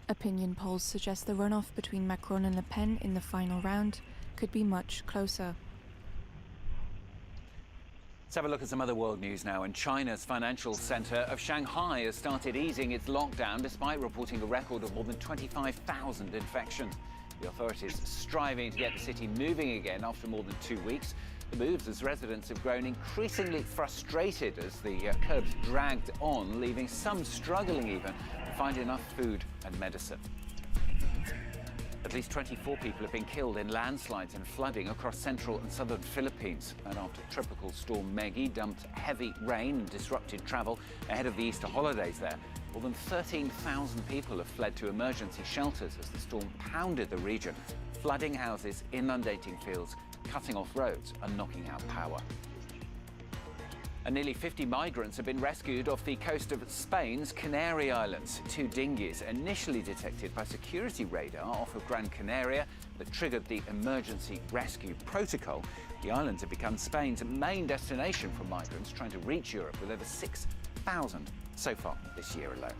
Opinion polls suggest the runoff between Macron and Le Pen in the final round could be much closer. Let's have a look at some other world news now. And China's financial centre of Shanghai has started easing its lockdown despite reporting a record of more than 25,000 infections. The authorities striving to get the city moving again after more than 2 weeks. The moves as residents have grown increasingly frustrated as the curbs dragged on, leaving some struggling even to find enough food and medicine. At least 24 people have been killed in landslides and flooding across central and southern Philippines. And after Tropical Storm Maggie dumped heavy rain and disrupted travel ahead of the Easter holidays there, more than 13,000 people have fled to emergency shelters as the storm pounded the region, flooding houses, inundating fields, cutting off roads and knocking out power. And nearly 50 migrants have been rescued off the coast of Spain's Canary Islands. 2 dinghies initially detected by security radar off of Gran Canaria that triggered the emergency rescue protocol. The islands have become Spain's main destination for migrants trying to reach Europe, with over 6,000 so far this year alone.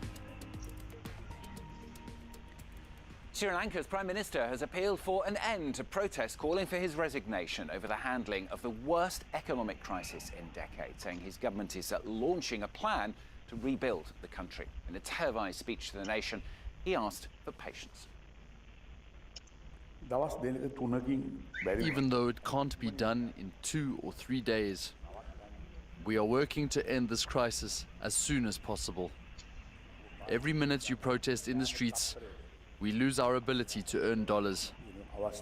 Sri Lanka's Prime Minister has appealed for an end to protests calling for his resignation over the handling of the worst economic crisis in decades, saying his government is launching a plan to rebuild the country. In a televised speech to the nation, he asked for patience. Even though it can't be done in 2 or 3 days, we are working to end this crisis as soon as possible. Every minute you protest in the streets, we lose our ability to earn dollars. Well,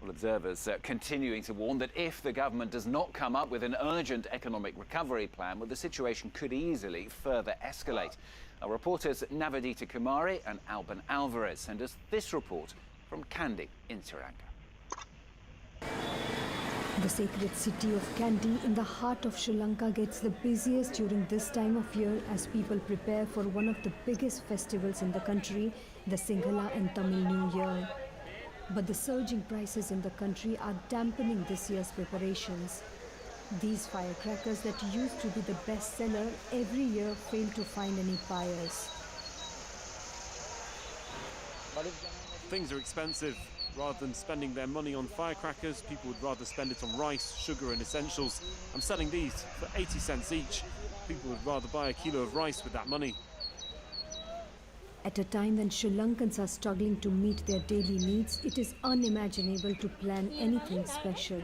observers continuing to warn that if the government does not come up with an urgent economic recovery plan, well, the situation could easily further escalate. Our reporters Navadita Kumari and Alban Alvarez send us this report from Kandy in Sri Lanka. The sacred city of Kandy in the heart of Sri Lanka gets the busiest during this time of year as people prepare for one of the biggest festivals in the country, the Sinhala and Tamil New Year. But the surging prices in the country are dampening this year's preparations. These firecrackers that used to be the best seller every year fail to find any buyers. Things are expensive. Rather than spending their money on firecrackers, people would rather spend it on rice, sugar and essentials. I'm selling these for 80 cents each. People would rather buy a kilo of rice with that money. At a time when Sri Lankans are struggling to meet their daily needs, it is unimaginable to plan anything special.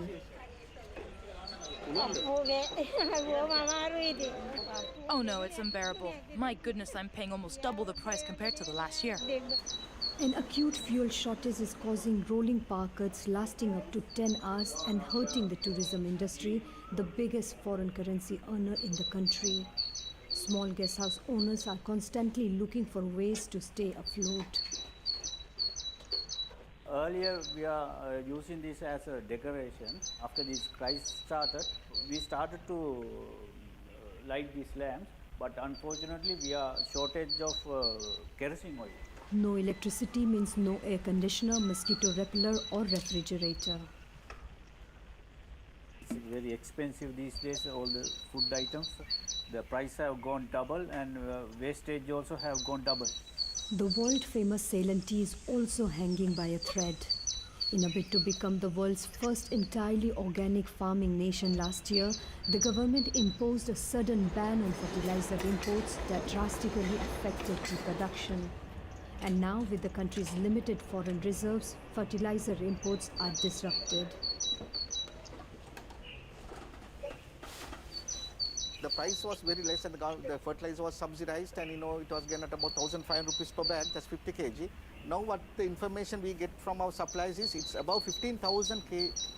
Oh no, it's unbearable. My goodness, I'm paying almost double the price compared to the last year. An acute fuel shortage is causing rolling power cuts lasting up to 10 hours and hurting the tourism industry, the biggest foreign currency earner in the country. Small guest house owners are constantly looking for ways to stay afloat. Earlier, we are using this as a decoration. After this crisis started, we started to light these lamps, but unfortunately, we are shortage of kerosene oil. No electricity means no air conditioner, mosquito repeller or refrigerator. It's very expensive these days, all the food items. The price have gone double and wastage also have gone double. The world-famous Ceylon tea is also hanging by a thread. In a bid to become the world's first entirely organic farming nation last year, the government imposed a sudden ban on fertilizer imports that drastically affected tea production. And now, with the country's limited foreign reserves, fertilizer imports are disrupted. The price was very less and the fertilizer was subsidized, and it was given at about 1,500 rupees per bag, that's 50 kg. Now what the information we get from our suppliers is it's about 15,000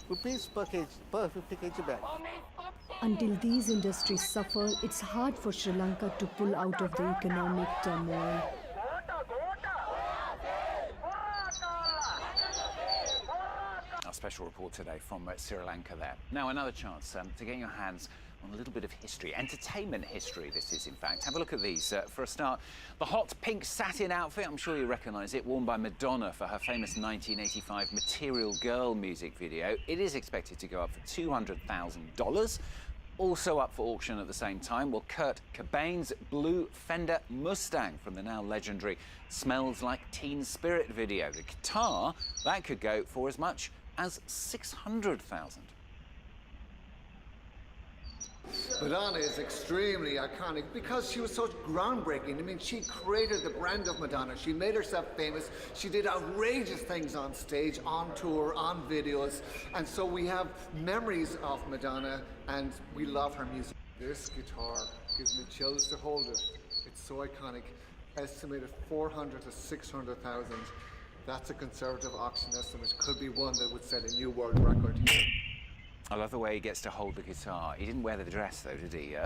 rupees per 50 kg bag. Until these industries suffer, it's hard for Sri Lanka to pull out of the economic turmoil. Our special report today from Sri Lanka there. Now another chance to get your hands on a little bit of history, entertainment history this is in fact. Have a look at these. For a start, the hot pink satin outfit, I'm sure you recognise it, worn by Madonna for her famous 1985 Material Girl music video. It is expected to go up for $200,000. Also up for auction at the same time, well, Kurt Cobain's blue Fender Mustang from the now legendary Smells Like Teen Spirit video. The guitar, that could go for as much as $600,000. Madonna is extremely iconic because she was so groundbreaking. I mean, she created the brand of Madonna. She made herself famous. She did outrageous things on stage, on tour, on videos. And so we have memories of Madonna and we love her music. This guitar gives me chills to hold it. It's so iconic. Estimated 400 to 600,000. That's a conservative auction estimate. Could be one that would set a new world record here. I love the way he gets to hold the guitar. He didn't wear the dress, though, did he?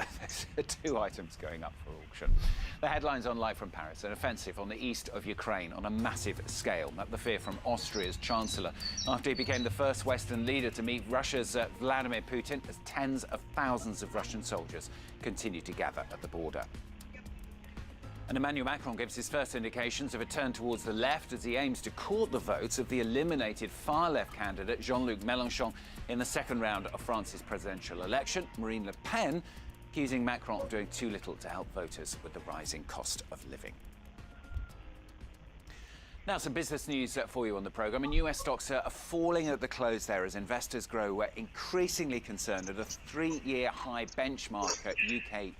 There's two items going up for auction. The headlines on Live from Paris. An offensive on the east of Ukraine on a massive scale. The fear from Austria's chancellor after he became the first Western leader to meet Russia's Vladimir Putin as tens of thousands of Russian soldiers continue to gather at the border. And Emmanuel Macron gives his first indications of a turn towards the left as he aims to court the votes of the eliminated far-left candidate Jean-Luc Mélenchon in the second round of France's presidential election. Marine Le Pen accusing Macron of doing too little to help voters with the rising cost of living. Now, some business news for you on the programme. And US stocks are falling at the close there as investors grow increasingly concerned that a three-year high benchmark UK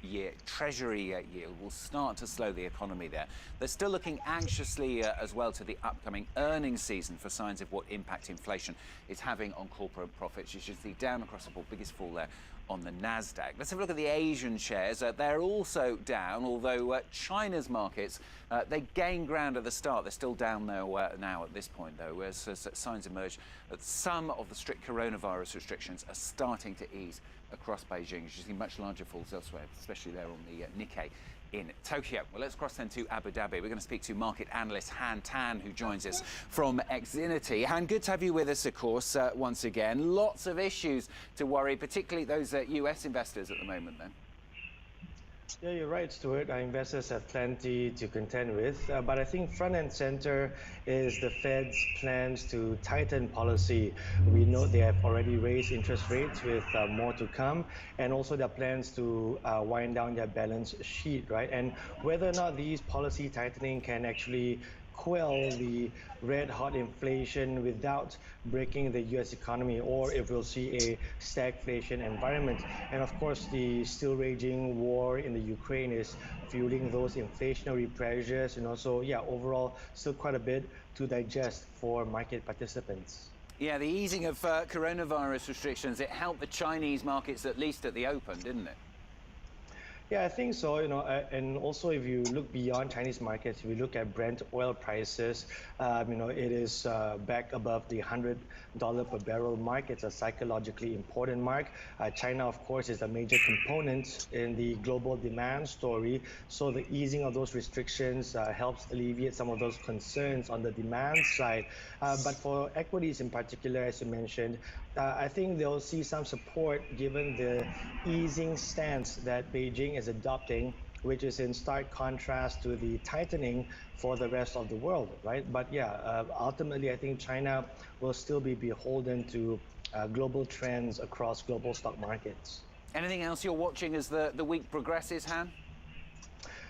Treasury yield will start to slow the economy there. They're still looking anxiously as well to the upcoming earnings season for signs of what impact inflation is having on corporate profits. You should see down across the board, biggest fall there on the Nasdaq. Let's have a look at the Asian shares. They're also down, although China's markets, they gained ground at the start. They're still down now at this point, though, as signs emerge that some of the strict coronavirus restrictions are starting to ease across Beijing. You see much larger falls elsewhere, especially there on the Nikkei in Tokyo. Well, let's cross then to Abu Dhabi. We're going to speak to market analyst Han Tan, who joins us from Xinity. Han, good to have you with us, of course, once again. Lots of issues to worry, particularly those US investors at the moment, then. Yeah, you're right, Stuart. Our investors have plenty to contend with, but I think front and center is the Fed's plans to tighten policy. We know they have already raised interest rates with more to come, and also their plans to wind down their balance sheet, right? And whether or not these policy tightening can actually quell the red-hot inflation without breaking the U.S. economy, or if we'll see a stagflation environment. And of course, the still raging war in the Ukraine is fueling those inflationary pressures, and also, yeah, overall, still quite a bit to digest for market participants. Yeah, the easing of coronavirus restrictions, it helped the Chinese markets, at least at the open, didn't it? Yeah, I think so, and also if you look beyond Chinese markets, if you look at Brent oil prices, it is back above the $100 per barrel mark. It's a psychologically important mark. China, of course, is a major component in the global demand story. So the easing of those restrictions helps alleviate some of those concerns on the demand side. But for equities in particular, as you mentioned, I think they'll see some support given the easing stance that Beijing is adopting, which is in stark contrast to the tightening for the rest of the world, right? But yeah, ultimately, I think China will still be beholden to global trends across global stock markets. Anything else you're watching as the week progresses, Han?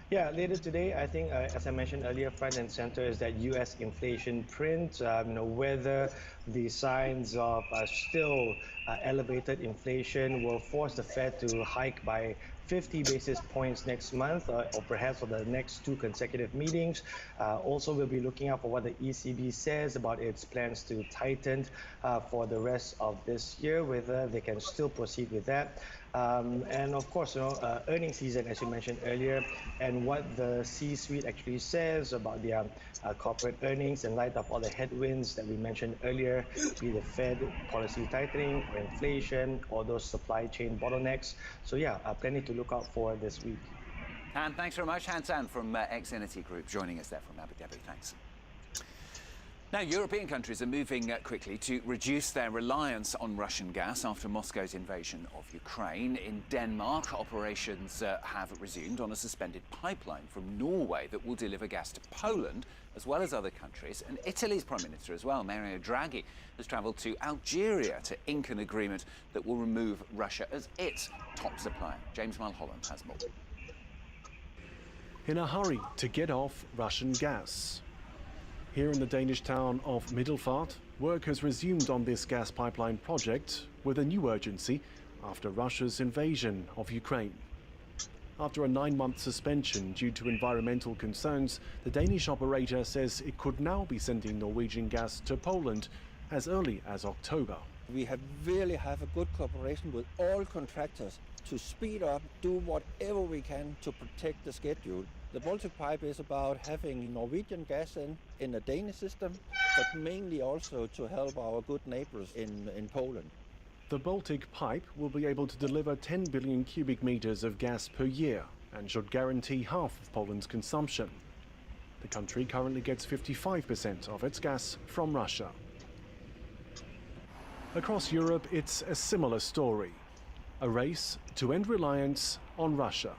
Yeah, later today, I think, as I mentioned earlier, front and center is that U.S. inflation print, whether the signs of still elevated inflation will force the Fed to hike by 50 basis points next month, or perhaps for the next 2 consecutive meetings. Also, we'll be looking out for what the ECB says about its plans to tighten for the rest of this year, whether they can still proceed with that. And of course, earnings season, as you mentioned earlier, and what the C-suite actually says about their corporate earnings in light of all the headwinds that we mentioned earlier, be the Fed policy tightening or inflation or those supply chain bottlenecks. So yeah, plenty to look out for this week. Han, thanks very much. Han Tan from Xinity Group joining us there from Abu Dhabi. Thanks. Now, European countries are moving quickly to reduce their reliance on Russian gas after Moscow's invasion of Ukraine. In Denmark, operations have resumed on a suspended pipeline from Norway that will deliver gas to Poland, as well as other countries. And Italy's Prime Minister as well, Mario Draghi, has travelled to Algeria to ink an agreement that will remove Russia as its top supplier. James Mulholland has more. In a hurry to get off Russian gas. Here in the Danish town of Middelfart, work has resumed on this gas pipeline project with a new urgency after Russia's invasion of Ukraine. After a 9-month suspension due to environmental concerns, the Danish operator says it could now be sending Norwegian gas to Poland as early as October. We really have a good cooperation with all contractors to speed up, do whatever we can to protect the schedule. The Baltic Pipe is about having Norwegian gas in the Danish system, but mainly also to help our good neighbors in Poland. The Baltic Pipe will be able to deliver 10 billion cubic meters of gas per year and should guarantee half of Poland's consumption. The country currently gets 55% of its gas from Russia. Across Europe, it's a similar story. A race to end reliance on Russia.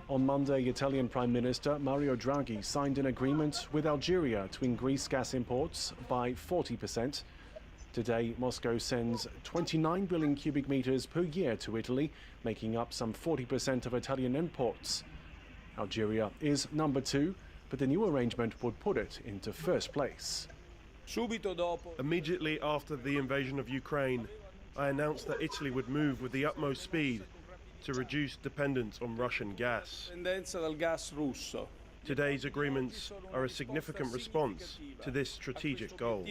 On Monday, Italian Prime Minister Mario Draghi signed an agreement with Algeria to increase gas imports by 40%. Today, Moscow sends 29 billion cubic meters per year to Italy, making up some 40% of Italian imports. Algeria is number 2, but the new arrangement would put it into first place. Immediately after the invasion of Ukraine, I announced that Italy would move with the utmost speed to reduce dependence on Russian gas. Today's agreements are a significant response to this strategic goal.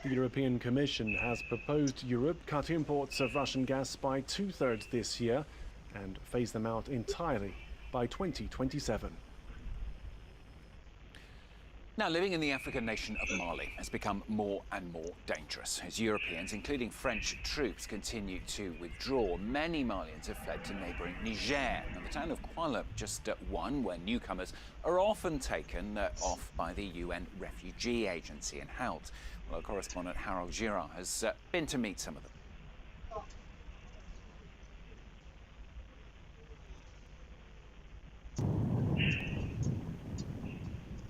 The European Commission has proposed Europe cut imports of Russian gas by 2/3 this year and phase them out entirely by 2027. Now, living in the African nation of Mali has become more and more dangerous as Europeans, including French troops, continue to withdraw. Many Malians have fled to neighbouring Niger. Now, the town of Kuala, just one where newcomers are often taken off by the UN Refugee Agency in Hout. Well, our correspondent Harold Girard has been to meet some of them.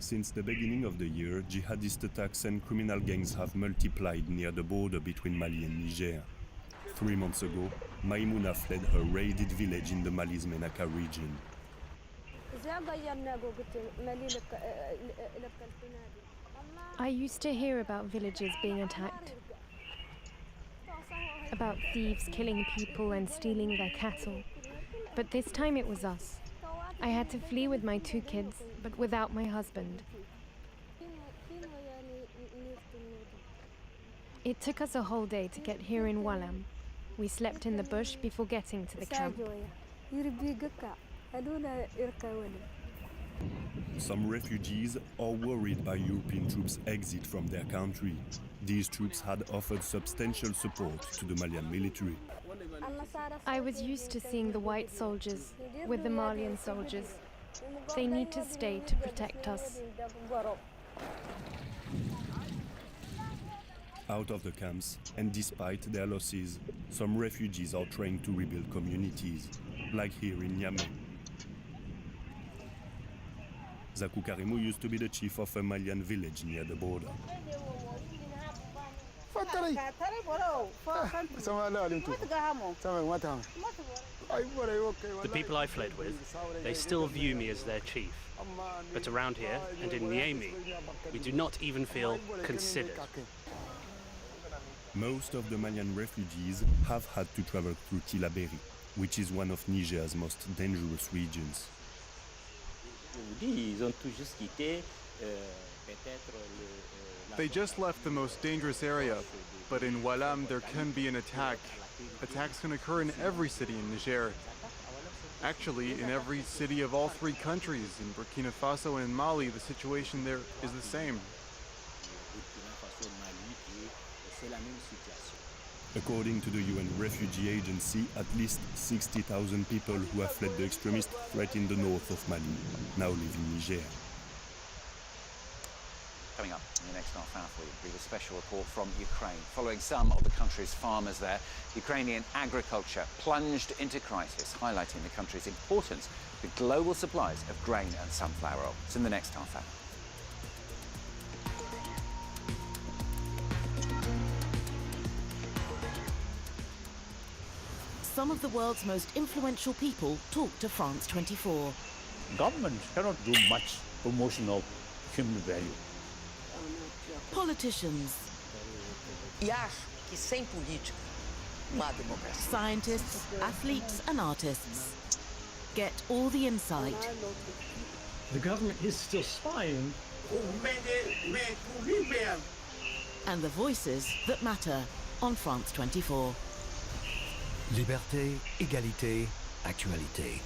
Since the beginning of the year, jihadist attacks and criminal gangs have multiplied near the border between Mali and Niger. 3 months ago, Maimouna fled her raided village in the Mali's Menaka region. I used to hear about villages being attacked, about thieves killing people and stealing their cattle. But this time it was us. I had to flee with my 2 kids, but without my husband. It took us a whole day to get here in Walam. We slept in the bush before getting to the camp. Some refugees are worried by European troops' exit from their country. These troops had offered substantial support to the Malian military. I was used to seeing the white soldiers with the Malian soldiers. They need to stay to protect us. Out of the camps, and despite their losses, some refugees are trying to rebuild communities, like here in Niamey. Zakou Karimou used to be the chief of a Malian village near the border. The people I fled with, they still view me as their chief. But around here, and in Niamey, we do not even feel considered. Most of the Malian refugees have had to travel through Tillabéri, which is one of Niger's most dangerous regions. They just left the most dangerous area, but in Walam there can be an attack. Attacks can occur in every city in Niger. Actually, in every city of all 3 countries, in Burkina Faso and in Mali, the situation there is the same. According to the UN Refugee Agency, at least 60,000 people who have fled the extremist threat in the north of Mali now live in Niger. Coming up in the next half hour for you, we have a special report from Ukraine. Following some of the country's farmers there, Ukrainian agriculture plunged into crisis, highlighting the country's importance with global supplies of grain and sunflower oil. It's in the next half hour. Some of the world's most influential people talk to France 24. Government cannot do much promotion of human value. Politicians. Scientists, athletes and artists. Get all the insight. The government is still spying. And the voices that matter on France 24. Liberté, égalité, actualité.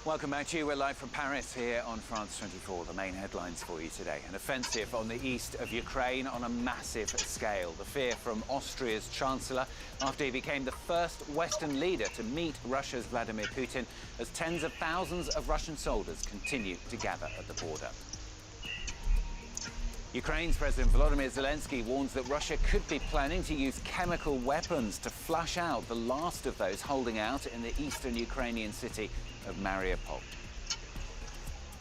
Welcome back to you. We're live from Paris here on France 24. The main headlines for you today. An offensive on the east of Ukraine on a massive scale. The fear from Austria's Chancellor after he became the first Western leader to meet Russia's Vladimir Putin as tens of thousands of Russian soldiers continue to gather at the border. Ukraine's President Volodymyr Zelensky warns that Russia could be planning to use chemical weapons to flush out the last of those holding out in the eastern Ukrainian city of Mariupol.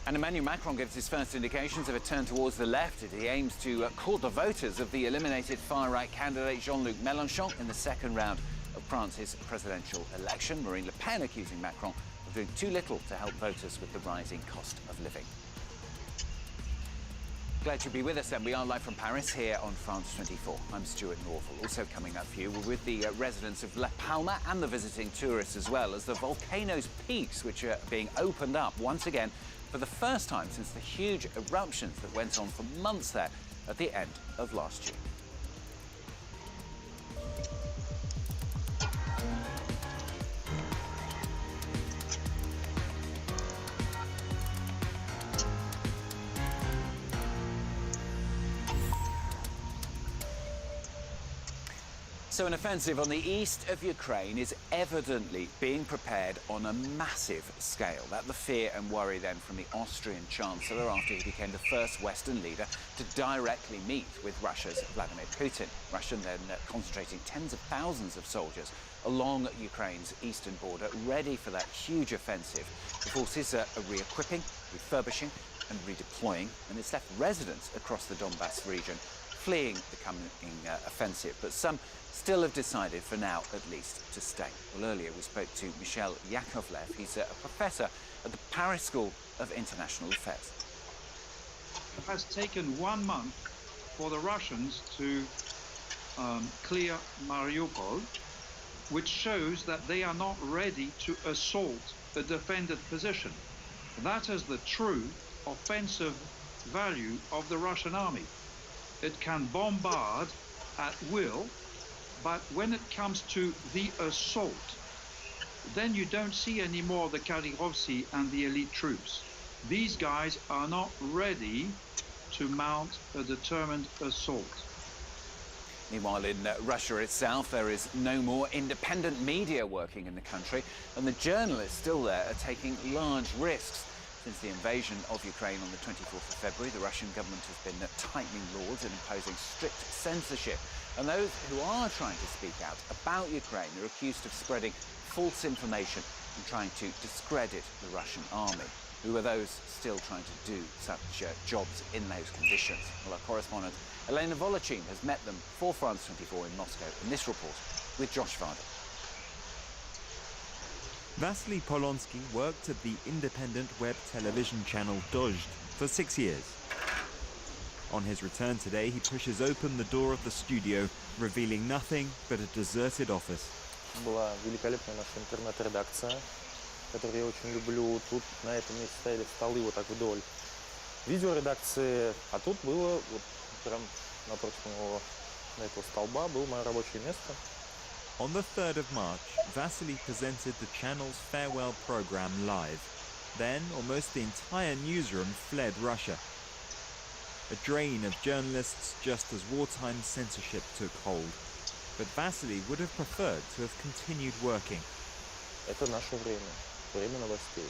And Emmanuel Macron gives his first indications of a turn towards the left as he aims to court the voters of the eliminated far-right candidate Jean-Luc Mélenchon in the second round of France's presidential election. Marine Le Pen accusing Macron of doing too little to help voters with the rising cost of living. Glad you'll be with us then. We are live from Paris here on France 24. I'm Stuart Norval. Also coming up for you, we're with the residents of La Palma and the visiting tourists as well as the volcano's peaks, which are being opened up once again for the first time since the huge eruptions that went on for months there at the end of last year. So an offensive on the east of Ukraine is evidently being prepared on a massive scale. That the fear and worry then from the Austrian Chancellor after he became the first Western leader to directly meet with Russia's Vladimir Putin. Russia then concentrating tens of thousands of soldiers along Ukraine's eastern border, ready for that huge offensive. The forces are re-equipping, refurbishing and redeploying, and it's left residents across the Donbass region fleeing the coming offensive, but some still have decided, for now at least, to stay. Well, earlier we spoke to Michel Yakovlev. He's a professor at the Paris School of International Affairs. It has taken 1 month for the Russians to clear Mariupol, which shows that they are not ready to assault a defended position. That is the true offensive value of the Russian army. It can bombard at will, but when it comes to the assault, then you don't see anymore the Kalirovsi and the elite troops. These guys are not ready to mount a determined assault. Meanwhile, in Russia itself, there is no more independent media working in the country, and the journalists still there are taking large risks. Since the invasion of Ukraine on the 24th of February, the Russian government has been tightening laws and imposing strict censorship. And those who are trying to speak out about Ukraine are accused of spreading false information and trying to discredit the Russian army. Who are those still trying to do such jobs in those conditions? Well, our correspondent Elena Volatile has met them for France 24 in Moscow in this report with Josh Varda. Vasily Polonsky worked at the independent web television channel Dozhd for 6 years. On his return today, he pushes open the door of the studio, revealing nothing but a deserted office. Была великолепная наша интернет-редакция, которую я очень люблю. Тут на этом месте стояли столы вот так вдоль видеоредакции, а тут было вот прям напротив этого столба было мое рабочее место. On the 3rd of March, Vasily presented the channel's farewell program live. Then, almost the entire newsroom fled Russia. A drain of journalists just as wartime censorship took hold. But Vasily would have preferred to have continued working. Это наше время, время новостей.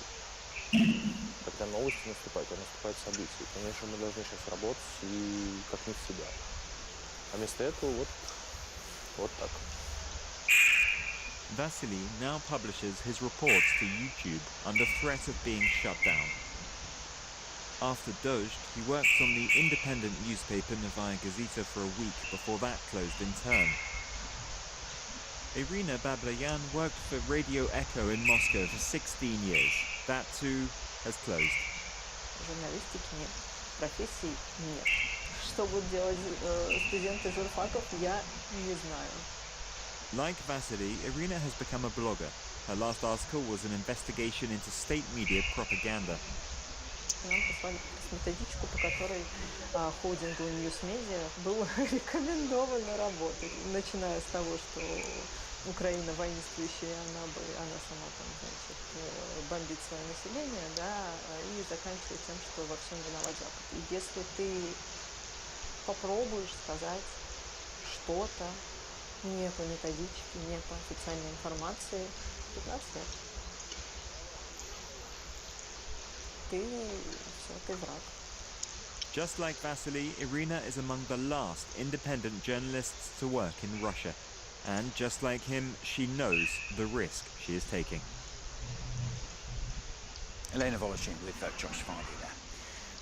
Когда новости наступают, наступают события. Конечно, мы должны сейчас работать и как не в себя. А вместо этого вот так. Vasily now publishes his reports to YouTube under threat of being shut down. After Dozhd, he worked on the independent newspaper Novaya Gazeta for a week before that closed in turn. Irina Bablayan worked for Radio Echo in Moscow for 16 years. That too has closed. Журналистики нет, профессий нет. Что будут делать студенты журфаков, я не знаю. Like Vasily, Irina has become a blogger. Her last article was an investigation into state media propaganda. Нам послали методичку, по которой холдингу News Media было рекомендовано работать, начиная с того, что Украина воинствующая, она сама там, значит, бомбит свое население, да, и заканчивает тем, что во всем виноват Запад. И если ты попробуешь сказать что-то, нету методички, нету официальной информации, 15 лет. Ты враг. Just like Vasily, Irina is among the last independent journalists to work in Russia. And just like him, she knows the risk she is taking. Elena Volatile with Josh Farley there.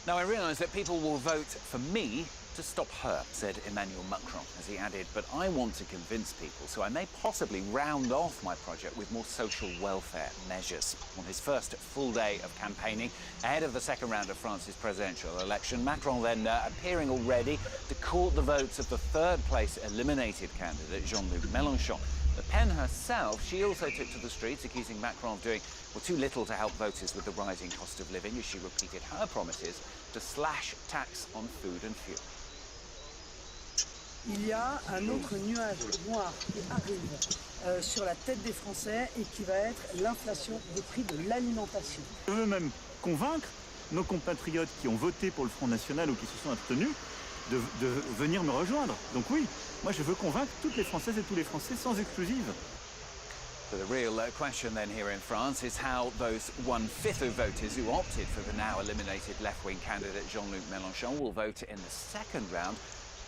Now, I realise that people will vote for me to stop her, said Emmanuel Macron, as he added, but I want to convince people, so I may possibly round off my project with more social welfare measures. On his first full day of campaigning, ahead of the second round of France's presidential election, Macron then appearing already to court the votes of the third-place eliminated candidate, Jean-Luc Mélenchon. Le Pen herself, she also took to the streets, accusing Macron of doing, well, too little to help voters with the rising cost of living, as she repeated her promises to slash tax on food and fuel. Il y a un autre nuage noir qui arrive sur la tête des Français et qui va être l'inflation des prix de l'alimentation. Je veux même convaincre nos compatriotes qui ont voté pour le Front National ou qui se sont abstenus de venir me rejoindre. Donc oui, moi je veux convaincre toutes les Françaises et tous les Français sans exclusive. So the real question then here in France is how those 1/5 of voters who opted for the now eliminated left-wing candidate Jean-Luc Mélenchon will vote in the second round,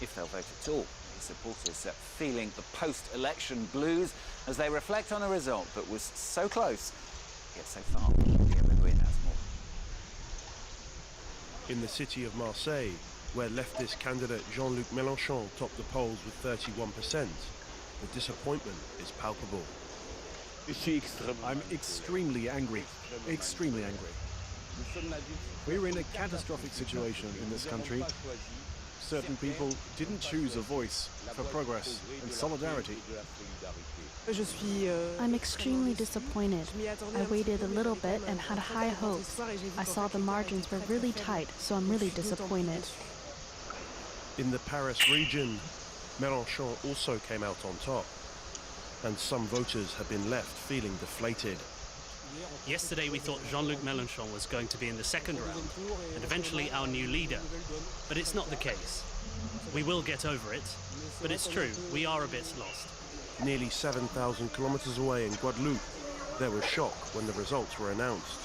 if they'll vote at all. His supporters feeling the post-election blues as they reflect on a result that was so close, yet so far. In the city of Marseille, where leftist candidate Jean-Luc Mélenchon topped the polls with 31%, the disappointment is palpable. I'm extremely angry. Extremely angry. We're in a catastrophic situation in this country. Certain people didn't choose a voice for progress and solidarity. I'm extremely disappointed. I waited a little bit and had high hopes. I saw the margins were really tight, so I'm really disappointed. In the Paris region, Mélenchon also came out on top, and some voters have been left feeling deflated. Yesterday we thought Jean-Luc Mélenchon was going to be in the second round and eventually our new leader, but it's not the case. We will get over it, but it's true, we are a bit lost. Nearly 7,000 kilometers away in Guadeloupe, there was shock when the results were announced,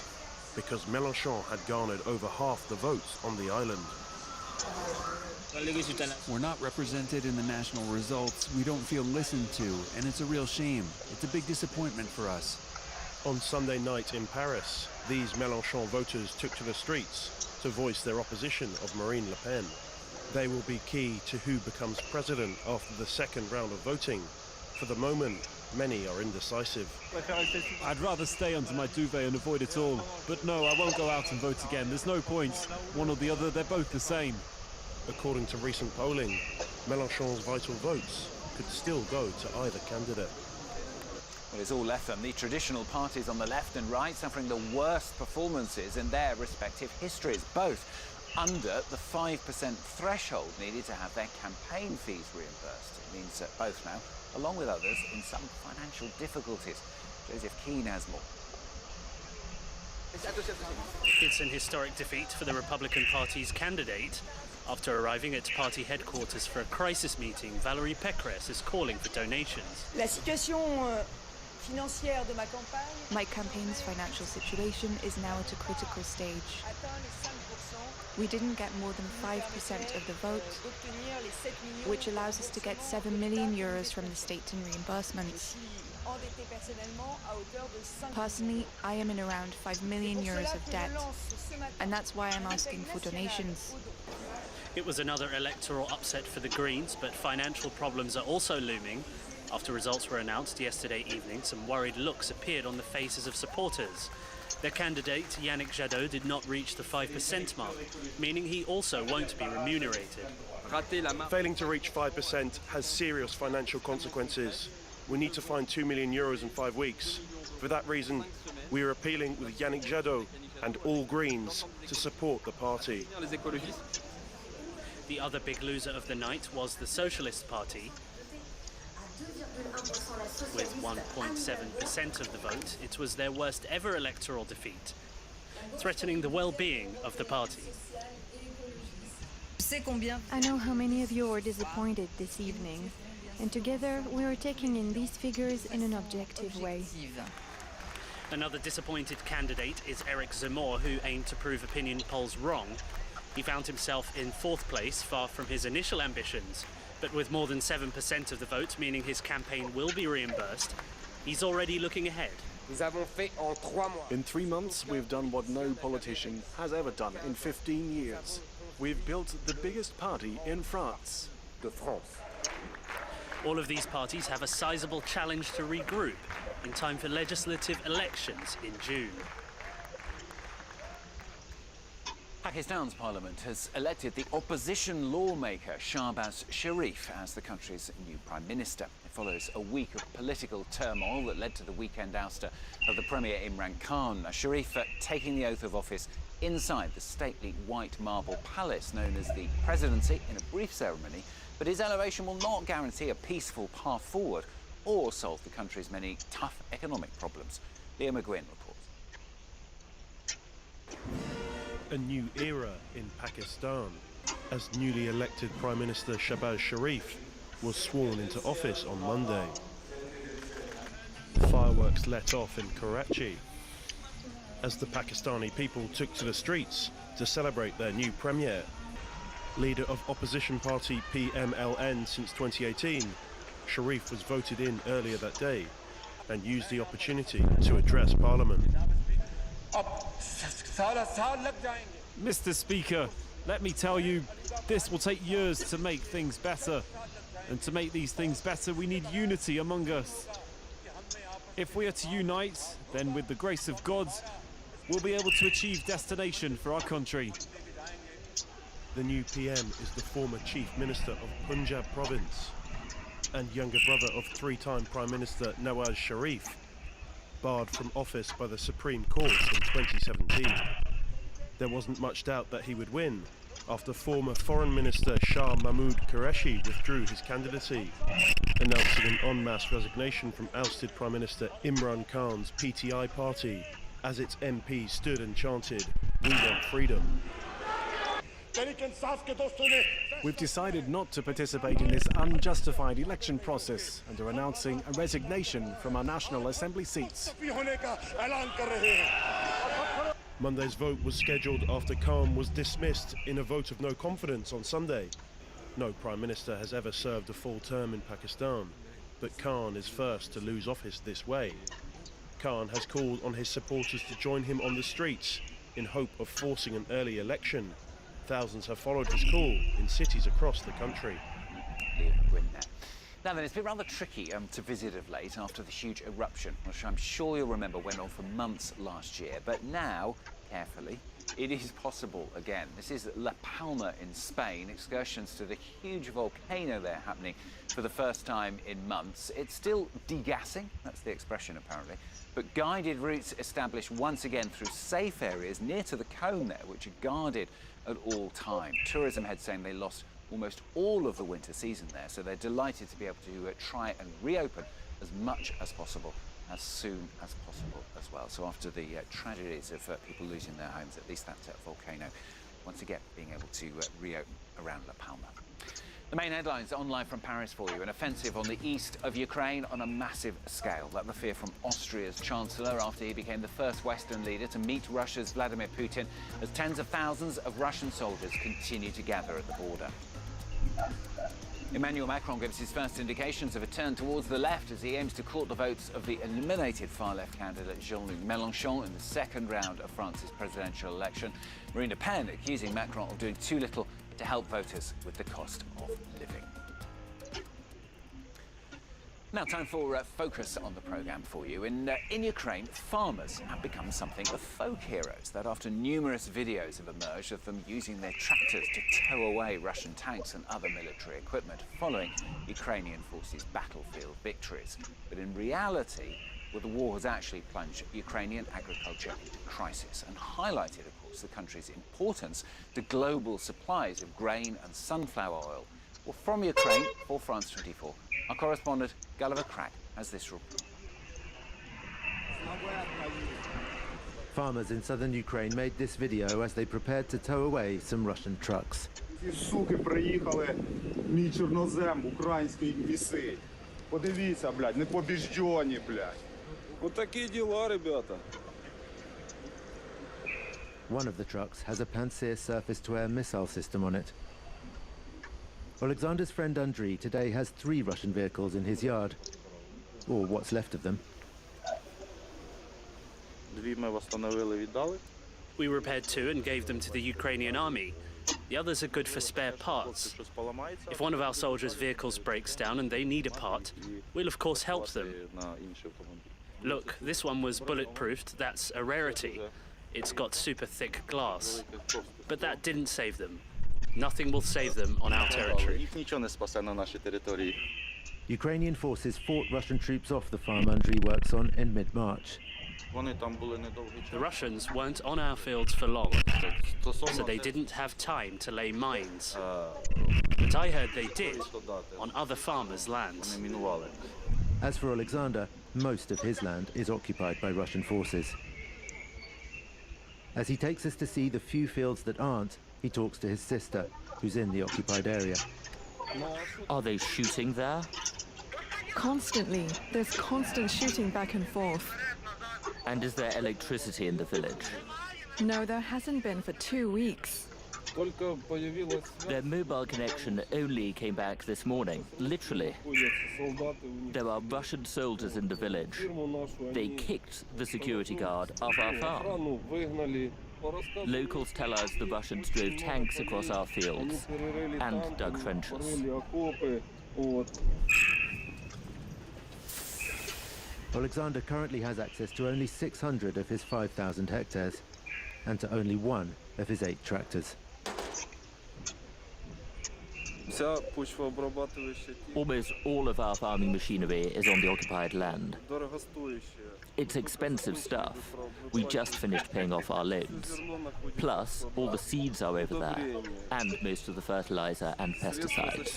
because Mélenchon had garnered over half the votes on the island. We're not represented in the national results, we don't feel listened to, and it's a real shame. It's a big disappointment for us. On Sunday night in Paris, these Mélenchon voters took to the streets to voice their opposition of Marine Le Pen. They will be key to who becomes president after the second round of voting. For the moment, many are indecisive. I'd rather stay under my duvet and avoid it all. But no, I won't go out and vote again. There's no point. One or the other, they're both the same. According to recent polling, Mélenchon's vital votes could still go to either candidate. Well, it's all left them. The traditional parties on the left and right suffering the worst performances in their respective histories, both under the 5% threshold needed to have their campaign fees reimbursed. It means that both now, along with others, in some financial difficulties. Joseph Keane has more. It's an historic defeat for the Republican Party's candidate. After arriving at party headquarters for a crisis meeting, Valérie Pécresse is calling for donations. La situation financière de ma campagne. My campaign's financial situation is now at a critical stage. We didn't get more than 5% of the vote, which allows us to get 7 million euros from the state in reimbursements. Personally, I am in around 5 million euros of debt, and that's why I'm asking for donations. It was another electoral upset for the Greens, but financial problems are also looming. After results were announced yesterday evening, some worried looks appeared on the faces of supporters. Their candidate, Yannick Jadot, did not reach the 5% mark, meaning he also won't be remunerated. Failing to reach 5% has serious financial consequences. We need to find 2 million euros in 5 weeks. For that reason, we are appealing with Yannick Jadot and all Greens to support the party. The other big loser of the night was the Socialist Party. With 1.7% of the vote, it was their worst ever electoral defeat, threatening the well-being of the party. I know how many of you are disappointed this evening, and together we are taking in these figures in an objective way. Another disappointed candidate is Eric Zemmour, who aimed to prove opinion polls wrong. He found himself in fourth place, far from his initial ambitions. But with more than 7% of the vote, meaning his campaign will be reimbursed, he's already looking ahead. In 3 months, we've done what no politician has ever done in 15 years. We've built the biggest party in France. All of these parties have a sizable challenge to regroup in time for legislative elections in June. Pakistan's parliament has elected the opposition lawmaker Shahbaz Sharif as the country's new prime minister. It follows a week of political turmoil that led to the weekend ouster of the Premier Imran Khan. Sharif taking the oath of office inside the stately white marble palace known as the presidency in a brief ceremony, but his elevation will not guarantee a peaceful path forward or solve the country's many tough economic problems. Leah McGuinn reports. A new era in Pakistan, as newly elected Prime Minister Shahbaz Sharif was sworn into office on Monday. Fireworks let off in Karachi as the Pakistani people took to the streets to celebrate their new premier. Leader of opposition party PMLN since 2018, Sharif was voted in earlier that day and used the opportunity to address Parliament. Mr. Speaker, let me tell you, this will take years to make things better. And to make these things better, we need unity among us. If we are to unite, then with the grace of God, we'll be able to achieve destination for our country. The new PM is the former Chief Minister of Punjab Province and younger brother of three-time Prime Minister Nawaz Sharif, barred from office by the Supreme Court in 2017. There wasn't much doubt that he would win after former Foreign Minister Shah Mahmood Qureshi withdrew his candidacy, announcing an en masse resignation from ousted Prime Minister Imran Khan's PTI party as its MPs stood and chanted, "We want freedom." We've decided not to participate in this unjustified election process and are announcing a resignation from our National Assembly seats. Monday's vote was scheduled after Khan was dismissed in a vote of no confidence on Sunday. No Prime Minister has ever served a full term in Pakistan, but Khan is first to lose office this way. Khan has called on his supporters to join him on the streets in hope of forcing an early election. Thousands have followed his call in cities across the country. Now then, it's been rather tricky to visit of late after the huge eruption, which I'm sure you'll remember went on for months last year. But now, carefully, it is possible again. This is La Palma in Spain. Excursions to the huge volcano there happening for the first time in months. It's still degassing, that's the expression apparently, but guided routes established once again through safe areas near to the cone there, which are guarded at all time. Tourism heads saying they lost almost all of the winter season there, so they're delighted to be able to try and reopen as much as possible, as soon as possible as well. So after the tragedies of people losing their homes, at least that volcano once again being able to reopen around La Palma. The main headlines online from Paris for you. An offensive on the east of Ukraine on a massive scale. That the fear from Austria's chancellor after he became the first Western leader to meet Russia's Vladimir Putin, as tens of thousands of Russian soldiers continue to gather at the border. Emmanuel Macron gives his first indications of a turn towards the left as he aims to court the votes of the eliminated far-left candidate Jean-Luc Mélenchon in the second round of France's presidential election. Marine Le Pen accusing Macron of doing too little to help voters with the cost of living. Now, time for focus on the programme for you. In Ukraine, farmers have become something of folk heroes. That after numerous videos have emerged of them using their tractors to tow away Russian tanks and other military equipment following Ukrainian forces' battlefield victories. But in reality, well, the war has actually plunged Ukrainian agriculture into crisis and highlighted, of course, the country's importance to global supplies of grain and sunflower oil. Well, from Ukraine, for France 24, Our correspondent Gulliver Crack has this report. Farmers in southern Ukraine made this video as they prepared to tow away some Russian trucks. Ці суки приїхали мій чорнозем української віси. Подивіться, блядь, непобіждені, блядь. Отакі діла, ребята. One of the trucks has a Pantsir surface-to-air missile system on it. Alexander's friend Andriy today has 3 Russian vehicles in his yard, or what's left of them. Дві ми встановили, віддали. We repaired 2 and gave them to the Ukrainian army. The others are good for spare parts. If one of our soldiers' vehicles breaks down and they need a part, we'll of course help them. Look, this one was bulletproofed. That's a rarity. It's got super thick glass. But that didn't save them. Nothing will save them on our territory. Їх нічого не спасе на нашій території. Ukrainian forces fought Russian troops off the farm Andriy works on in mid-March. Вони там були недовгий час. The Russians weren't on our fields for long, so they didn't have time to lay mines. But I heard they did on other farmers' lands. As for Alexander, most of his land is occupied by Russian forces. As he takes us to see the few fields that aren't, he talks to his sister, who's in the occupied area. Are they shooting there? Constantly. There's constant shooting back and forth. And is there electricity in the village? No, there hasn't been for 2 weeks. Their mobile connection only came back this morning, literally. There are Russian soldiers in the village. They kicked the security guard off our farm. Locals tell us the Russians drove tanks across our fields and dug trenches. Alexander currently has access to only 600 of his 5,000 hectares, and to only 1 of his 8 tractors. Almost all of our farming machinery is on the occupied land. It's expensive stuff. We just finished paying off our loans. Plus, all the seeds are over there, and most of the fertilizer and pesticides.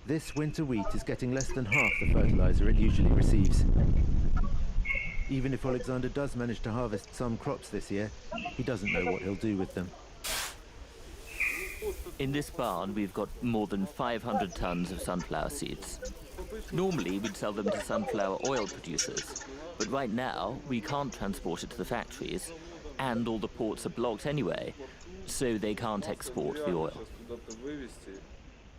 This winter wheat is getting less than half the fertilizer it usually receives. Even if Alexander does manage to harvest some crops this year, he doesn't know what he'll do with them. In this barn, we've got more than 500 tons of sunflower seeds. Normally, we'd sell them to sunflower oil producers, but right now, we can't transport it to the factories, and all the ports are blocked anyway, so they can't export the oil.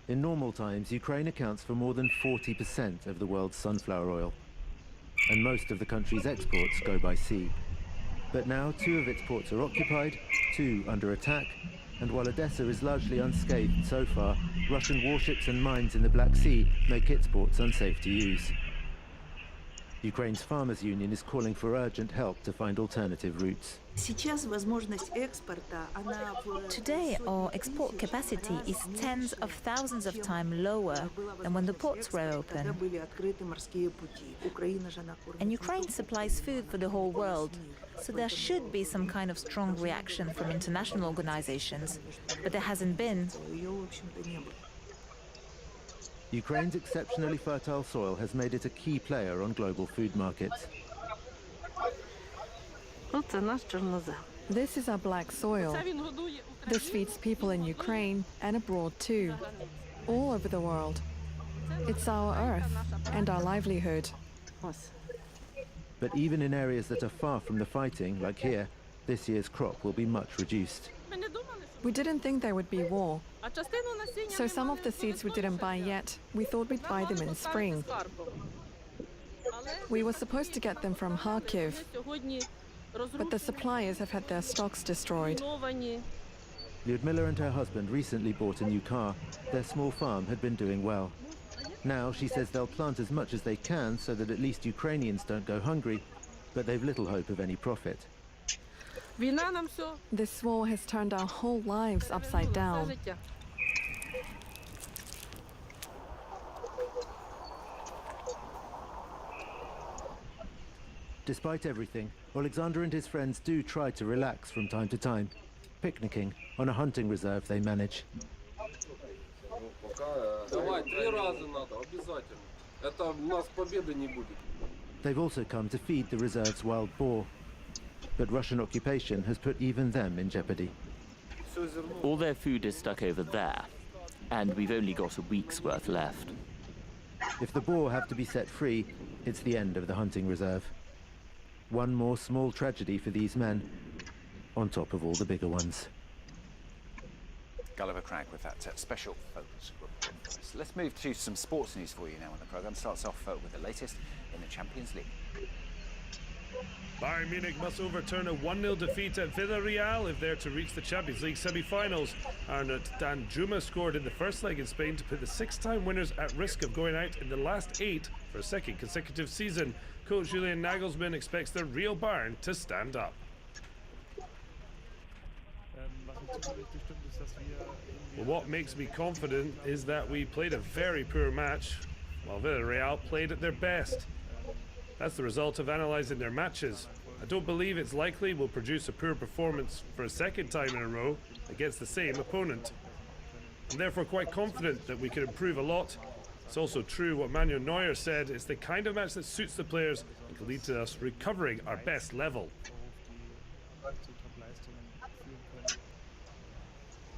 In normal times, Ukraine accounts for more than 40% of the world's sunflower oil, and most of the country's exports go by sea. But now 2 of its ports are occupied, 2 under attack, and while Odessa is largely unscathed so far, Russian warships and mines in the Black Sea make its ports unsafe to use. Ukraine's Farmers Union is calling for urgent help to find alternative routes. Today, our export capacity is tens of thousands of times lower than when the ports were open. And Ukraine supplies food for the whole world, so there should be some kind of strong reaction from international organizations, but there hasn't been. Ukraine's exceptionally fertile soil has made it a key player on global food markets. This is our black soil. This feeds people in Ukraine and abroad too, all over the world. It's our earth and our livelihood. But even in areas that are far from the fighting, like here, this year's crop will be much reduced. We didn't think there would be war. So some of the seeds we didn't buy yet, we thought we'd buy them in spring. We were supposed to get them from Kharkiv, but the suppliers have had their stocks destroyed. Lyudmila and her husband recently bought a new car. Their small farm had been doing well. Now she says they'll plant as much as they can so that at least Ukrainians don't go hungry, but they've little hope of any profit. This war has turned our whole lives upside down. Despite everything, Alexander and his friends do try to relax from time to time, picnicking on a hunting reserve they manage. Давай, 3 раза надо, обязательно. Это у нас победы не будет. They've also come to feed the reserve's wild boar, but Russian occupation has put even them in jeopardy. All their food is stuck over there, and we've only got a week's worth left. If the boar have to be set free, it's the end of the hunting reserve. One more small tragedy for these men, on top of all the bigger ones. Gulliver Crag with that special focus report for us. Let's move to some sports news for you now on the programme. Starts off with the latest in the Champions League. Bayern Munich must overturn a 1-0 defeat at Villarreal if they're to reach the Champions League semi-finals. Arnaud Danjuma scored in the first leg in Spain to put the 6-time winners at risk of going out in the last 8 for a second consecutive season. Coach Julian Nagelsmann expects the real Bayern to stand up. Well, what makes me confident is that we played a very poor match, while Villarreal played at their best. That's the result of analysing their matches. I don't believe it's likely we'll produce a poor performance for a second time in a row against the same opponent. I'm therefore quite confident that we can improve a lot. It's also true what Manuel Neuer said, it's the kind of match that suits the players and can lead to us recovering our best level.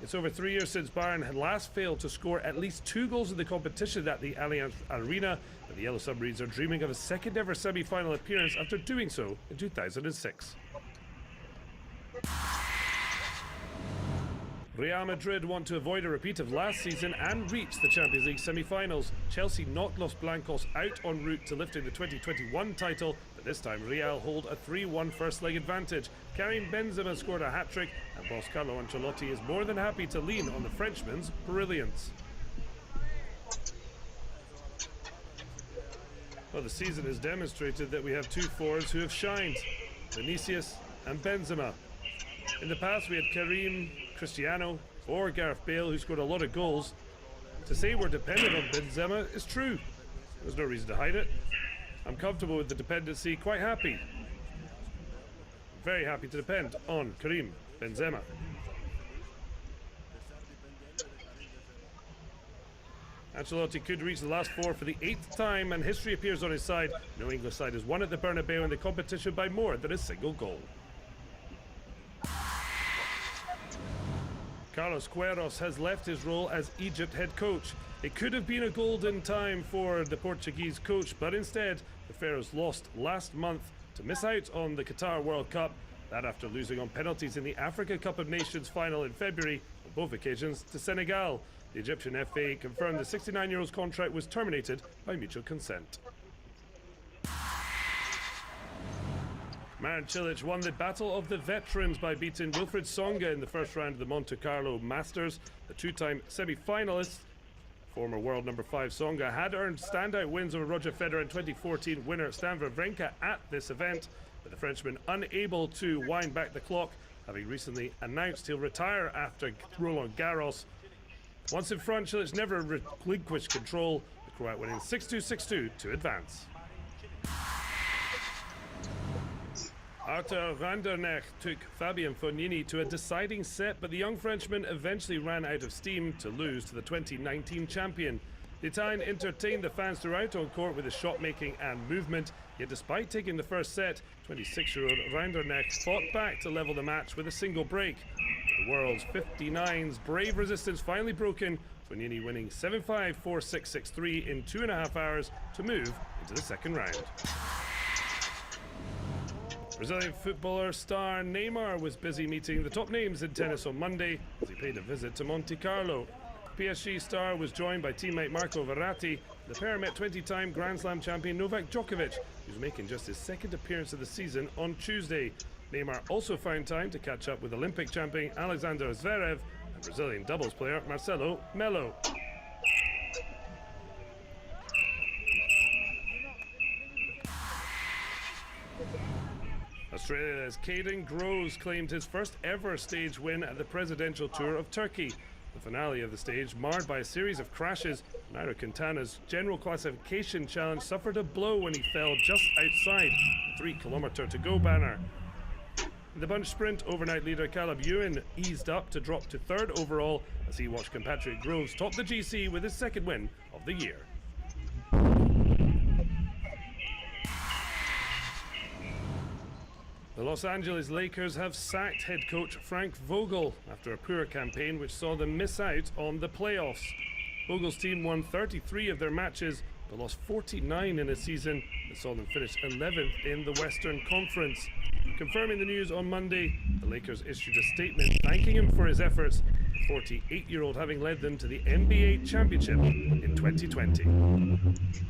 It's over 3 years since Bayern had last failed to score at least 2 goals in the competition at the Allianz Arena, but the Yellow Submarines are dreaming of a second ever semi-final appearance after doing so in 2006. Real Madrid want to avoid a repeat of last season and reach the Champions League semi-finals. Chelsea knocked Los Blancos out en route to lifting the 2021 title, but this time Real hold a 3-1 first-leg advantage. Karim Benzema scored a hat-trick, and boss Carlo Ancelotti is more than happy to lean on the Frenchman's brilliance. Well, the season has demonstrated that we have 2 forwards who have shined, Vinicius and Benzema. In the past we had Karim, Cristiano or Gareth Bale who scored a lot of goals. To say we're dependent on Benzema is true. There's no reason to hide it. I'm comfortable with the dependency, quite happy. Very happy to depend on Karim Benzema. Ancelotti could reach the last 4 for the 8th time and history appears on his side. No English side has won at the Bernabeu in the competition by more than a single goal. Carlos Queiroz has left his role as Egypt head coach. It could have been a golden time for the Portuguese coach, but instead the Pharaohs lost last month to miss out on the Qatar World Cup. That after losing on penalties in the Africa Cup of Nations final in February, on both occasions to Senegal. The Egyptian FA confirmed the 69-year-old's contract was terminated by mutual consent. Marin Cilic won the Battle of the Veterans by beating Wilfried Tsonga in the first round of the Monte Carlo Masters. The 2-time semi-finalist, former world number 5 Tsonga, had earned standout wins over Roger Federer and 2014 winner Stan Wawrinka at this event, but the Frenchman unable to wind back the clock, having recently announced he'll retire after Roland Garros. Once in front, Cilic never relinquished control, the Croat winning 6-2, 6-2 to advance. Arthur Randernecht took Fabien Fognini to a deciding set, but the young Frenchman eventually ran out of steam to lose to the 2019 champion. The Italian entertained the fans throughout on court with his shot-making and movement, yet despite taking the first set, 26-year-old Randernecht fought back to level the match with a single break. The world's 59's brave resistance finally broken, Fognini winning 7-5, 4-6, 6-3 in 2.5 hours to move into the second round. Brazilian footballer star Neymar was busy meeting the top names in tennis on Monday as he paid a visit to Monte Carlo. PSG star was joined by teammate Marco Verratti. The pair met 20-time Grand Slam champion Novak Djokovic, who's making just his second appearance of the season on Tuesday. Neymar also found time to catch up with Olympic champion Alexander Zverev and Brazilian doubles player Marcelo Melo. Australia's Caden Groves claimed his first ever stage win at the Presidential Tour of Turkey. The finale of the stage, marred by a series of crashes, Nairo Quintana's general classification challenge suffered a blow when he fell just outside the 3-kilometre to-go banner. In the bunch sprint, overnight leader Caleb Ewan eased up to drop to third overall as he watched compatriot Groves top the GC with his second win of the year. The Los Angeles Lakers have sacked head coach Frank Vogel after a poor campaign which saw them miss out on the playoffs. Vogel's team won 33 of their matches, but lost 49 in a season that saw them finish 11th in the Western Conference. Confirming the news on Monday, the Lakers issued a statement thanking him for his efforts, the 48-year-old having led them to the NBA championship in 2020.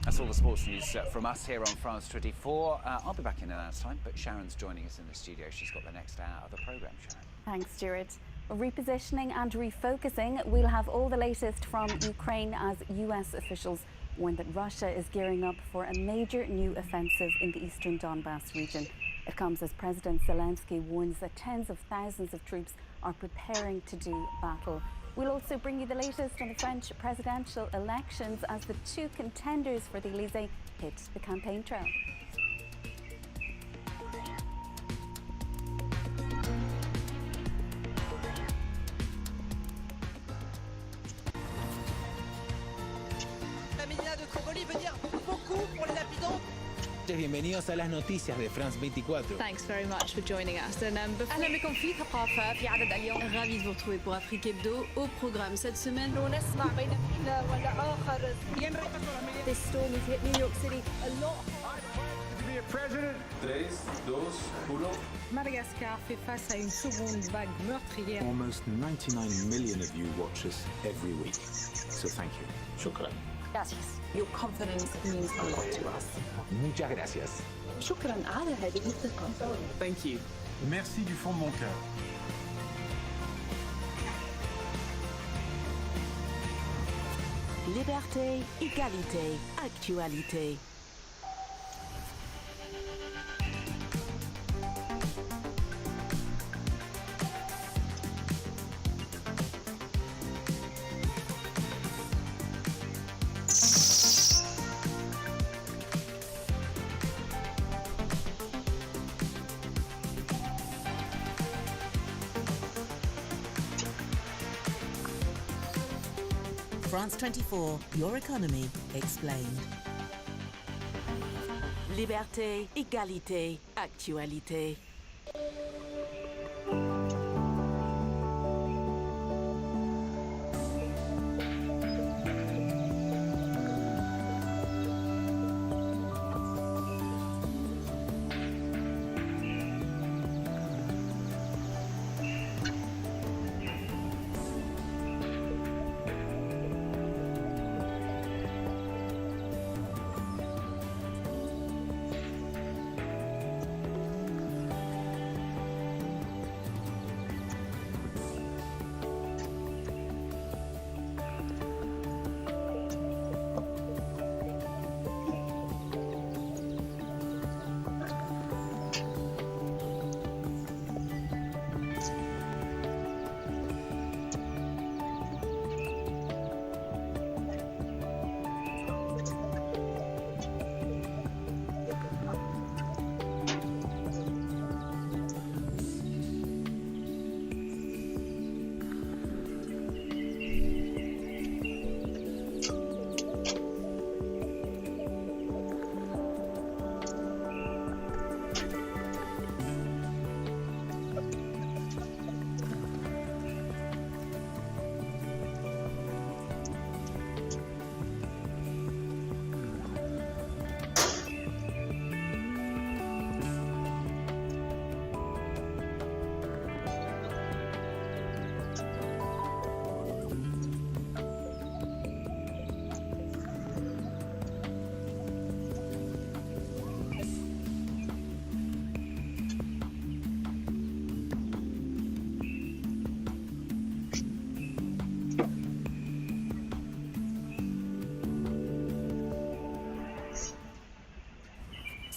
That's all the sports news from us here on France 24. I'll be back in an hour's time, but Sharon's joining us in the studio. She's got the next hour of the programme, Sharon. Thanks, Stuart. Repositioning and refocusing, we'll have all the latest from Ukraine as US officials warn that Russia is gearing up for a major new offensive in the eastern Donbass region. It comes as President Zelensky warns that tens of thousands of troops are preparing to do battle. We'll also bring you the latest on the French presidential elections as the two contenders for the Élysée hit the campaign trail. Bienvenidos a las noticias de France 24. Thanks very much for joining us. And أهلا بكم في ثقافة في عدد اليوم. Ravi de vous retrouver pour Afrique Hebdo. Au programme cette semaine. نسمع بين حين والآخر. This storm has hit New York City a lot. To be a president. 3, 2, 1. Madagascar fait face à une seconde vague meurtrière. Almost 99 million of you watch us every week. So thank you. Shukran. Gracias. Your confidence means a lot to us. Muchas gracias. شكرا على هذه الثقة. Thank you. Merci du fond de mon cœur. Liberté, égalité, actualité. France 24, your economy explained. Liberté, égalité, actualité.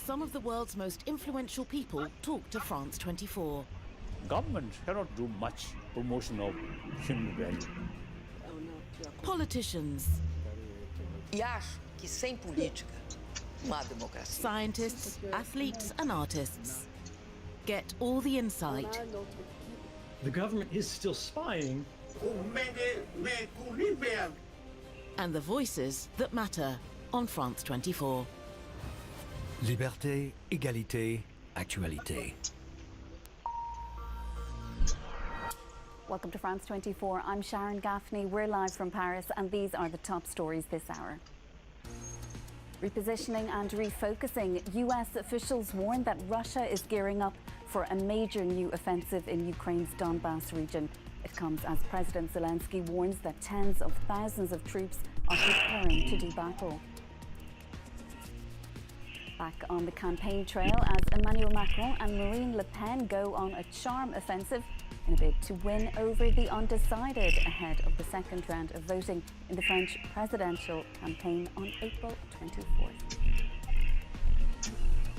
Some of the world's most influential people talk to France 24. Government cannot do much promotion of human value. Politicians. E acho que sem política não há democracia. Scientists, athletes and artists. get all the insight. The government is still spying. And the voices that matter on France 24. Liberté, égalité, actualité. Welcome to France 24. I'm Sharon Gaffney. We're live from Paris, and these are the top stories this hour. Repositioning and refocusing. US officials warn that Russia is gearing up for a major new offensive in Ukraine's Donbass region. It comes as President Zelensky warns that tens of thousands of troops are preparing to do battle. Back on the campaign trail as Emmanuel Macron and Marine Le Pen go on a charm offensive in a bid to win over the undecided ahead of the second round of voting in the French presidential campaign on April 24th.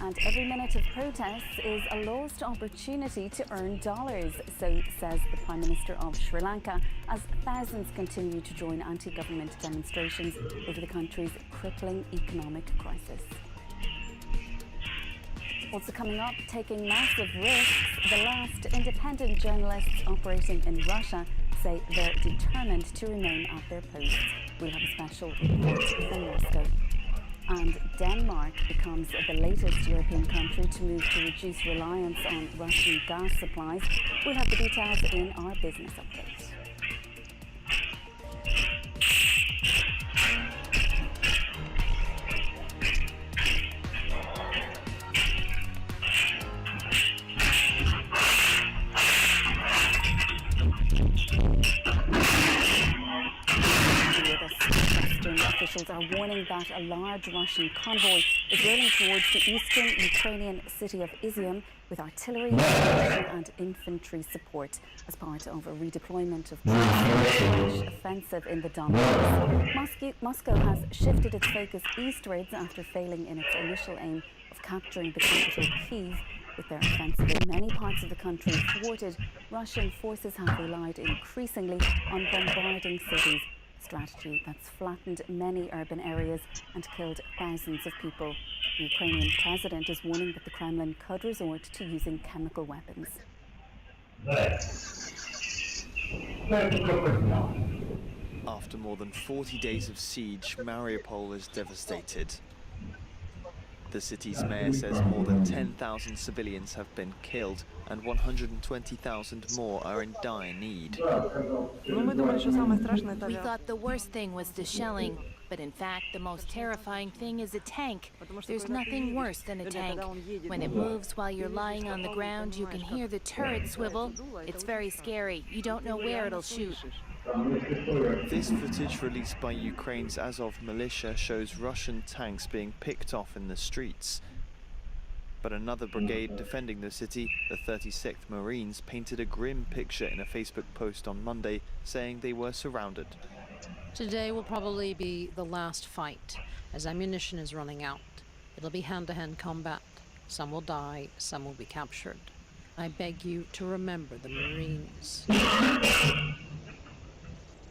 And every minute of protests is a lost opportunity to earn dollars, so says the Prime Minister of Sri Lanka, as thousands continue to join anti-government demonstrations over the country's crippling economic crisis. Also coming up, taking massive risks, the last independent journalists operating in Russia say they're determined to remain at their posts. We'll have a special report from Moscow. And Denmark becomes the latest European country to move to reduce reliance on Russian gas supplies. We'll have the details in our business update. Officials are warning that a large Russian convoy is rolling towards the eastern Ukrainian city of Izium with artillery, ammunition and infantry support as part of a redeployment of troops offensive in the Donbass. Moscow has shifted its focus eastwards after failing in its initial aim of capturing the capital Kyiv. With their offensive in many parts of the country thwarted, Russian forces have relied increasingly on bombarding cities, strategy that's flattened many urban areas and killed thousands of people. The Ukrainian president is warning that the Kremlin could resort to using chemical weapons. After more than 40 days of siege, Mariupol is devastated. The city's mayor says more than 10,000 civilians have been killed and 120,000 more are in dire need. We thought the worst thing was the shelling, but in fact the most terrifying thing is a tank. There's nothing worse than a tank. When it moves while you're lying on the ground, you can hear the turret swivel. It's very scary. You don't know where it'll shoot. This footage released by Ukraine's Azov militia shows Russian tanks being picked off in the streets. But another brigade defending the city, the 36th Marines, painted a grim picture in a Facebook post on Monday, saying they were surrounded. Today will probably be the last fight, as ammunition is running out. It'll be hand-to-hand combat. Some will die, some will be captured. I beg you to remember the Marines.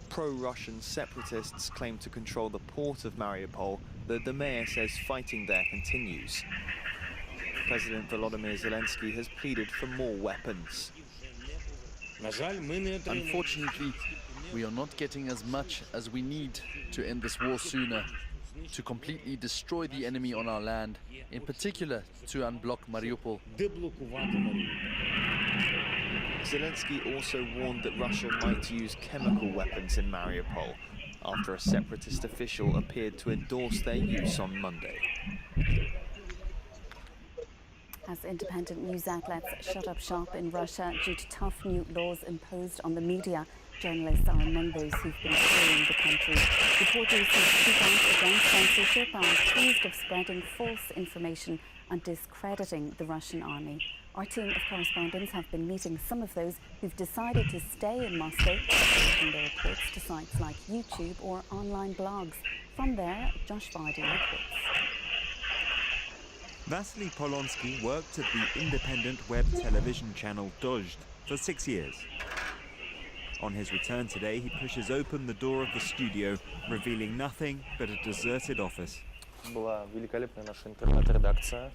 Pro-Russian separatists claim to control the port of Mariupol, though the mayor says fighting there continues. President Volodymyr Zelensky has pleaded for more weapons. Unfortunately, we are not getting as much as we need to end this war sooner, to completely destroy the enemy on our land, in particular to unblock Mariupol. Zelensky also warned that Russia might use chemical weapons in Mariupol, after a separatist official appeared to endorse their use on Monday. As independent news outlets shut up shop in Russia due to tough new laws imposed on the media, journalists are among those who've been fleeing the country. Reporters who speak out against censorship are accused of spreading false information and discrediting the Russian army. Our team of correspondents have been meeting some of those who've decided to stay in Moscow, publishing their reports to sites like YouTube or online blogs. From there, Josh Vardy reports. Vasily Polonsky worked at the independent web television channel Dozhd for 6 years. On his return today, he pushes open the door of the studio, revealing nothing but a deserted office. Была великолепная наша интернет-редакция.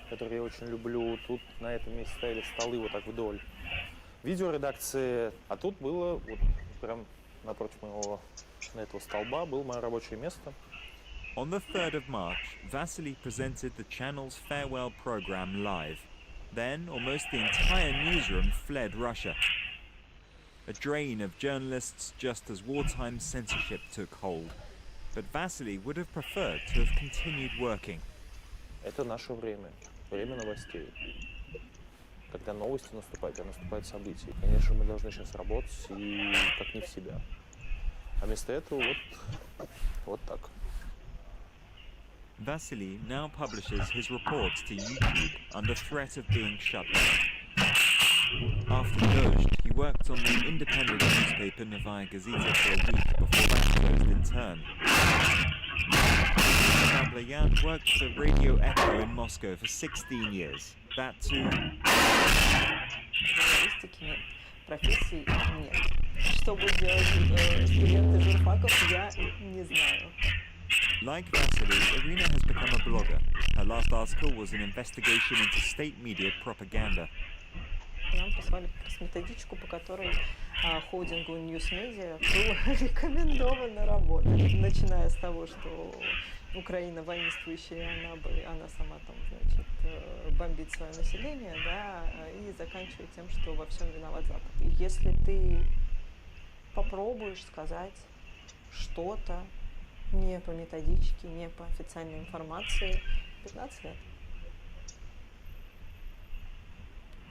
который я очень люблю. Тут на этом месте стояли столы вот так вдоль видеоредакции, а тут было вот прям напротив моего этого столба было мое рабочее место. On the 3rd of March, Vasily presented the channel's farewell program live. Then, almost the entire newsroom fled Russia. A drain of journalists just as wartime censorship took hold. But Vasily would have preferred to have continued working. Это наше время, время новостей. Когда новости наступают, когда наступают события. Конечно, мы должны сейчас работать и как не в себя. А вместо этого вот так. Vasily now publishes his reports to YouTube under threat of being shut down. After Dozhd, he worked on the independent newspaper Novaya Gazeta for a week before that closed in turn. Sablayan worked for Radio Echo in Moscow for 16 years. That too. Журналистики профессии нет. Что будут делать студенты журфаков, я не знаю. Like Vasily, Irina has become a blogger. Her last article was an investigation into state media propaganda. Нам прислали как раз методичку, по которой холдингу News Media было рекомендовано работать, начиная с того, что Украина воинствующая, она сама там, значит, бомбит свое население, да, и заканчивая тем, что во всем виноват Запад. И если ты попробуешь сказать что-то не по методичке, не по официальной информации, 15 лет.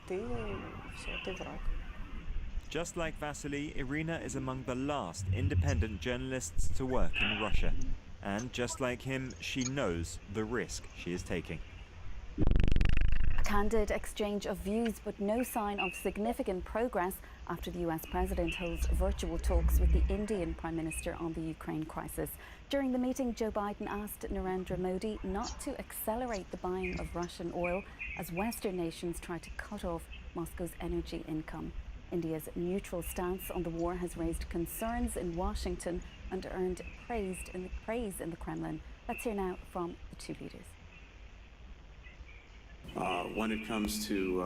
Ты враг. Just like Vasily, Irina is among the last independent journalists to work in Russia. And just like him, she knows the risk she is taking. A candid exchange of views, but no sign of significant progress after the US president holds virtual talks with the Indian Prime Minister on the Ukraine crisis. During the meeting, Joe Biden asked Narendra Modi not to accelerate the buying of Russian oil as Western nations try to cut off Moscow's energy income. India's neutral stance on the war has raised concerns in Washington and earned praise in the Kremlin. Let's hear now from the two leaders. When it comes to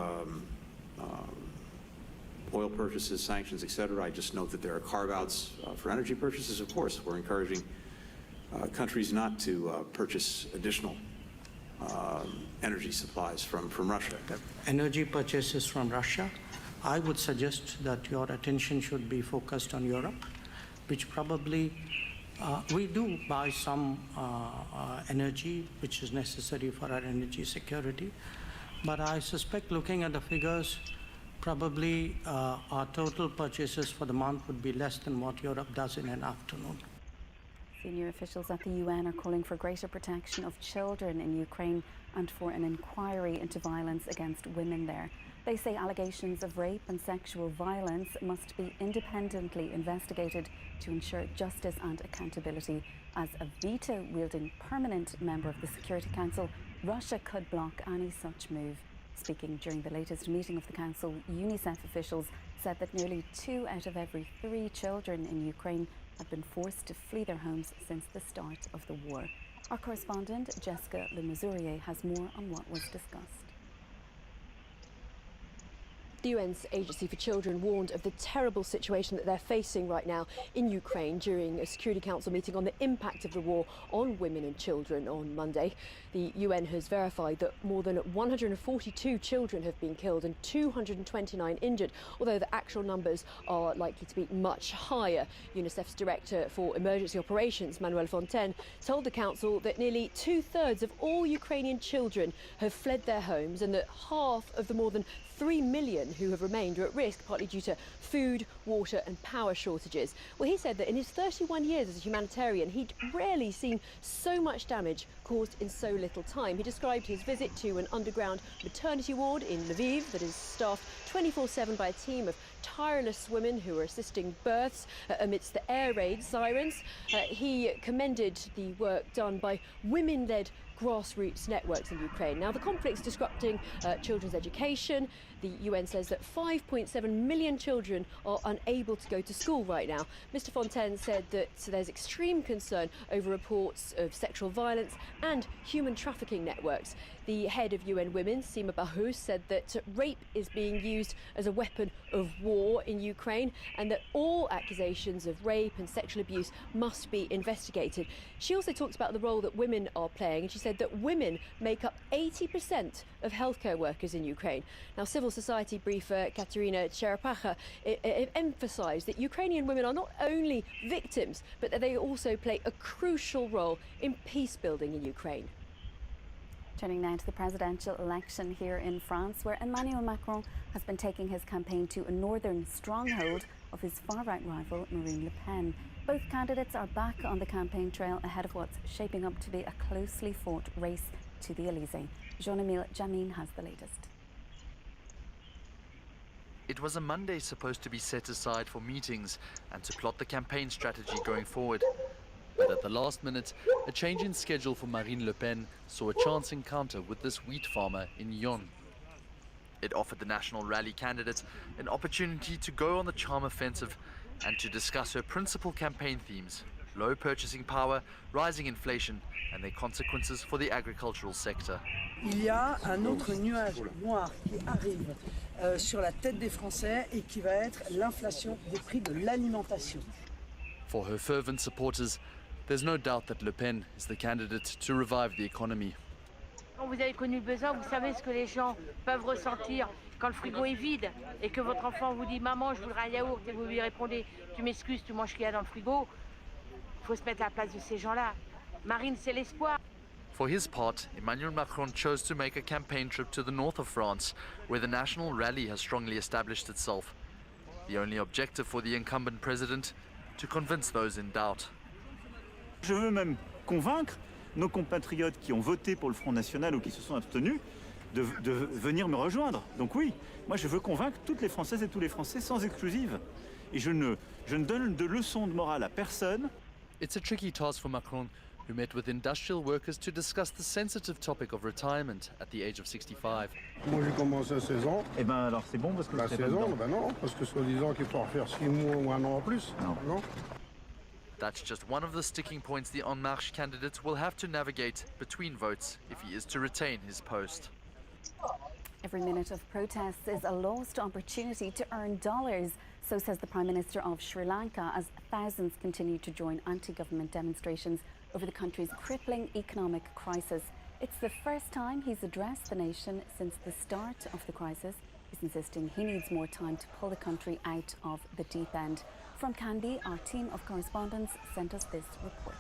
oil purchases, sanctions, etc., I just note that there are carve-outs for energy purchases. Of course, we're encouraging countries not to purchase additional energy supplies from Russia. Energy purchases from Russia, I would suggest that your attention should be focused on Europe, which probably we do buy some energy which is necessary for our energy security. But I suspect, looking at the figures, probably our total purchases for the month would be less than what Europe does in an afternoon. Senior officials at the UN are calling for greater protection of children in Ukraine and for an inquiry into violence against women there. They say allegations of rape and sexual violence must be independently investigated to ensure justice and accountability. As a veto-wielding permanent member of the Security Council, Russia could block any such move. Speaking during the latest meeting of the Council, UNICEF officials said that nearly 2 out of every 3 children in Ukraine have been forced to flee their homes since the start of the war. Our correspondent, Jessica Lemasurier, has more on what was discussed. The UN's Agency for Children warned of the terrible situation that they're facing right now in Ukraine during a Security Council meeting on the impact of the war on women and children on Monday. The UN has verified that more than 142 children have been killed and 229 injured, although the actual numbers are likely to be much higher. UNICEF's Director for Emergency Operations, Manuel Fontaine, told the Council that nearly 2/3 of all Ukrainian children have fled their homes and that half of the more than 3 million who have remained are at risk, partly due to food, water and power shortages. Well, he said that in his 31 years as a humanitarian, he'd rarely seen so much damage caused in so little time. He described his visit to an underground maternity ward in Lviv that is staffed 24/7 by a team of tireless women who are assisting births amidst the air raid sirens. He commended the work done by women-led grassroots networks in Ukraine. Now, the conflict's disrupting children's education. The UN says that 5.7 million children are unable to go to school right now. Mr. Fontaine said that there's extreme concern over reports of sexual violence and human trafficking networks. The head of UN Women, Sima Bahous, said that rape is being used as a weapon of war in Ukraine and that all accusations of rape and sexual abuse must be investigated. She also talked about the role that women are playing, and she said that women make up 80% of healthcare workers in Ukraine. Now, civil society briefer Katerina Cherepacha emphasised that Ukrainian women are not only victims, but that they also play a crucial role in peace building in Ukraine. Turning now to the presidential election here in France, where Emmanuel Macron has been taking his campaign to a northern stronghold of his far-right rival Marine Le Pen. Both candidates are back on the campaign trail ahead of what's shaping up to be a closely fought race to the Elysée. Jean-Emile Jamin has the latest. It was a Monday supposed to be set aside for meetings and to plot the campaign strategy going forward. But at the last minute, a change in schedule for Marine Le Pen saw a chance encounter with this wheat farmer in Yonne. It offered the National Rally candidate an opportunity to go on the charm offensive and to discuss her principal campaign themes: low purchasing power, rising inflation, and their consequences for the agricultural sector. Il y a un autre nuage noir qui arrive sur la tête des Français et qui va être l'inflation des prix de l'alimentation. For her fervent supporters, there's no doubt that Le Pen is the candidate to revive the economy. Quand vous avez connu le besoin, vous savez ce que les gens peuvent ressentir quand le frigo est vide et que votre enfant vous dit « Maman, je voudrais un yaourt » et vous lui répondez « Tu m'excuses, tu manges ce qu'il y a dans le frigo ». Il faut se mettre à la place de ces gens-là. Marine, c'est l'espoir. For his part, Emmanuel Macron chose to make a campaign trip to the north of France, where the National Rally has strongly established itself. The only objective for the incumbent president, to convince those in doubt. Je veux même convaincre nos compatriotes qui ont voté pour le Front National ou qui se sont abstenus de venir me rejoindre. Donc oui, moi je veux convaincre toutes les Françaises et tous les Français sans exclusive. Et je ne donne de leçons de morale à personne. It's a tricky task for Macron, who met with industrial workers to discuss the sensitive topic of retirement at the age of 65. Moi j'ai commencé à 16 ans. Eh ben alors c'est bon parce que à 16 ans, ben non, parce que soi-disant qu'il faut refaire 6 mois ou 1 an en plus. Non. That's just one of the sticking points the En Marche candidate will have to navigate between votes if he is to retain his post. Every minute of protests is a lost opportunity to earn dollars, so says the Prime Minister of Sri Lanka, as thousands continue to join anti-government demonstrations over the country's crippling economic crisis. It's the first time he's addressed the nation since the start of the crisis. He's insisting he needs more time to pull the country out of the deep end. From Kandy, our team of correspondents sent us this report.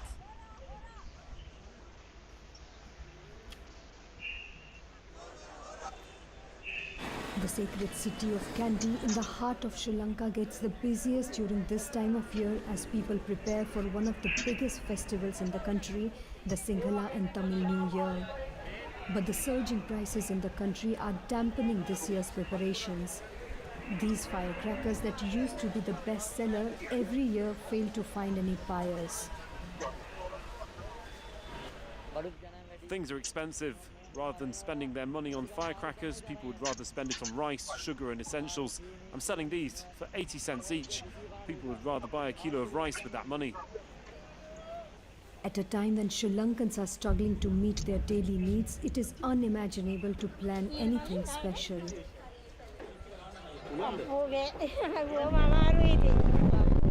The sacred city of Kandy in the heart of Sri Lanka gets the busiest during this time of year as people prepare for one of the biggest festivals in the country, the Sinhala and Tamil New Year. But the surging prices in the country are dampening this year's preparations. These firecrackers that used to be the best seller every year fail to find any buyers. Things are expensive. Rather than spending their money on firecrackers, people would rather spend it on rice, sugar and essentials. I'm selling these for 80 cents each. People would rather buy a kilo of rice with that money. At a time when Sri Lankans are struggling to meet their daily needs, it is unimaginable to plan anything special.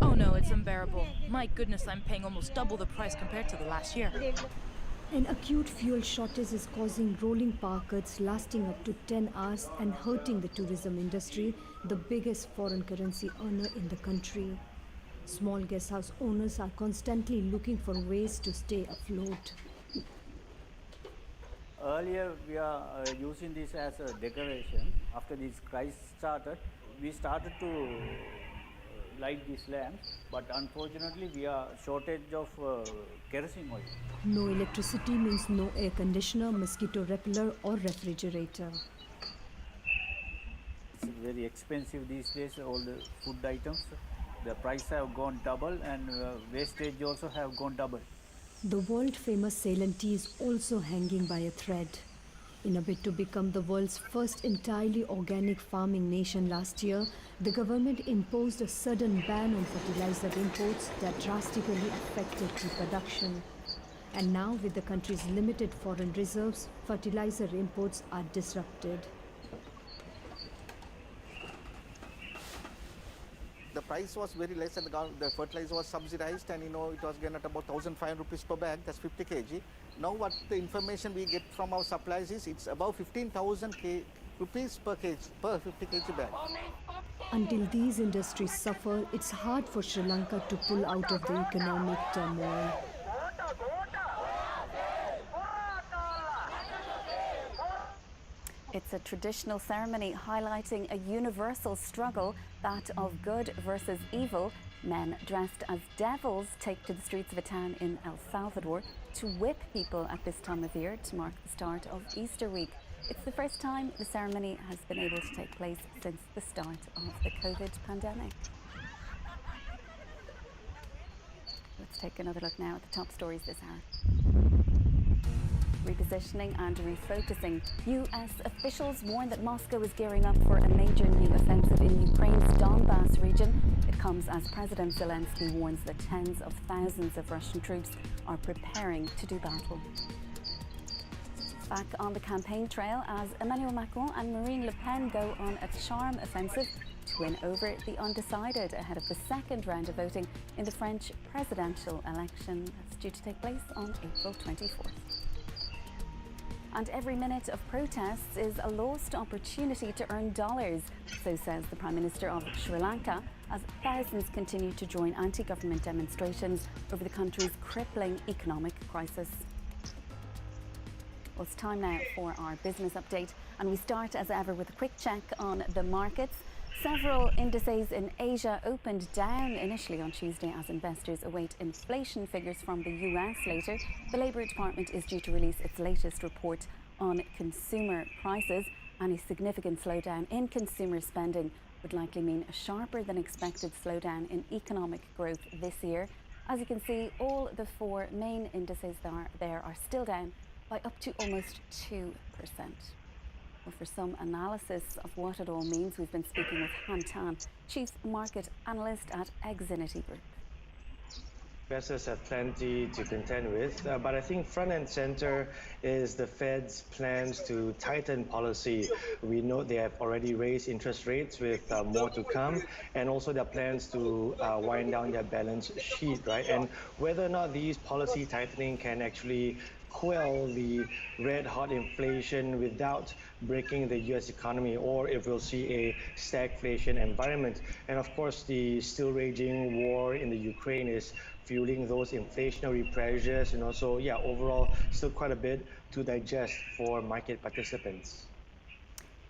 Oh no, it's unbearable. My goodness, I'm paying almost double the price compared to the last year. An acute fuel shortage is causing rolling power cuts lasting up to 10 hours and hurting the tourism industry, the biggest foreign currency earner in the country. Small guest house owners are constantly looking for ways to stay afloat. Earlier, we are using this as a decoration. After this crisis started, we started to light these lamps, but unfortunately, we are shortage of kerosene oil. No electricity means no air conditioner, mosquito repeller, or refrigerator. It's very expensive these days, all the food items. The price have gone double and wastage also have gone double. The world-famous Ceylon tea is also hanging by a thread. In a bid to become the world's first entirely organic farming nation last year, the government imposed a sudden ban on fertilizer imports that drastically affected tea production. And now, with the country's limited foreign reserves, fertilizer imports are disrupted. The price was very less and the fertilizer was subsidized, and it was given at about 1,500 rupees per bag, that's 50 kg. Now what the information we get from our suppliers is it's about 15,000 rupees per 50 kg bag. Until these industries suffer, it's hard for Sri Lanka to pull out of the economic turmoil. It's a traditional ceremony highlighting a universal struggle, that of good versus evil. Men dressed as devils take to the streets of a town in El Salvador to whip people at this time of year to mark the start of Easter week. It's the first time the ceremony has been able to take place since the start of the COVID pandemic. Let's take another look now at the top stories this hour. Repositioning and refocusing. US officials warn that Moscow is gearing up for a major new offensive in Ukraine's Donbass region. It comes as President Zelensky warns that tens of thousands of Russian troops are preparing to do battle. Back on the campaign trail as Emmanuel Macron and Marine Le Pen go on a charm offensive to win over the undecided ahead of the second round of voting in the French presidential election that's due to take place on April 24th. And every minute of protests is a lost opportunity to earn dollars, so says the Prime Minister of Sri Lanka, as thousands continue to join anti-government demonstrations over the country's crippling economic crisis. Well, it's time now for our business update, and we start as ever with a quick check on the markets. Several indices in Asia opened down initially on Tuesday as investors await inflation figures from the US later. The Labour Department is due to release its latest report on consumer prices. Any significant slowdown in consumer spending would likely mean a sharper than expected slowdown in economic growth this year. As you can see, all the four main indices there are still down by up to almost 2%. Well, for some analysis of what it all means, we've been speaking with Han Tan, Chief Market Analyst at Exinity Group. Investors have plenty to contend with, but I think front and center is the Fed's plans to tighten policy. We know they have already raised interest rates with more to come, and also their plans to wind down their balance sheet, right? And whether or not these policy tightening can actually quell the red-hot inflation without breaking the U.S. economy, or if we'll see a stagflation environment. And of course, the still raging war in the Ukraine is fueling those inflationary pressures, and also, overall, still quite a bit to digest for market participants.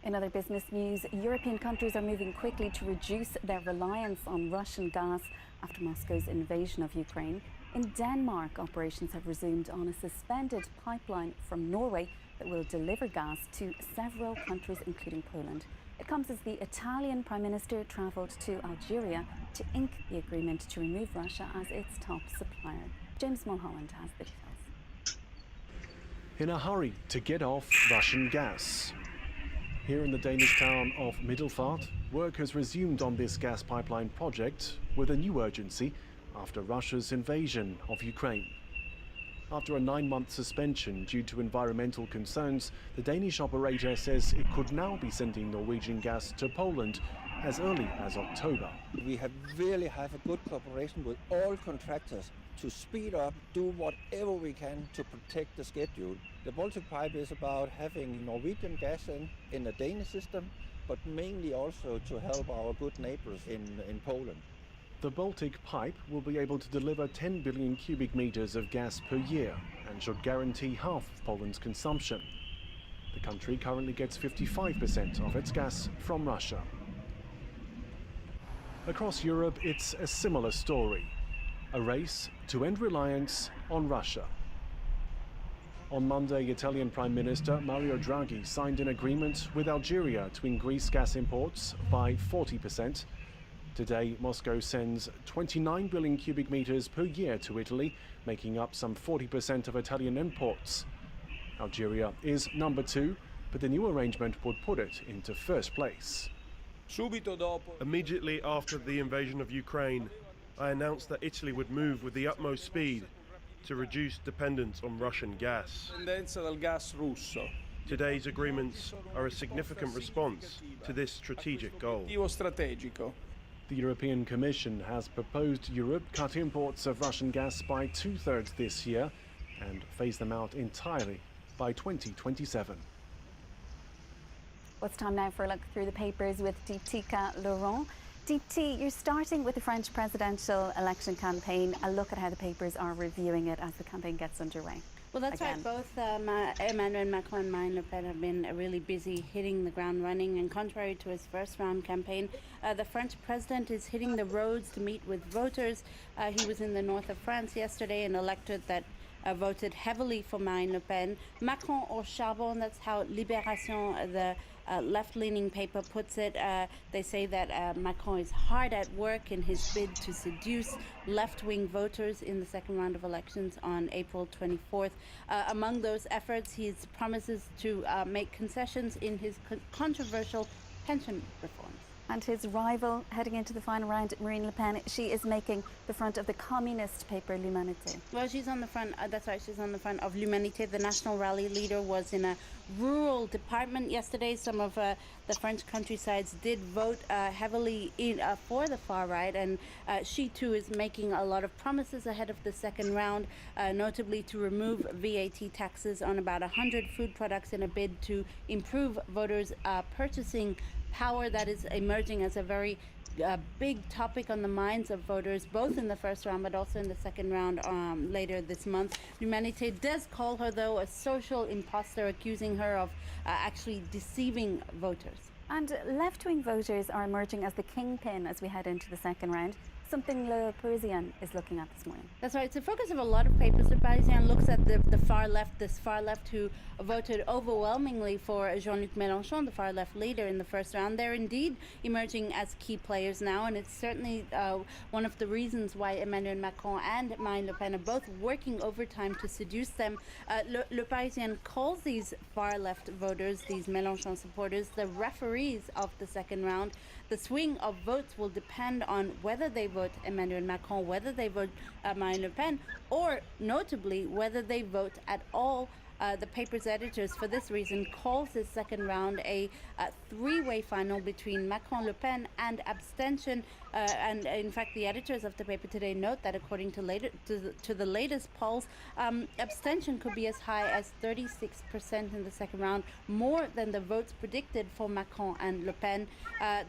In other business news, European countries are moving quickly to reduce their reliance on Russian gas after Moscow's invasion of Ukraine. In Denmark, operations have resumed on a suspended pipeline from Norway that will deliver gas to several countries, including Poland. It comes as the Italian Prime Minister travelled to Algeria to ink the agreement to remove Russia as its top supplier. James Mulholland has the details. In a hurry to get off Russian gas. Here in the Danish town of Middelfart, work has resumed on this gas pipeline project with a new urgency after Russia's invasion of Ukraine. After a 9-month suspension due to environmental concerns, the Danish operator says it could now be sending Norwegian gas to Poland as early as October. We have really have a good cooperation with all contractors to speed up, do whatever we can to protect the schedule. The Baltic Pipe is about having Norwegian gas in the Danish system, but mainly also to help our good neighbors in Poland. The Baltic Pipe will be able to deliver 10 billion cubic meters of gas per year and should guarantee half of Poland's consumption. The country currently gets 55% of its gas from Russia. Across Europe, it's a similar story. A race to end reliance on Russia. On Monday, Italian Prime Minister Mario Draghi signed an agreement with Algeria to increase gas imports by 40%. Today, Moscow sends 29 billion cubic meters per year to Italy, making up some 40% of Italian imports. Algeria is number 2, but the new arrangement would put it into first place. Immediately after the invasion of Ukraine, I announced that Italy would move with the utmost speed to reduce dependence on Russian gas. Today's agreements are a significant response to this strategic goal. The European Commission has proposed Europe cut imports of Russian gas by 2/3 this year and phase them out entirely by 2027. Well, it's time now for a look through the papers with Diptyka Laurent. Dipty, you're starting with the French presidential election campaign. A look at how the papers are reviewing it as the campaign gets underway. Well, that's right. Both Emmanuel Macron and Marine Le Pen have been really busy hitting the ground running. And contrary to his first round campaign, the French president is hitting the roads to meet with voters. He was in the north of France yesterday, an electorate that voted heavily for Marine Le Pen. Macron au charbon, that's how Libération, the left-leaning paper, puts it. They say that Macron is hard at work in his bid to seduce left-wing voters in the second round of elections on April 24th. Among those efforts, he promises to make concessions in his controversial pension reforms. And his rival heading into the final round, Marine Le Pen, she is making the front of the communist paper L'Humanité. Well, she's on the front, that's right, she's on the front of L'Humanité. The National Rally leader was in a rural department yesterday. Some of the French countrysides did vote heavily for the far right, and she too is making a lot of promises ahead of the second round, notably to remove VAT taxes on about 100 food products in a bid to improve voters' purchasing power. That is emerging as a very big topic on the minds of voters, both in the first round but also in the second round later this month. L'Humanité does call her, though, a social imposter, accusing her of actually deceiving voters. And left-wing voters are emerging as the kingpin as we head into the second round, something Le Parisien is looking at this morning. That's right. It's the focus of a lot of papers. Le Parisien looks at the far left, this far left who voted overwhelmingly for Jean-Luc Mélenchon, the far left leader, in the first round. They're indeed emerging as key players now, and it's certainly one of the reasons why Emmanuel Macron and Marine Le Pen are both working overtime to seduce them. Le Parisien calls these far left voters, these Mélenchon supporters, the referees of the second round. The swing of votes will depend on whether they vote Emmanuel Macron, whether they vote Marine Le Pen, or notably whether they vote at all. The paper's editors, for this reason, calls this second round a three-way final between Macron, Le Pen, and abstention. And in fact, the editors of the paper today note that according to the latest polls, abstention could be as high as 36% in the second round, more than the votes predicted for Macron and Le Pen.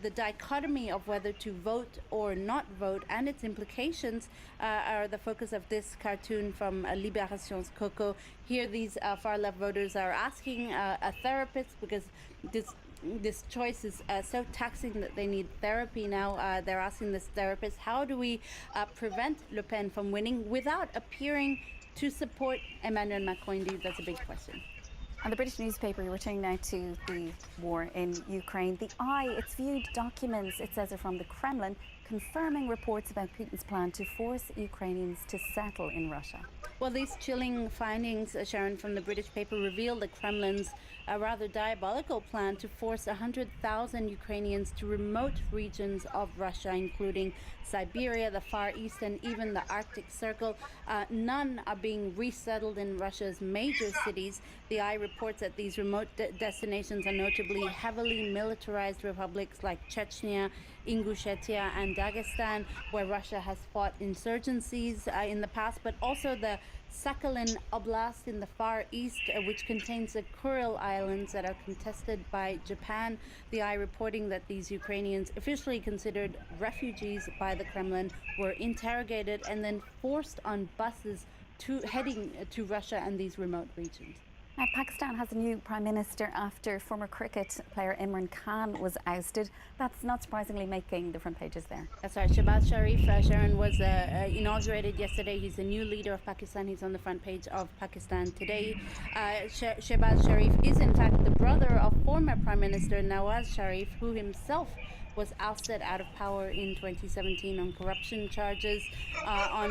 The dichotomy of whether to vote or not vote and its implications are the focus of this cartoon from Libération's Coco. Here, these far-left voters are asking a therapist, because this choice is so taxing that they need therapy now. They're asking this therapist, how do we prevent Le Pen from winning without appearing to support Emmanuel Macron? Indeed, that's a big question. And the British newspaper, returning now to the war in Ukraine. The Eye, it's viewed documents, it says, are from the Kremlin, confirming reports about Putin's plan to force Ukrainians to settle in Russia. Well, these chilling findings, Sharon, from the British paper reveal the Kremlin's rather diabolical plan to force 100,000 Ukrainians to remote regions of Russia, including Siberia, the Far East, and even the Arctic Circle. None are being resettled in Russia's major cities. The Eye reports that these remote destinations are notably heavily militarized republics like Chechnya, Ingushetia, and Dagestan, where Russia has fought insurgencies in the past, but also the Sakhalin Oblast in the Far East, which contains the Kuril Islands that are contested by Japan. The Eye reporting that these Ukrainians, officially considered refugees by the Kremlin, were interrogated and then forced on buses heading to Russia and these remote regions. Now, Pakistan has a new prime minister after former cricket player Imran Khan was ousted. That's not surprisingly making the front pages there. That's right. Shehbaz Sharif, Sharon, was inaugurated yesterday. He's the new leader of Pakistan. He's on the front page of Pakistan Today. Shehbaz Sharif is in fact the brother of former Prime Minister Nawaz Sharif, who himself was ousted out of power in 2017 on corruption charges. On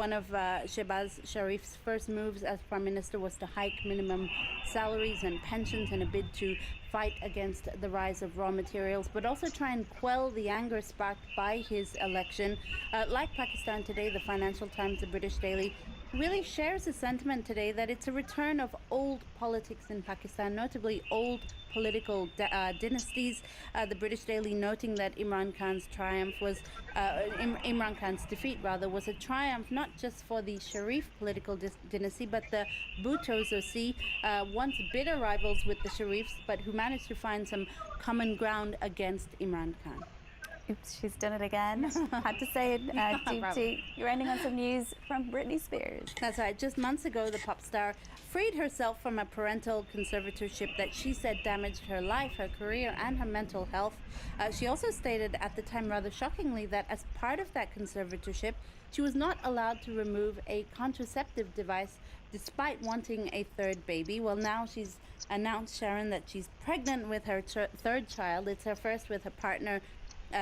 one of Shehbaz Sharif's first moves as prime minister was to hike minimum salaries and pensions in a bid to fight against the rise of raw materials, but also try and quell the anger sparked by his election. Like Pakistan Today, the Financial Times, the British Daily, really shares a sentiment today that it's a return of old politics in Pakistan, notably old political dynasties. The British Daily noting that Imran Khan's defeat was a triumph not just for the Sharif political dynasty, but the Bhuttos aussi, once bitter rivals with the Sharifs, but who managed to find some common ground against Imran Khan. Oops, she's done it again. Had to say it, Deepti. You're ending on some news from Britney Spears. That's right. Just months ago, the pop star freed herself from a parental conservatorship that she said damaged her life, her career, and her mental health. She also stated at the time, rather shockingly, that as part of that conservatorship, she was not allowed to remove a contraceptive device despite wanting a third baby. Well, now she's announced, Sharon, that she's pregnant with her third child. It's her first with her partner,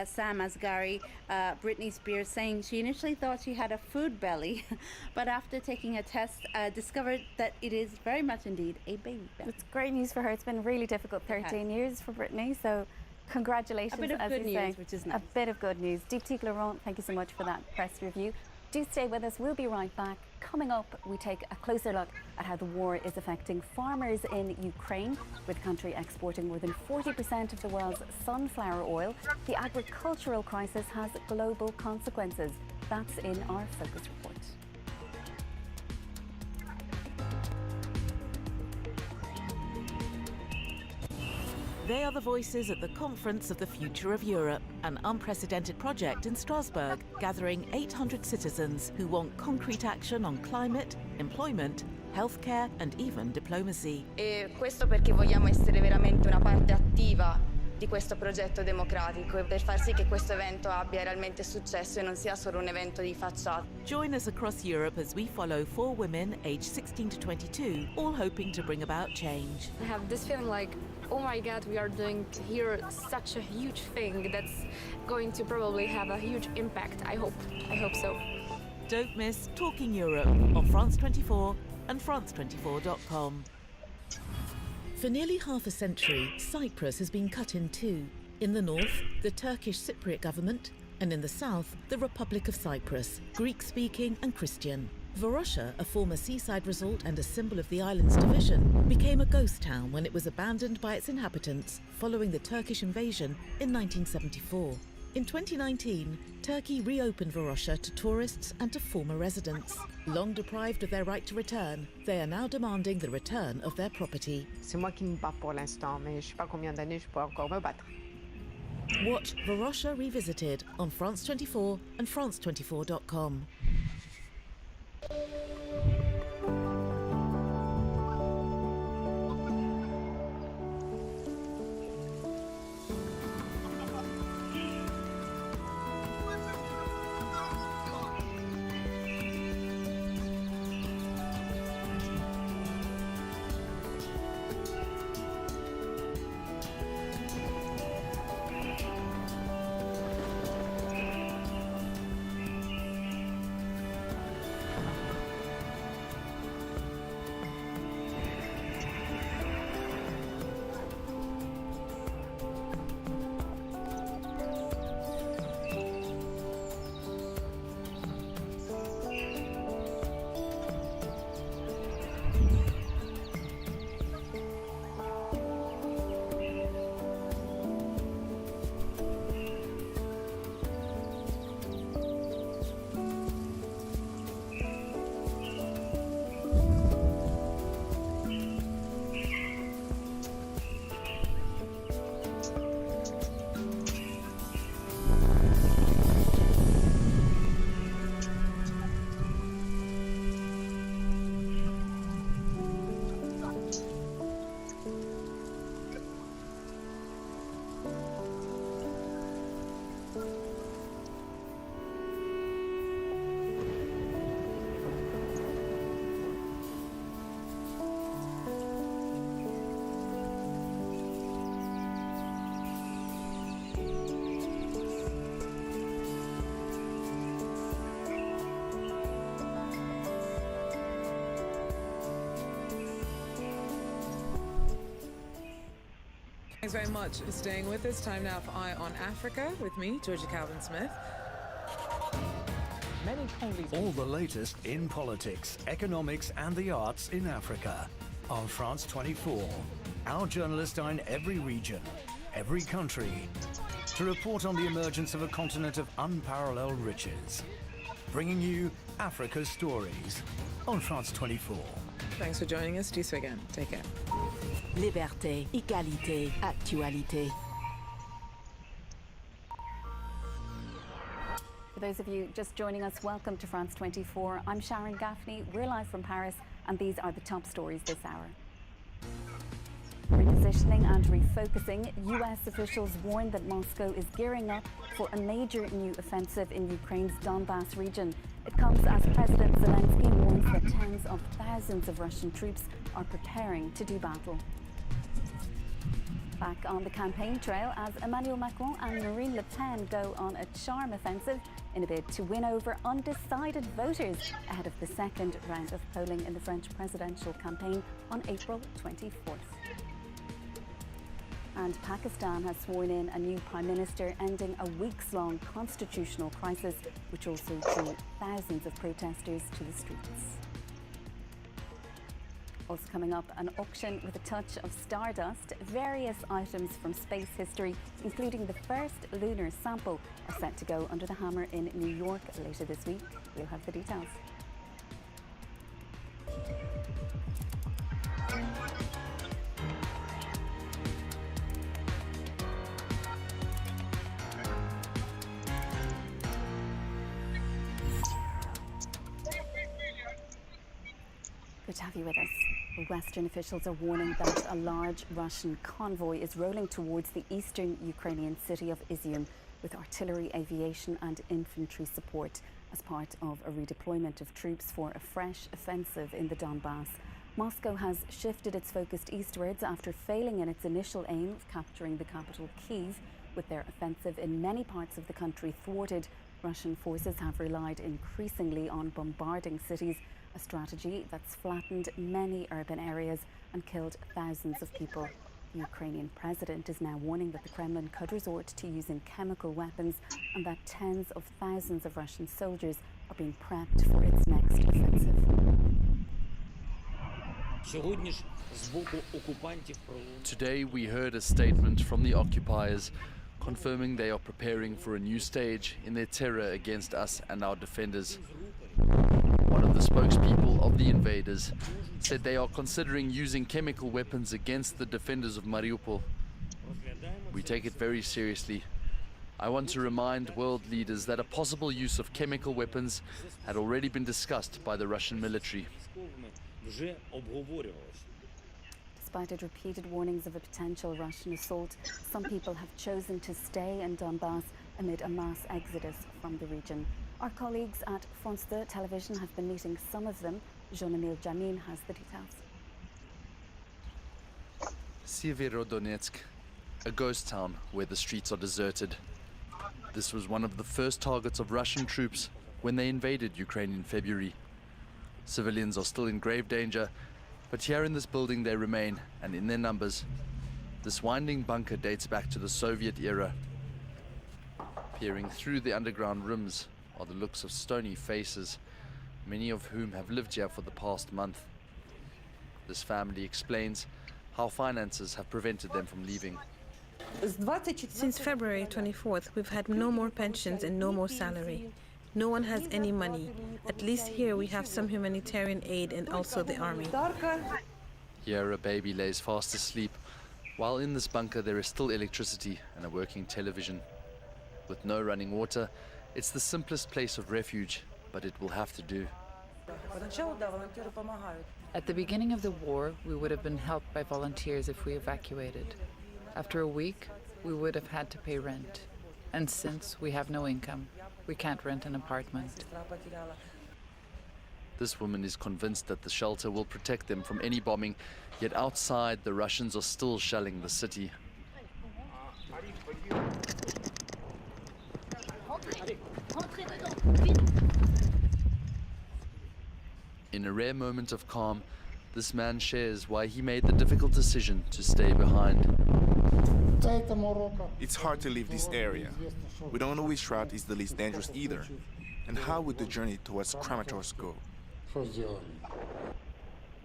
Sam Asghari. Britney Spears saying she initially thought she had a food belly, but after taking a test, discovered that it is very much indeed a baby belly. It's great news for her. It's been a really difficult 13 years for Britney, so congratulations. A bit of good news, which is nice. A bit of good news. Deepti Laurent, thank you so much for that press review. Do stay with us. We'll be right back. Coming up, we take a closer look at how the war is affecting farmers in Ukraine, with the country exporting more than 40% of the world's sunflower oil. The agricultural crisis has global consequences. That's in our Focus Report. They are the voices at the Conference of the Future of Europe, an unprecedented project in Strasbourg, gathering 800 citizens who want concrete action on climate, employment, healthcare and even diplomacy. E questo perché vogliamo essere veramente una parte attiva di questo progetto democratico e per far sì che questo evento abbia realmente successo e non sia solo un evento di facciata. Join us across Europe as we follow 4 women aged 16 to 22, all hoping to bring about change. I have this feeling like, oh my God, we are doing here such a huge thing that's going to probably have a huge impact. I hope so. Don't miss Talking Europe on France 24 and France24.com. For nearly half a century, Cyprus has been cut in two. In the north, the Turkish Cypriot government, and in the south, the Republic of Cyprus, Greek-speaking and Christian. Varosha, a former seaside resort and a symbol of the island's division, became a ghost town when it was abandoned by its inhabitants following the Turkish invasion in 1974. In 2019, Turkey reopened Varosha to tourists and to former residents. Long deprived of their right to return, they are now demanding the return of their property. C'est moi qui me bats pour l'instant, mais je sais pas combien d'années je pourrais encore me battre. Watch Varosha Revisited on France 24 and France24.com. Thanks very much for staying with us. Time now for Eye on Africa with me, Georgia Calvin-Smith. All the latest in politics, economics and the arts in Africa on France 24. Our journalists are in every region, every country, to report on the emergence of a continent of unparalleled riches. Bringing you Africa's stories on France 24. Thanks for joining us. Do so again. Take care. Liberté, égalité, actualité. For those of you just joining us, welcome to France 24. I'm Sharon Gaffney. We're live from Paris, and these are the top stories this hour. Repositioning and refocusing, US officials warn that Moscow is gearing up for a major new offensive in Ukraine's Donbass region. It comes as President Zelensky warns that tens of thousands of Russian troops are preparing to do battle. Back on the campaign trail as Emmanuel Macron and Marine Le Pen go on a charm offensive in a bid to win over undecided voters ahead of the second round of polling in the French presidential campaign on April 24th. And Pakistan has sworn in a new Prime Minister, ending a weeks-long constitutional crisis, which also drew thousands of protesters to the streets. Also coming up, an auction with a touch of stardust. Various items from space history, including the first lunar sample, are set to go under the hammer in New York later this week. We'll have the details. Good to have you with us. Western officials are warning that a large Russian convoy is rolling towards the eastern Ukrainian city of Izium with artillery, aviation and infantry support as part of a redeployment of troops for a fresh offensive in the Donbass. Moscow has shifted its focus eastwards after failing in its initial aim of capturing the capital Kyiv. With their offensive in many parts of the country thwarted, Russian forces have relied increasingly on bombarding cities, a strategy that's flattened many urban areas and killed thousands of people. The Ukrainian president is now warning that the Kremlin could resort to using chemical weapons and that tens of thousands of Russian soldiers are being prepped for its next offensive. Today we heard a statement from the occupiers confirming they are preparing for a new stage in their terror against us and our defenders. One of the spokespeople of the invaders said they are considering using chemical weapons against the defenders of Mariupol. We take it very seriously. I want to remind world leaders that a possible use of chemical weapons had already been discussed by the Russian military. Despite repeated warnings of a potential Russian assault, some people have chosen to stay in Donbass amid a mass exodus from the region. Our colleagues at France 2 television have been meeting some of them. Jean-Emile Jamin has the details. Severodonetsk, a ghost town where the streets are deserted. This was one of the first targets of Russian troops when they invaded Ukraine in February. Civilians are still in grave danger, but here in this building they remain, and in their numbers. This winding bunker dates back to the Soviet era. Peering through the underground rooms are the looks of stony faces, many of whom have lived here for the past month. This family explains how finances have prevented them from leaving. Since February 24th, we've had no more pensions and no more salary. No one has any money. At least here we have some humanitarian aid and also the army. Here a baby lays fast asleep, while in this bunker there is still electricity and a working television. With no running water, it's the simplest place of refuge, but it will have to do. At the beginning of the war, we would have been helped by volunteers if we evacuated. After a week, we would have had to pay rent. And since we have no income, we can't rent an apartment. This woman is convinced that the shelter will protect them from any bombing, yet outside the Russians are still shelling the city. In a rare moment of calm, this man shares why he made the difficult decision to stay behind. It's hard to leave this area. We don't know which route is the least dangerous either. And how would the journey towards Kramatorsk go?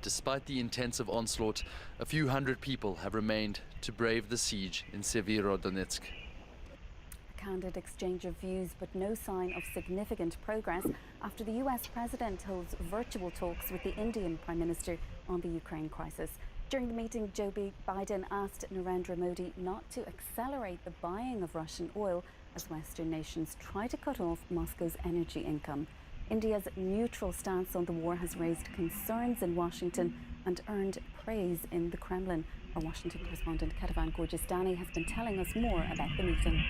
Despite the intensive onslaught, a few hundred people have remained to brave the siege in Severodonetsk. A candid exchange of views, but no sign of significant progress after the US president holds virtual talks with the Indian Prime Minister on the Ukraine crisis. During the meeting, Joe Biden asked Narendra Modi not to accelerate the buying of Russian oil as Western nations try to cut off Moscow's energy income. India's neutral stance on the war has raised concerns in Washington and earned praise in the Kremlin. Our Washington correspondent Katavan Gorjistani has been telling us more about the meeting.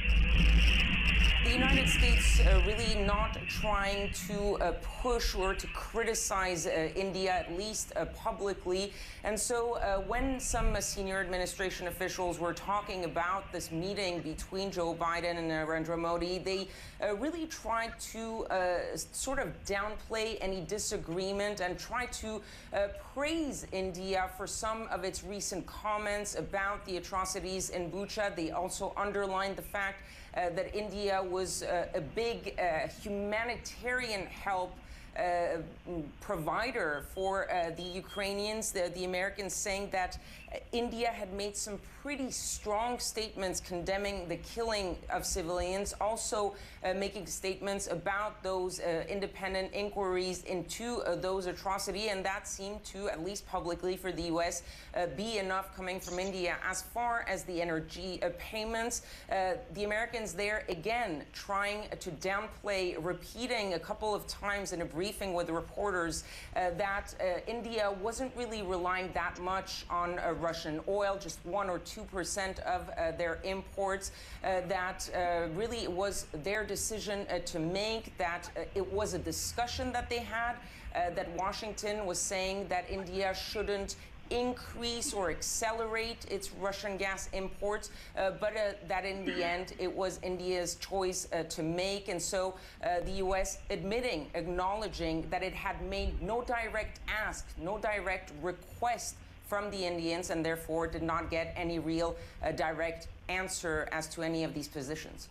The United States really not trying to push or to criticize India, at least publicly. And so when some senior administration officials were talking about this meeting between Joe Biden and Narendra Modi, they really tried to sort of downplay any disagreement and try to praise India for some of its recent comments about the atrocities in Bucha. They also underlined the fact that India was a big humanitarian help provider for the Ukrainians. The Americans saying that India had made some pretty strong statements condemning the killing of civilians, also making statements about those independent inquiries into those atrocities, and that seemed to, at least publicly for the US, be enough coming from India. As far as the energy payments, the Americans there again trying to downplay, repeating a couple of times in a briefing with the reporters that India wasn't really relying that much on Russian oil, just 1 or 2% of their imports, that really it was their decision to make, that it was a discussion that they had, that Washington was saying that India shouldn't increase or accelerate its Russian gas imports, but that in the end it was India's choice to make. And so the US acknowledging that it had made no direct ask, no direct request from the Indians, and therefore did not get any real direct answer as to any of these positions.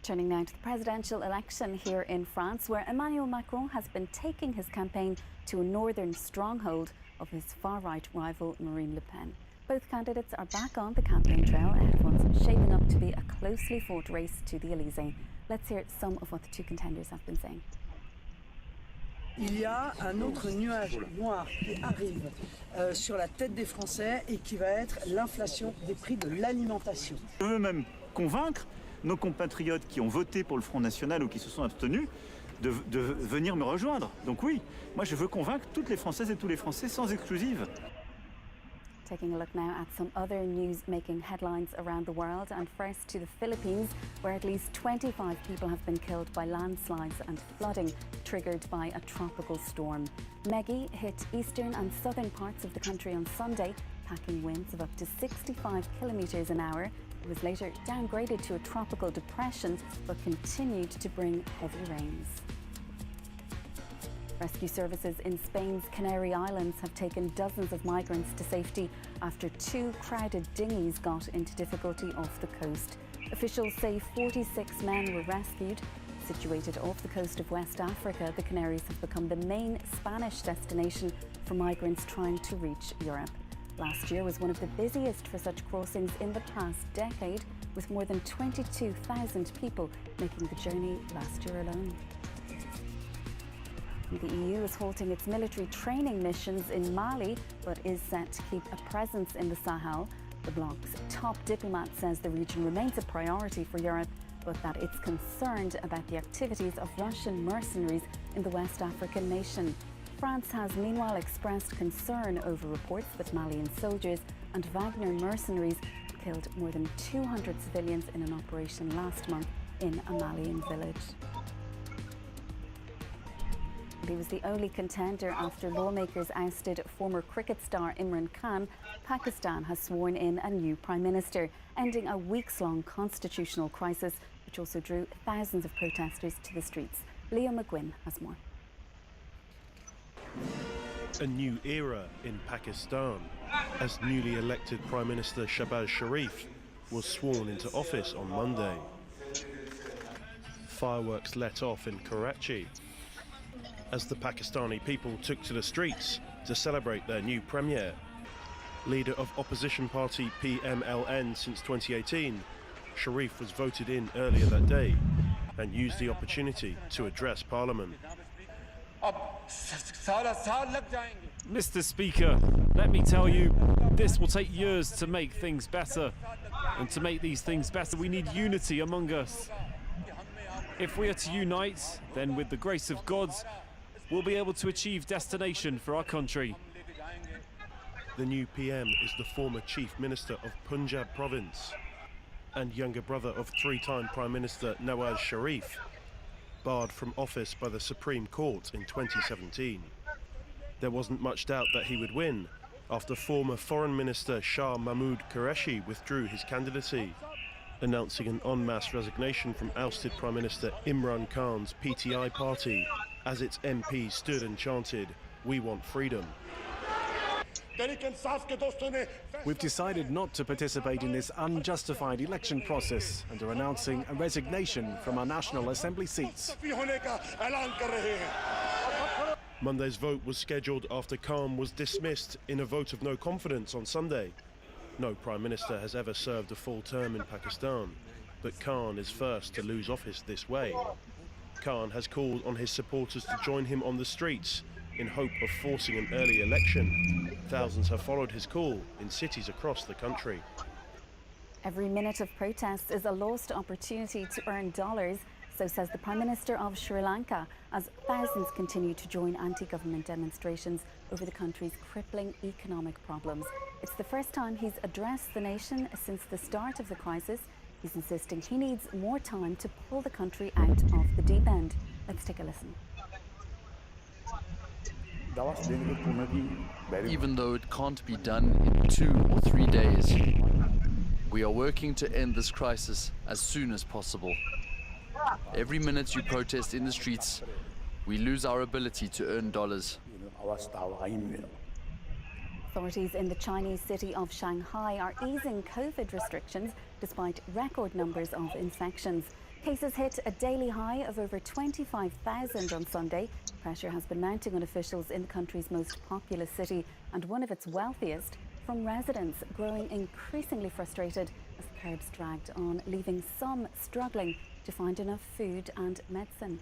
Turning now to the presidential election here in France, where Emmanuel Macron has been taking his campaign to a northern stronghold of his far-right rival Marine Le Pen. Both candidates are back on the campaign trail ahead of what's shaping up to be a closely fought race to the Élysée. Let's hear some of what the two contenders have been saying. Il y a un autre nuage noir qui arrive sur la tête des Français et qui va être l'inflation des prix de l'alimentation. Je veux même convaincre nos compatriotes qui ont voté pour le Front National ou qui se sont abstenus de venir me rejoindre. Donc oui, moi je veux convaincre toutes les Françaises et tous les Français sans exclusive. Taking a look now at some other news making headlines around the world, and first to the Philippines, where at least 25 people have been killed by landslides and flooding triggered by a tropical storm. Meggy hit eastern and southern parts of the country on Sunday, packing winds of up to 65 kilometres an hour. It was later downgraded to a tropical depression, but continued to bring heavy rains. Rescue services in Spain's Canary Islands have taken dozens of migrants to safety after 2 crowded dinghies got into difficulty off the coast. Officials say 46 men were rescued. Situated off the coast of West Africa, the Canaries have become the main Spanish destination for migrants trying to reach Europe. Last year was one of the busiest for such crossings in the past decade, with more than 22,000 people making the journey last year alone. The EU is halting its military training missions in Mali, but is set to keep a presence in the Sahel. The bloc's top diplomat says the region remains a priority for Europe, but that it's concerned about the activities of Russian mercenaries in the West African nation. France has meanwhile expressed concern over reports that Malian soldiers and Wagner mercenaries killed more than 200 civilians in an operation last month in a Malian village. He was the only contender after lawmakers ousted former cricket star Imran Khan. Pakistan has sworn in a new prime minister, ending a weeks-long constitutional crisis, which also drew thousands of protesters to the streets. Leo McGuinn has more. A new era in Pakistan, as newly elected Prime Minister Shahbaz Sharif was sworn into office on Monday. Fireworks let off in Karachi as the Pakistani people took to the streets to celebrate their new premier. Leader of opposition party PMLN since 2018, Sharif was voted in earlier that day and used the opportunity to address Parliament. Mr. Speaker, let me tell you, this will take years to make things better. And to make these things better, we need unity among us. If we are to unite, then with the grace of God, we'll be able to achieve destination for our country. The new PM is the former Chief Minister of Punjab province and younger brother of three-time Prime Minister Nawaz Sharif, barred from office by the Supreme Court in 2017. There wasn't much doubt that he would win after former Foreign Minister Shah Mahmood Qureshi withdrew his candidacy, announcing an en masse resignation from ousted Prime Minister Imran Khan's PTI party as its MPs stood and chanted, "We want freedom." We've decided not to participate in this unjustified election process and are announcing a resignation from our National Assembly seats. Monday's vote was scheduled after Khan was dismissed in a vote of no confidence on Sunday. No Prime Minister has ever served a full term in Pakistan, but Khan is first to lose office this way. Khan has called on his supporters to join him on the streets in hope of forcing an early election. Thousands have followed his call in cities across the country. Every minute of protest is a lost opportunity to earn dollars, so says the Prime Minister of Sri Lanka, as thousands continue to join anti-government demonstrations over the country's crippling economic problems. It's the first time he's addressed the nation since the start of the crisis. He's insisting he needs more time to pull the country out of the deep end. Let's take a listen. Even though it can't be done in 2 or 3 days, we are working to end this crisis as soon as possible. Every minute you protest in the streets, we lose our ability to earn dollars. Authorities in the Chinese city of Shanghai are easing COVID restrictions despite record numbers of infections. Cases hit a daily high of over 25,000 on Sunday. Pressure has been mounting on officials in the country's most populous city and one of its wealthiest, from residents growing increasingly frustrated as the curbs dragged on, leaving some struggling to find enough food and medicine.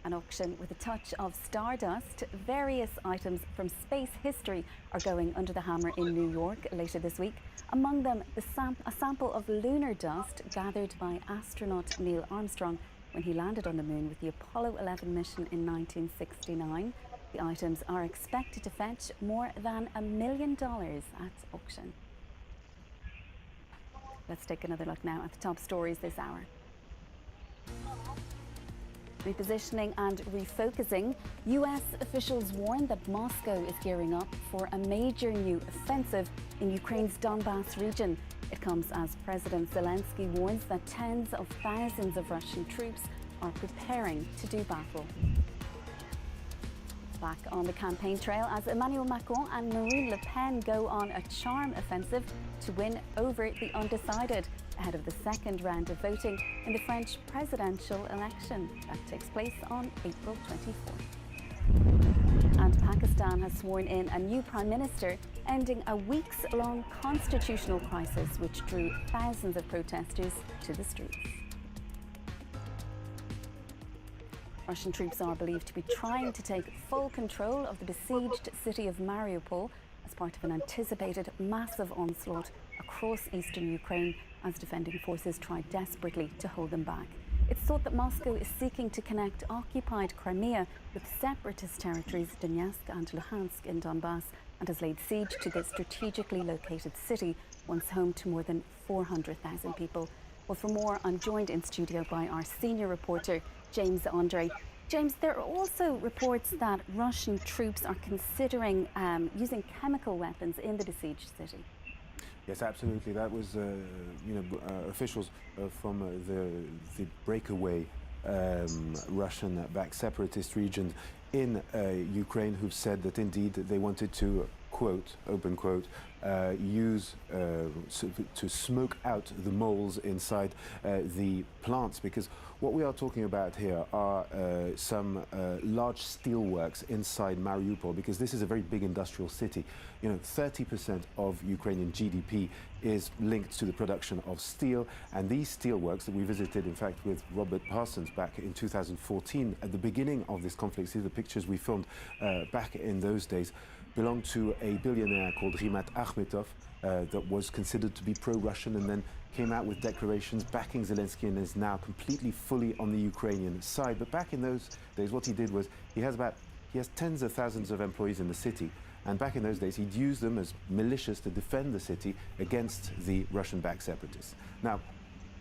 An auction with a touch of stardust. Various items from space history are going under the hammer in New York later this week. Among them, a sample of lunar dust gathered by astronaut Neil Armstrong when he landed on the moon with the Apollo 11 mission in 1969. The items are expected to fetch more than $1 million at auction. Let's take another look now at the top stories this hour. Repositioning and refocusing. US officials warn that Moscow is gearing up for a major new offensive in Ukraine's Donbass region. It comes as President Zelensky warns that tens of thousands of Russian troops are preparing to do battle. Back on the campaign trail as Emmanuel Macron and Marine Le Pen go on a charm offensive to win over the undecided ahead of the second round of voting in the French presidential election that takes place on April 24th. And Pakistan has sworn in a new prime minister, ending a weeks-long constitutional crisis which drew thousands of protesters to the streets. Russian troops are believed to be trying to take full control of the besieged city of Mariupol as part of an anticipated massive onslaught across eastern Ukraine as defending forces try desperately to hold them back. It's thought that Moscow is seeking to connect occupied Crimea with separatist territories Donetsk and Luhansk in Donbass and has laid siege to the strategically located city, once home to more than 400,000 people. Well, for more, I'm joined in studio by our senior reporter, James Andre. James, there are also reports that Russian troops are considering using chemical weapons in the besieged city. Yes, absolutely. That was, officials from the breakaway Russian-backed separatist region in Ukraine who've said that indeed they wanted to quote, open quote, use to smoke out the moles inside the plants, because what we are talking about here are some large steelworks inside Mariupol, because this is a very big industrial city. 30% of Ukrainian GDP is linked to the production of steel, and these steelworks that we visited, in fact, with Robert Parsons back in 2014, at the beginning of this conflict, see the pictures we filmed back in those days, belonged to a billionaire called Rimat Akhmetov that was considered to be pro-Russian, and then came out with declarations backing Zelensky, and is now completely fully on the Ukrainian side. But back in those days, what he did was he has tens of thousands of employees in the city, and back in those days he'd use them as militias to defend the city against the Russian-backed separatists. Now,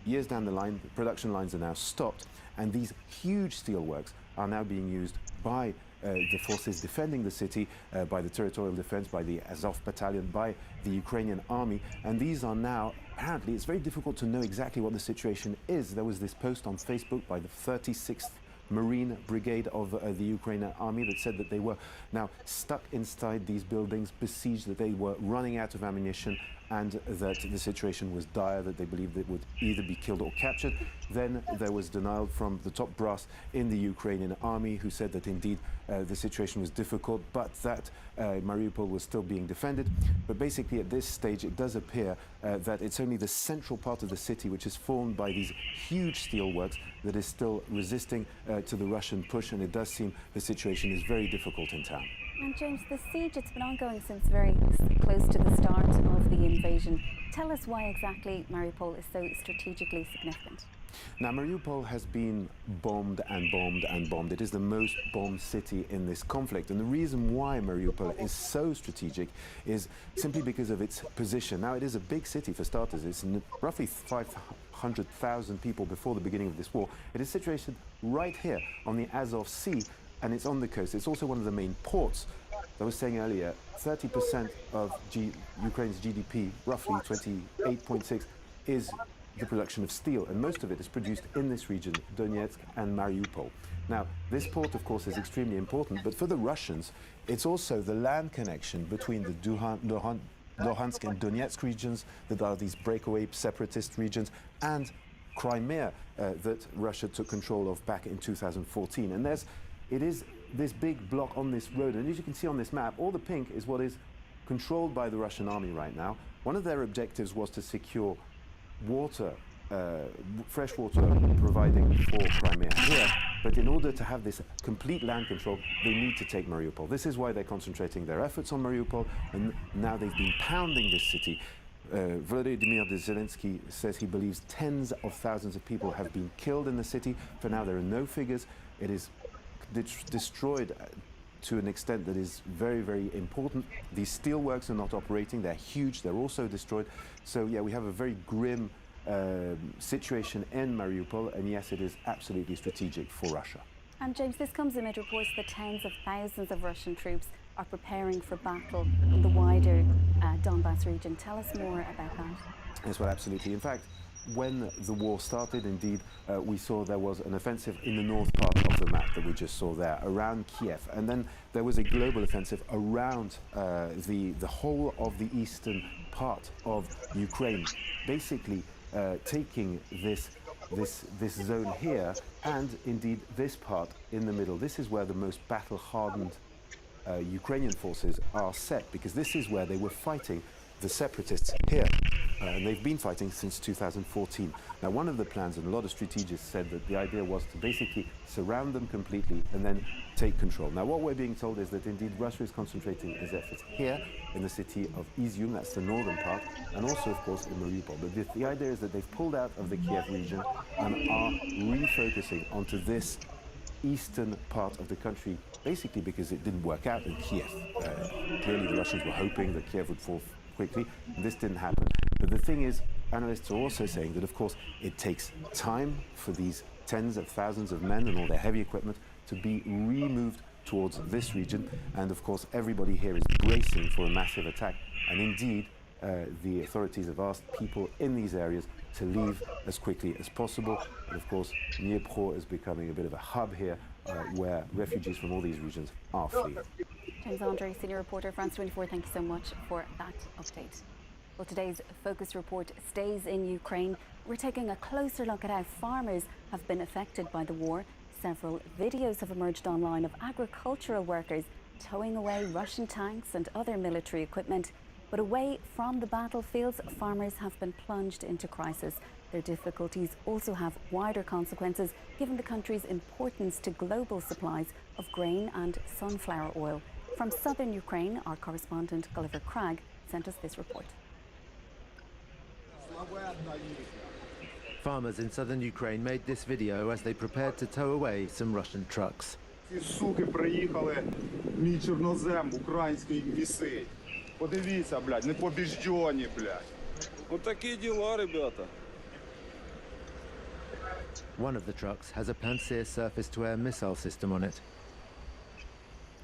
years down the line, the production lines are now stopped, and these huge steelworks are now being used by the forces defending the city, by the territorial defense, by the Azov battalion, by the Ukrainian army. And these are now, apparently, it's very difficult to know exactly what the situation is. There was this post on Facebook by the 36th Marine Brigade of the Ukrainian army that said that they were now stuck inside these buildings, besieged, that they were running out of ammunition, and that the situation was dire, that they believed they would either be killed or captured. Then there was denial from the top brass in the Ukrainian army, who said that indeed the situation was difficult, but that Mariupol was still being defended. But basically at this stage it does appear that it's only the central part of the city, which is formed by these huge steelworks, that is still resisting to the Russian push, and it does seem the situation is very difficult in town. And James, the siege, it's been ongoing since very close to the start of the invasion. Tell us why exactly Mariupol is so strategically significant. Now, Mariupol has been bombed and bombed and bombed. It is the most bombed city in this conflict. And the reason why Mariupol is so strategic is simply because of its position. Now, it is a big city for starters. It's roughly 500,000 people before the beginning of this war. It is situated right here on the Azov Sea, and it's on the coast. It's also one of the main ports. I was saying earlier, 30% of Ukraine's GDP, roughly 28.6, is the production of steel, and most of it is produced in this region, Donetsk and Mariupol. Now, this port, of course, is extremely important, but for the Russians, it's also the land connection between the Luhansk and Donetsk regions, that are these breakaway separatist regions, and Crimea that Russia took control of back in 2014. And it is this big block on this road, and as you can see on this map, all the pink is what is controlled by the Russian army right now. One of their objectives was to secure water, fresh water providing for Crimea here, but in order to have this complete land control, they need to take Mariupol. This is why they're concentrating their efforts on Mariupol, and now they've been pounding this city. Volodymyr Zelensky says he believes tens of thousands of people have been killed in the city. For now, there are no figures. It is destroyed to an extent that is very, very important. These steelworks are not operating. They're huge. They're also destroyed. So, yeah, we have a very grim situation in Mariupol, and yes, it is absolutely strategic for Russia. And James, this comes amid reports that tens of thousands of Russian troops are preparing for battle in the wider Donbass region. Tell us more about that. Yes, well, absolutely. In fact, when the war started, indeed, we saw there was an offensive in the north part of the map that we just saw there, around Kiev. And then there was a global offensive around the whole of the eastern part of Ukraine, basically taking this zone here, and indeed this part in the middle. This is where the most battle-hardened Ukrainian forces are set, because this is where they were fighting the separatists here, and they've been fighting since 2014. Now, one of the plans, and a lot of strategists said that the idea was to basically surround them completely and then take control. Now, what we're being told is that indeed Russia is concentrating its efforts here in the city of Izium, that's the northern part, and also, of course, in Mariupol. But the idea is that they've pulled out of the Kiev region and are refocusing onto this eastern part of the country, basically because it didn't work out in Kiev. Clearly, the Russians were hoping that Kiev would fall quickly. This didn't happen. But the thing is, analysts are also saying that, of course, it takes time for these tens of thousands of men and all their heavy equipment to be removed towards this region. And, of course, everybody here is bracing for a massive attack. And indeed, the authorities have asked people in these areas to leave as quickly as possible. And, of course, Dnipro is becoming a bit of a hub here where refugees from all these regions are fleeing. James Andre, senior reporter, France 24, thank you so much for that update. Well, today's Focus Report stays in Ukraine. We're taking a closer look at how farmers have been affected by the war. Several videos have emerged online of agricultural workers towing away Russian tanks and other military equipment. But away from the battlefields, farmers have been plunged into crisis. Their difficulties also have wider consequences, given the country's importance to global supplies of grain and sunflower oil. From southern Ukraine, our correspondent Gulliver Cragg sent us this report. Farmers in southern Ukraine made this video as they prepared to tow away some Russian trucks. Ці суки приїхали, мій чорнозем український вісить. Подивіться, блядь, непобіждені, блядь. Отакі діла, ребята. One of the trucks has a Pantsir surface-to-air missile system on it.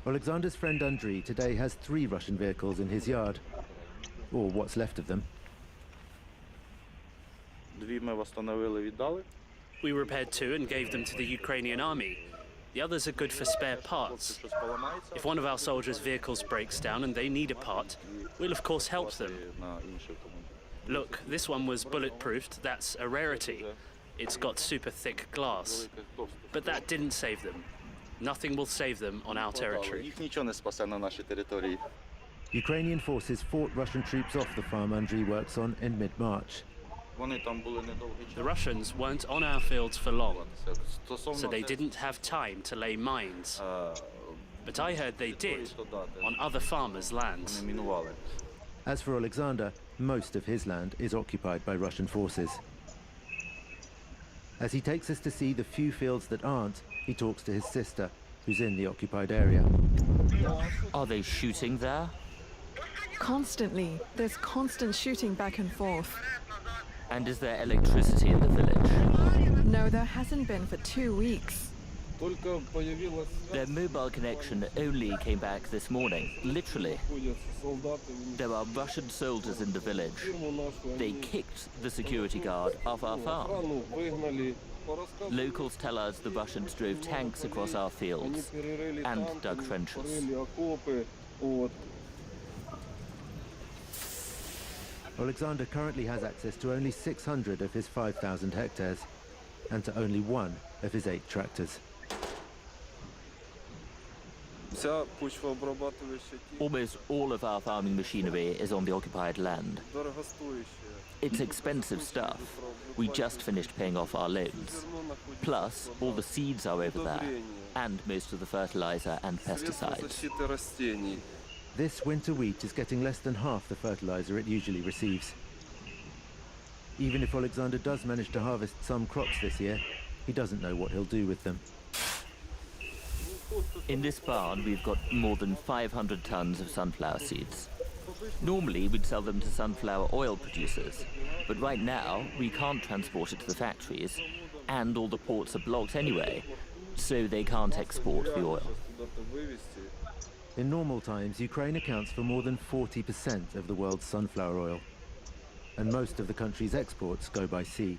Alexander's friend Andriy today has 3 Russian vehicles in his yard, or what's left of them. We repaired 2 and gave them to the Ukrainian army. The others are good for spare parts. If one of our soldiers' vehicles breaks down and they need a part, we'll of course help them. Look, this one was bulletproofed, that's a rarity. It's got super thick glass. But that didn't save them. Nothing will save them on our territory. Ukrainian forces fought Russian troops off the farm Andriy works on in mid-March. The Russians weren't on our fields for long, so they didn't have time to lay mines. But I heard they did on other farmers' lands. As for Alexander, most of his land is occupied by Russian forces. As he takes us to see the few fields that aren't, he talks to his sister, who's in the occupied area. Are they shooting there? Constantly. There's constant shooting back and forth. And is there electricity in the village? No, there hasn't been for 2 weeks. Their mobile connection only came back this morning, literally. There are Russian soldiers in the village. They kicked the security guard off our farm. Locals tell us the Russians drove tanks across our fields and dug trenches. Alexander currently has access to only 600 of his 5,000 hectares, and to only 1 of his 8 tractors. Almost all of our farming machinery is on the occupied land. It's expensive stuff. We just finished paying off our loans. Plus, all the seeds are over there, and most of the fertilizer and pesticides. This winter wheat is getting less than half the fertilizer it usually receives. Even if Alexander does manage to harvest some crops this year, he doesn't know what he'll do with them. In this barn, we've got more than 500 tons of sunflower seeds. Normally, we'd sell them to sunflower oil producers, but right now, we can't transport it to the factories, and all the ports are blocked anyway, so they can't export the oil. In normal times, Ukraine accounts for more than 40% of the world's sunflower oil, and most of the country's exports go by sea.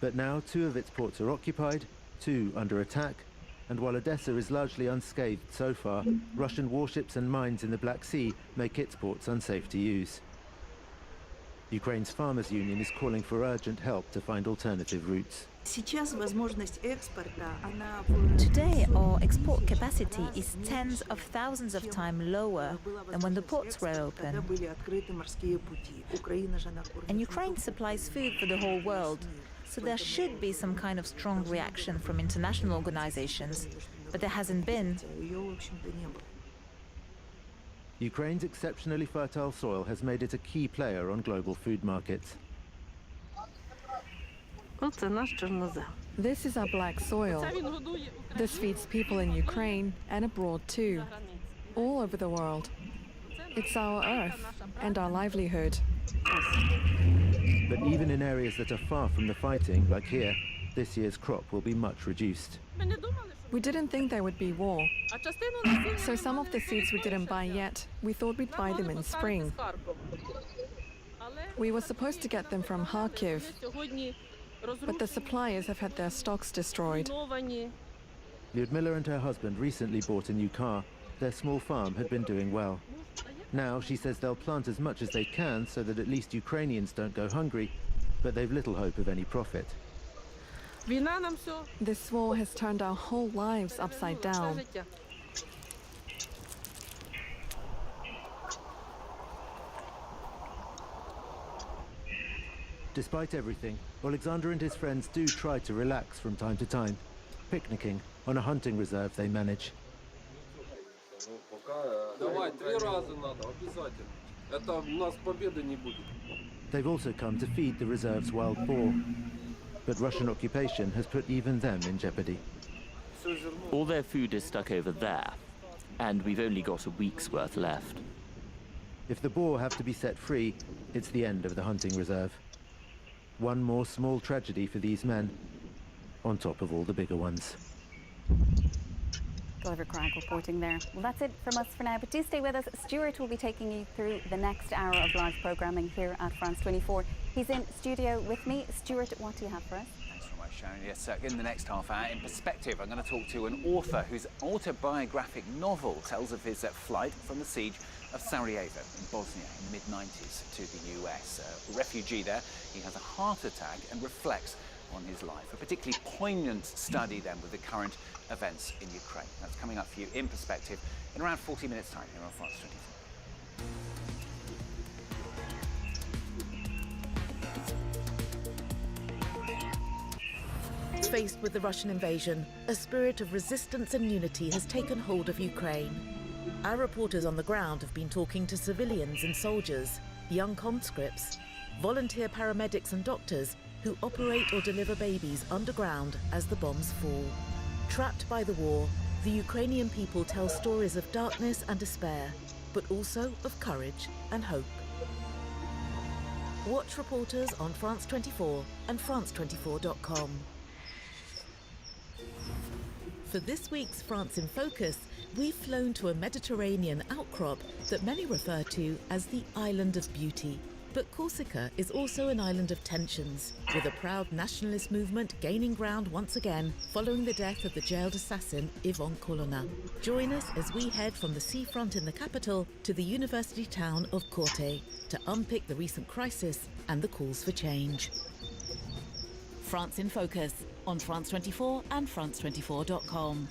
But now 2 of its ports are occupied, 2 under attack, and while Odessa is largely unscathed so far, Russian warships and mines in the Black Sea make its ports unsafe to use. Ukraine's Farmers Union is calling for urgent help to find alternative routes. Today, our export capacity is tens of thousands of times lower than when the ports were open. And Ukraine supplies food for the whole world, so there should be some kind of strong reaction from international organizations, but there hasn't been. Ukraine's exceptionally fertile soil has made it a key player on global food markets. This is our black soil. This feeds people in Ukraine and abroad too, all over the world. It's our earth and our livelihood. But even in areas that are far from the fighting, like here, this year's crop will be much reduced. We didn't think there would be war. So some of the seeds we didn't buy yet, we thought we'd buy them in spring. We were supposed to get them from Kharkiv, but the suppliers have had their stocks destroyed. Lyudmila and her husband recently bought a new car, Their small farm had been doing well. Now she says they'll plant as much as they can so that at least Ukrainians don't go hungry, but they've little hope of any profit. This war has turned our whole lives upside down. Despite everything, Alexander and his friends do try to relax from time to time, picnicking on a hunting reserve they manage. They've also come to feed the reserve's wild boar, but Russian occupation has put even them in jeopardy. All their food is stuck over there, and we've only got a week's worth left. If the boar have to be set free, it's the end of the hunting reserve. One more small tragedy for these men, on top of all the bigger ones. Gulliver Cragg reporting there. Well, that's it from us for now, but do stay with us. Stuart will be taking you through the next hour of live programming here at France 24. He's in studio with me. Stuart, what do you have for us? Thanks very much, Sharon. Yes, in the next half hour, in perspective, I'm going to talk to an author whose autobiographic novel tells of his flight from the siege of Sarajevo in Bosnia in the mid-90s to the US. A refugee there, he has a heart attack and reflects on his life. A particularly poignant study then with the current events in Ukraine. That's coming up for you in perspective in around 40 minutes time here on France 24. Faced with the Russian invasion, a spirit of resistance and unity has taken hold of Ukraine. Our reporters on the ground have been talking to civilians and soldiers, young conscripts, volunteer paramedics and doctors who operate or deliver babies underground as the bombs fall. Trapped by the war, the Ukrainian people tell stories of darkness and despair, but also of courage and hope. Watch reporters on France 24 and France24.com. For this week's France in Focus, we've flown to a Mediterranean outcrop that many refer to as the Island of Beauty. But Corsica is also an island of tensions, with a proud nationalist movement gaining ground once again following the death of the jailed assassin Ivan Colonna. Join us as we head from the seafront in the capital to the university town of Corte to unpick the recent crisis and the calls for change. France in Focus on France 24 and France24.com.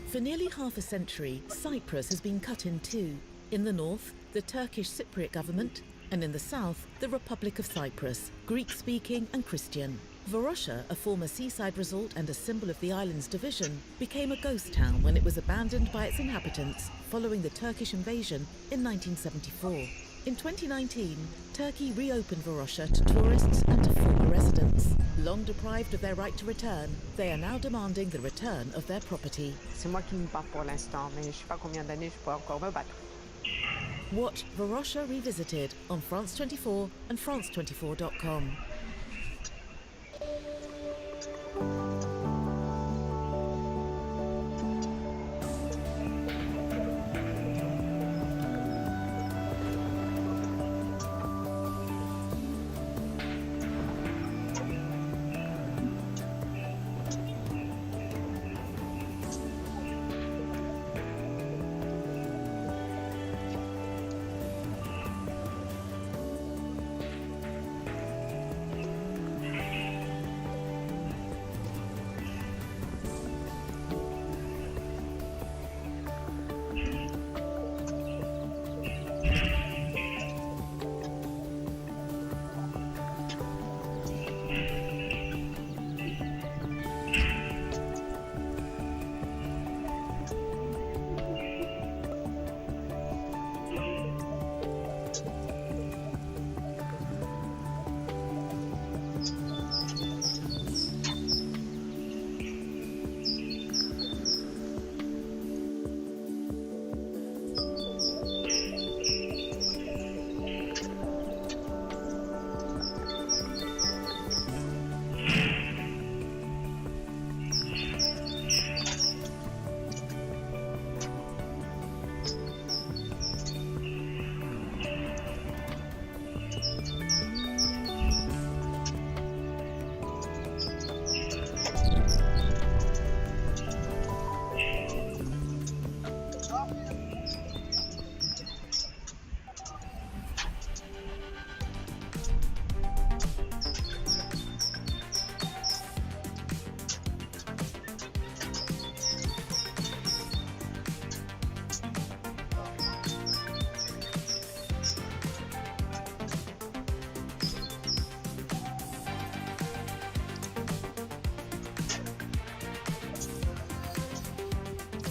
For nearly half a century, Cyprus has been cut in two. In the north, the Turkish Cypriot government, and in the south, the Republic of Cyprus, Greek-speaking and Christian. Varosha, a former seaside resort and a symbol of the island's division, became a ghost town when it was abandoned by its inhabitants following the Turkish invasion in 1974. In 2019, Turkey reopened Varosha to tourists and to former residents. Long deprived of their right to return, they are now demanding the return of their property. C'est moi qui me bats pour l'instant, mais je sais pas combien d'années je peux encore me battre. Watch Varosha Revisited on France 24 and France24.com.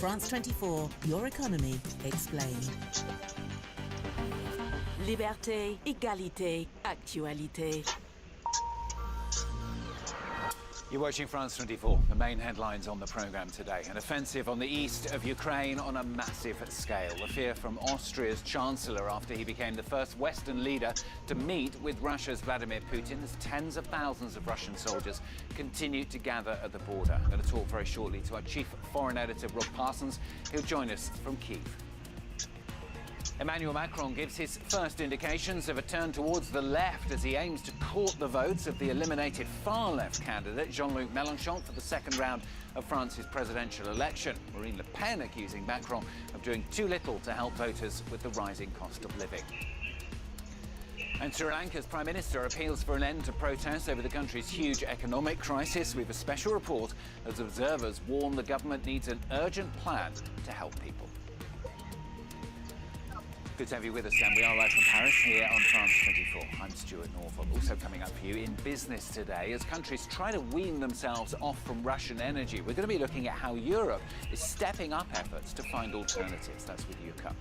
France 24, your economy explained. Liberté, égalité, actualité. You're watching France 24. The main headlines on the programme today. An offensive on the east of Ukraine on a massive scale. The fear from Austria's Chancellor after he became the first Western leader to meet with Russia's Vladimir Putin as tens of thousands of Russian soldiers continue to gather at the border. I'm going to talk very shortly to our chief foreign editor, Rob Parsons. He'll join us from Kyiv. Emmanuel Macron gives his first indications of a turn towards the left as he aims to court the votes of the eliminated far-left candidate Jean-Luc Mélenchon for the second round of France's presidential election. Marine Le Pen accusing Macron of doing too little to help voters with the rising cost of living. And Sri Lanka's Prime Minister appeals for an end to protests over the country's huge economic crisis. We have a special report as observers warn the government needs an urgent plan to help people. Good to have you with us, Dan. We are live from Paris here on France 24. I'm Stuart Norfolk. Also coming up for you in business today, as countries try to wean themselves off from Russian energy, we're going to be looking at how Europe is stepping up efforts to find alternatives. That's with UCA.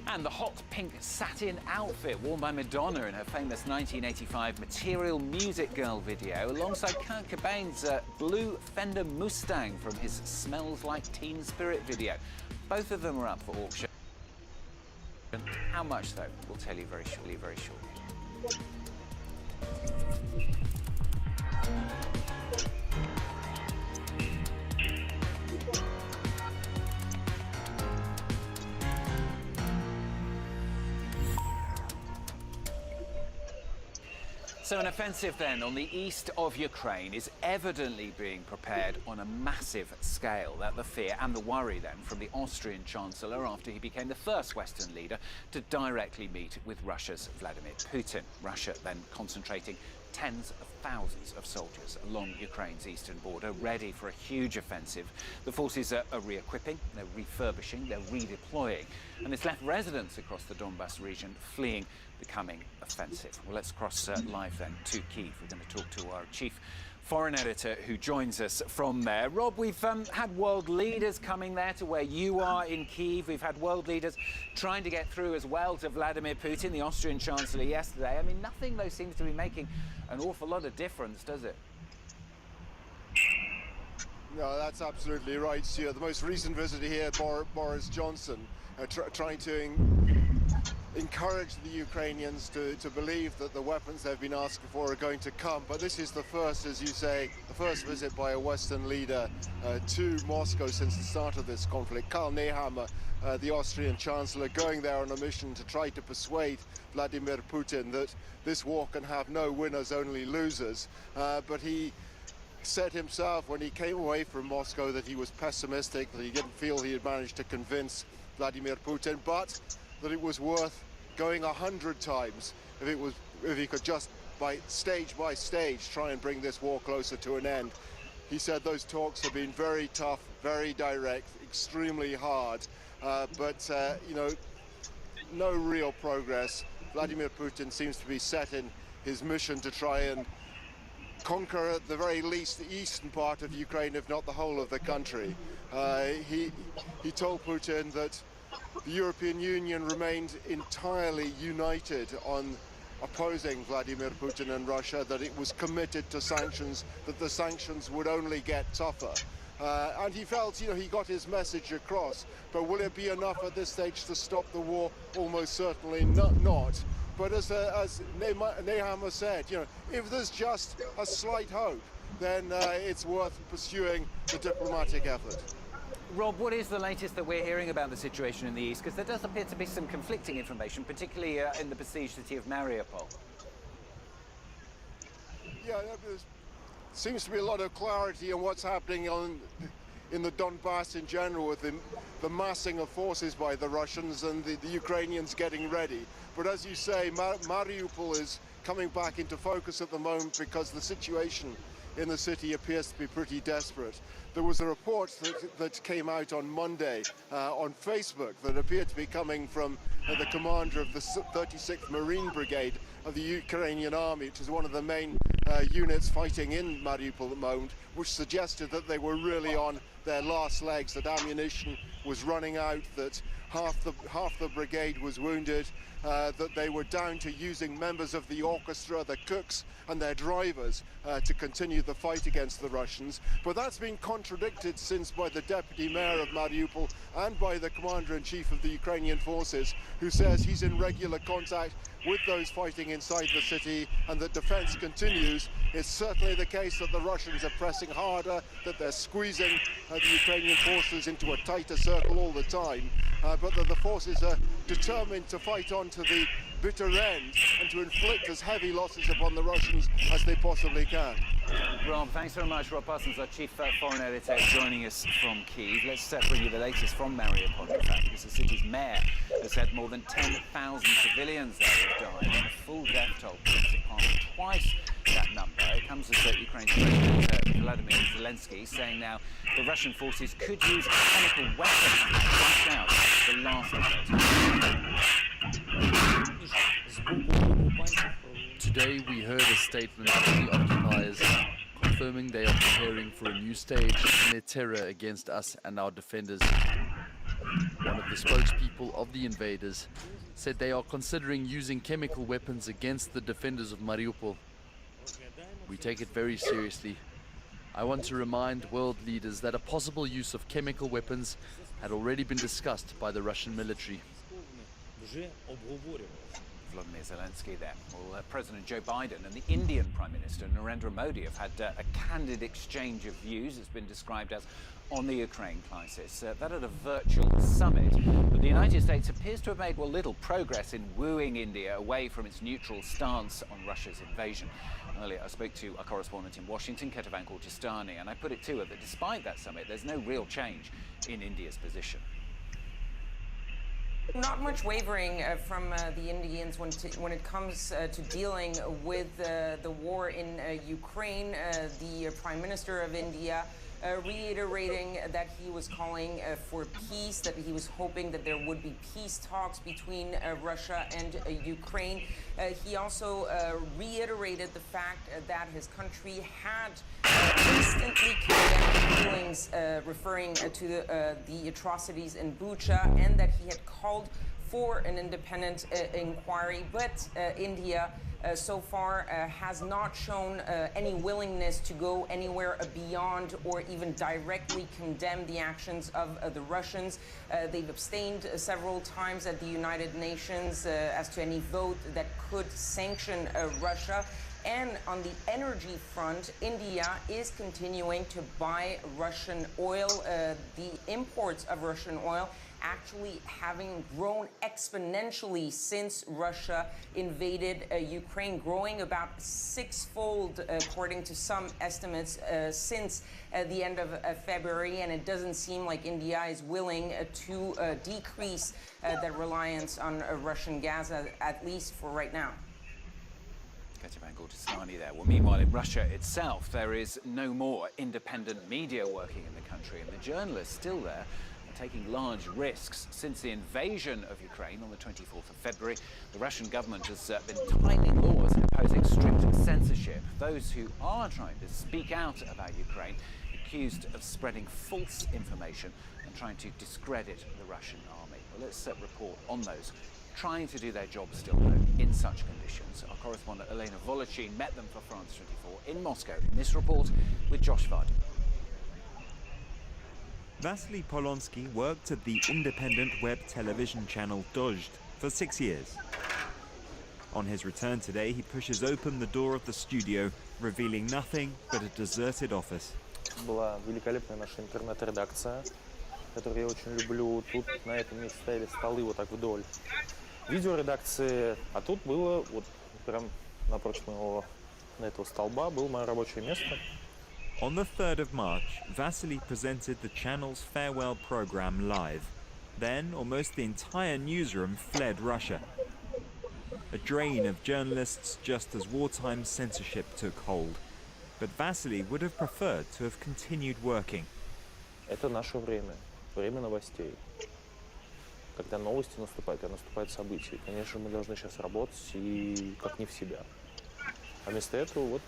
And the hot pink satin outfit worn by Madonna in her famous 1985 Material Music Girl video, alongside Kurt Cobain's blue Fender Mustang from his Smells Like Teen Spirit video. Both of them are up for auction. How much, though? We'll tell you very shortly, So an offensive then on the east of Ukraine is evidently being prepared on a massive scale. That the fear and the worry then from the Austrian Chancellor after he became the first Western leader to directly meet with Russia's Vladimir Putin. Russia then concentrating tens of thousands of soldiers along Ukraine's eastern border, ready for a huge offensive. The forces are re-equipping, they're refurbishing, they're redeploying, and it's left residents across the Donbas region fleeing the coming offensive. Well, let's cross live then to Kyiv. We're going to talk to our chief foreign editor who joins us from there. Rob, we've had world leaders coming there to where you are in Kyiv. We've had world leaders trying to get through as well to Vladimir Putin, the Austrian Chancellor, yesterday. I mean, nothing, though, seems to be making an awful lot of difference, does it? No, that's absolutely right, Stuart. The most recent visitor here, Boris Johnson, trying to encourage the Ukrainians to believe that the weapons they've been asking for are going to come. But this is the first, as you say, the first visit by a Western leader to Moscow since the start of this conflict. Karl Nehammer, the Austrian Chancellor, going there on a mission to try to persuade Vladimir Putin that this war can have no winners, only losers. But he said himself when he came away from Moscow that he was pessimistic, that he didn't feel he had managed to convince Vladimir Putin, but that it was worth going 100 times if he could just by stage try and bring this war closer to an end. He said those talks have been very tough, very direct, extremely hard, but you know, no real progress. Vladimir Putin seems to be set in his mission to try and conquer at the very least the eastern part of Ukraine, if not the whole of the country. He told Putin that the European Union remained entirely united on opposing Vladimir Putin and Russia, that it was committed to sanctions, that the sanctions would only get tougher. And he felt, you know, he got his message across. But will it be enough at this stage to stop the war? Almost certainly not. But as Nehammer said, you know, if there's just a slight hope, then it's worth pursuing the diplomatic effort. Rob, what is the latest that we're hearing about the situation in the east? Because there does appear to be some conflicting information, particularly in the besieged city of Mariupol. Yeah, there seems to be a lot of clarity on what's happening in the Donbass in general, with the massing of forces by the Russians and the Ukrainians getting ready. But as you say, Mariupol is coming back into focus at the moment because the situation in the city appears to be pretty desperate. There was a report that came out on Monday on Facebook that appeared to be coming from the commander of the 36th Marine Brigade of the Ukrainian Army, which is one of the main units fighting in Mariupol at the moment, which suggested that they were really on their last legs, that ammunition was running out, that half the brigade was wounded, that they were down to using members of the orchestra, the cooks and their drivers to continue the fight against the Russians. But that's been contradicted since by the deputy mayor of Mariupol and by the commander-in-chief of the Ukrainian forces, who says he's in regular contact with those fighting inside the city and that defense continues. It's certainly the case that the Russians are pressing harder, that they're squeezing the Ukrainian forces into a tighter circle all the time, but that the forces are determined to fight on to the bitter end and to inflict as heavy losses upon the Russians as they possibly can. Rob, thanks very much. Rob Parsons, our chief foreign editor, joining us from Kyiv. Let's bring you the latest from Mariupol, in fact, because the city's mayor has said more than 10,000 civilians there have died, and the full death toll has surpassed twice that number. It comes as Ukraine's President Vladimir Zelensky saying now the Russian forces could use chemical weapons to flush out the last of it. Today we heard a statement from the occupiers confirming they are preparing for a new stage in their terror against us and our defenders. One of the spokespeople of the invaders said they are considering using chemical weapons against the defenders of Mariupol. We take it very seriously. I want to remind world leaders that a possible use of chemical weapons had already been discussed by the Russian military. Vladimir Zelensky there. Well, President Joe Biden and the Indian Prime Minister Narendra Modi have had a candid exchange of views. It's been described as on the Ukraine crisis. That at a virtual summit. But the United States appears to have made, well, little progress in wooing India away from its neutral stance on Russia's invasion. Earlier, I spoke to our correspondent in Washington, Ketavan Gorgistani, and I put it to her that despite that summit, there's no real change in India's position. Not much wavering from the Indians when it comes to dealing with the war in Ukraine. The Prime Minister of India reiterating that he was calling for peace, that he was hoping that there would be peace talks between Russia and Ukraine. He also reiterated the fact that his country had instantly condemned killings, referring to the atrocities in Bucha, and that he had called for an independent inquiry. But India so far has not shown any willingness to go anywhere beyond or even directly condemn the actions of the Russians. They've abstained several times at the United Nations as to any vote that could sanction Russia. And on the energy front, India is continuing to buy Russian oil. The imports of Russian oil actually having grown exponentially since Russia invaded Ukraine, growing about sixfold, according to some estimates, since the end of February. And it doesn't seem like India is willing to decrease their reliance on Russian gas, at least for right now. Ketavan Gorgistani there. Well, meanwhile, in Russia itself, there is no more independent media working in the country, and the journalists still there are taking large risks. Since the invasion of Ukraine on the 24th of February, the Russian government has been tightening laws and imposing strict censorship. Those who are trying to speak out about Ukraine accused of spreading false information and trying to discredit the Russian army. Well, let's report on those trying to do their job still, though, in such conditions. Our correspondent Elena Volatile met them for France 24 in Moscow in this report with Josh Vardy. Vasily Polonsky worked at the independent web television channel Dozhd for 6 years. On his return today, he pushes open the door of the studio, revealing nothing but a deserted office. Была великолепная наша интернет-редакция, которую я очень люблю. Тут на этом месте стояли столы вот так вдоль видеоредакции, а тут было вот прям напротив моего этого столба было мое рабочее место. On the 3rd of March, Vasily presented the channel's farewell program live. Then, almost the entire newsroom fled Russia. A drain of journalists just as wartime censorship took hold. But Vasily would have preferred to have continued working. Это наше время, время новостей. Когда новости наступают, когда наступают события, конечно, мы должны сейчас работать и как не в себя. А вместо этого вот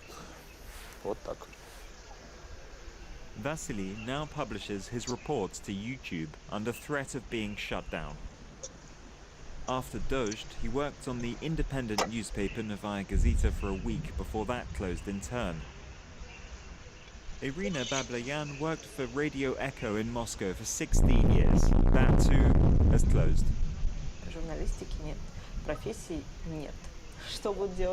Вот так. Vasily now publishes his reports to YouTube under threat of being shut down. After Dozhd, he worked on the independent newspaper Novaya Gazeta for a week before that closed in turn. Irina Bablayan worked for Radio Echo in Moscow for 16 years. That too has closed. Журналистики нет, профессии нет. Что будут делать?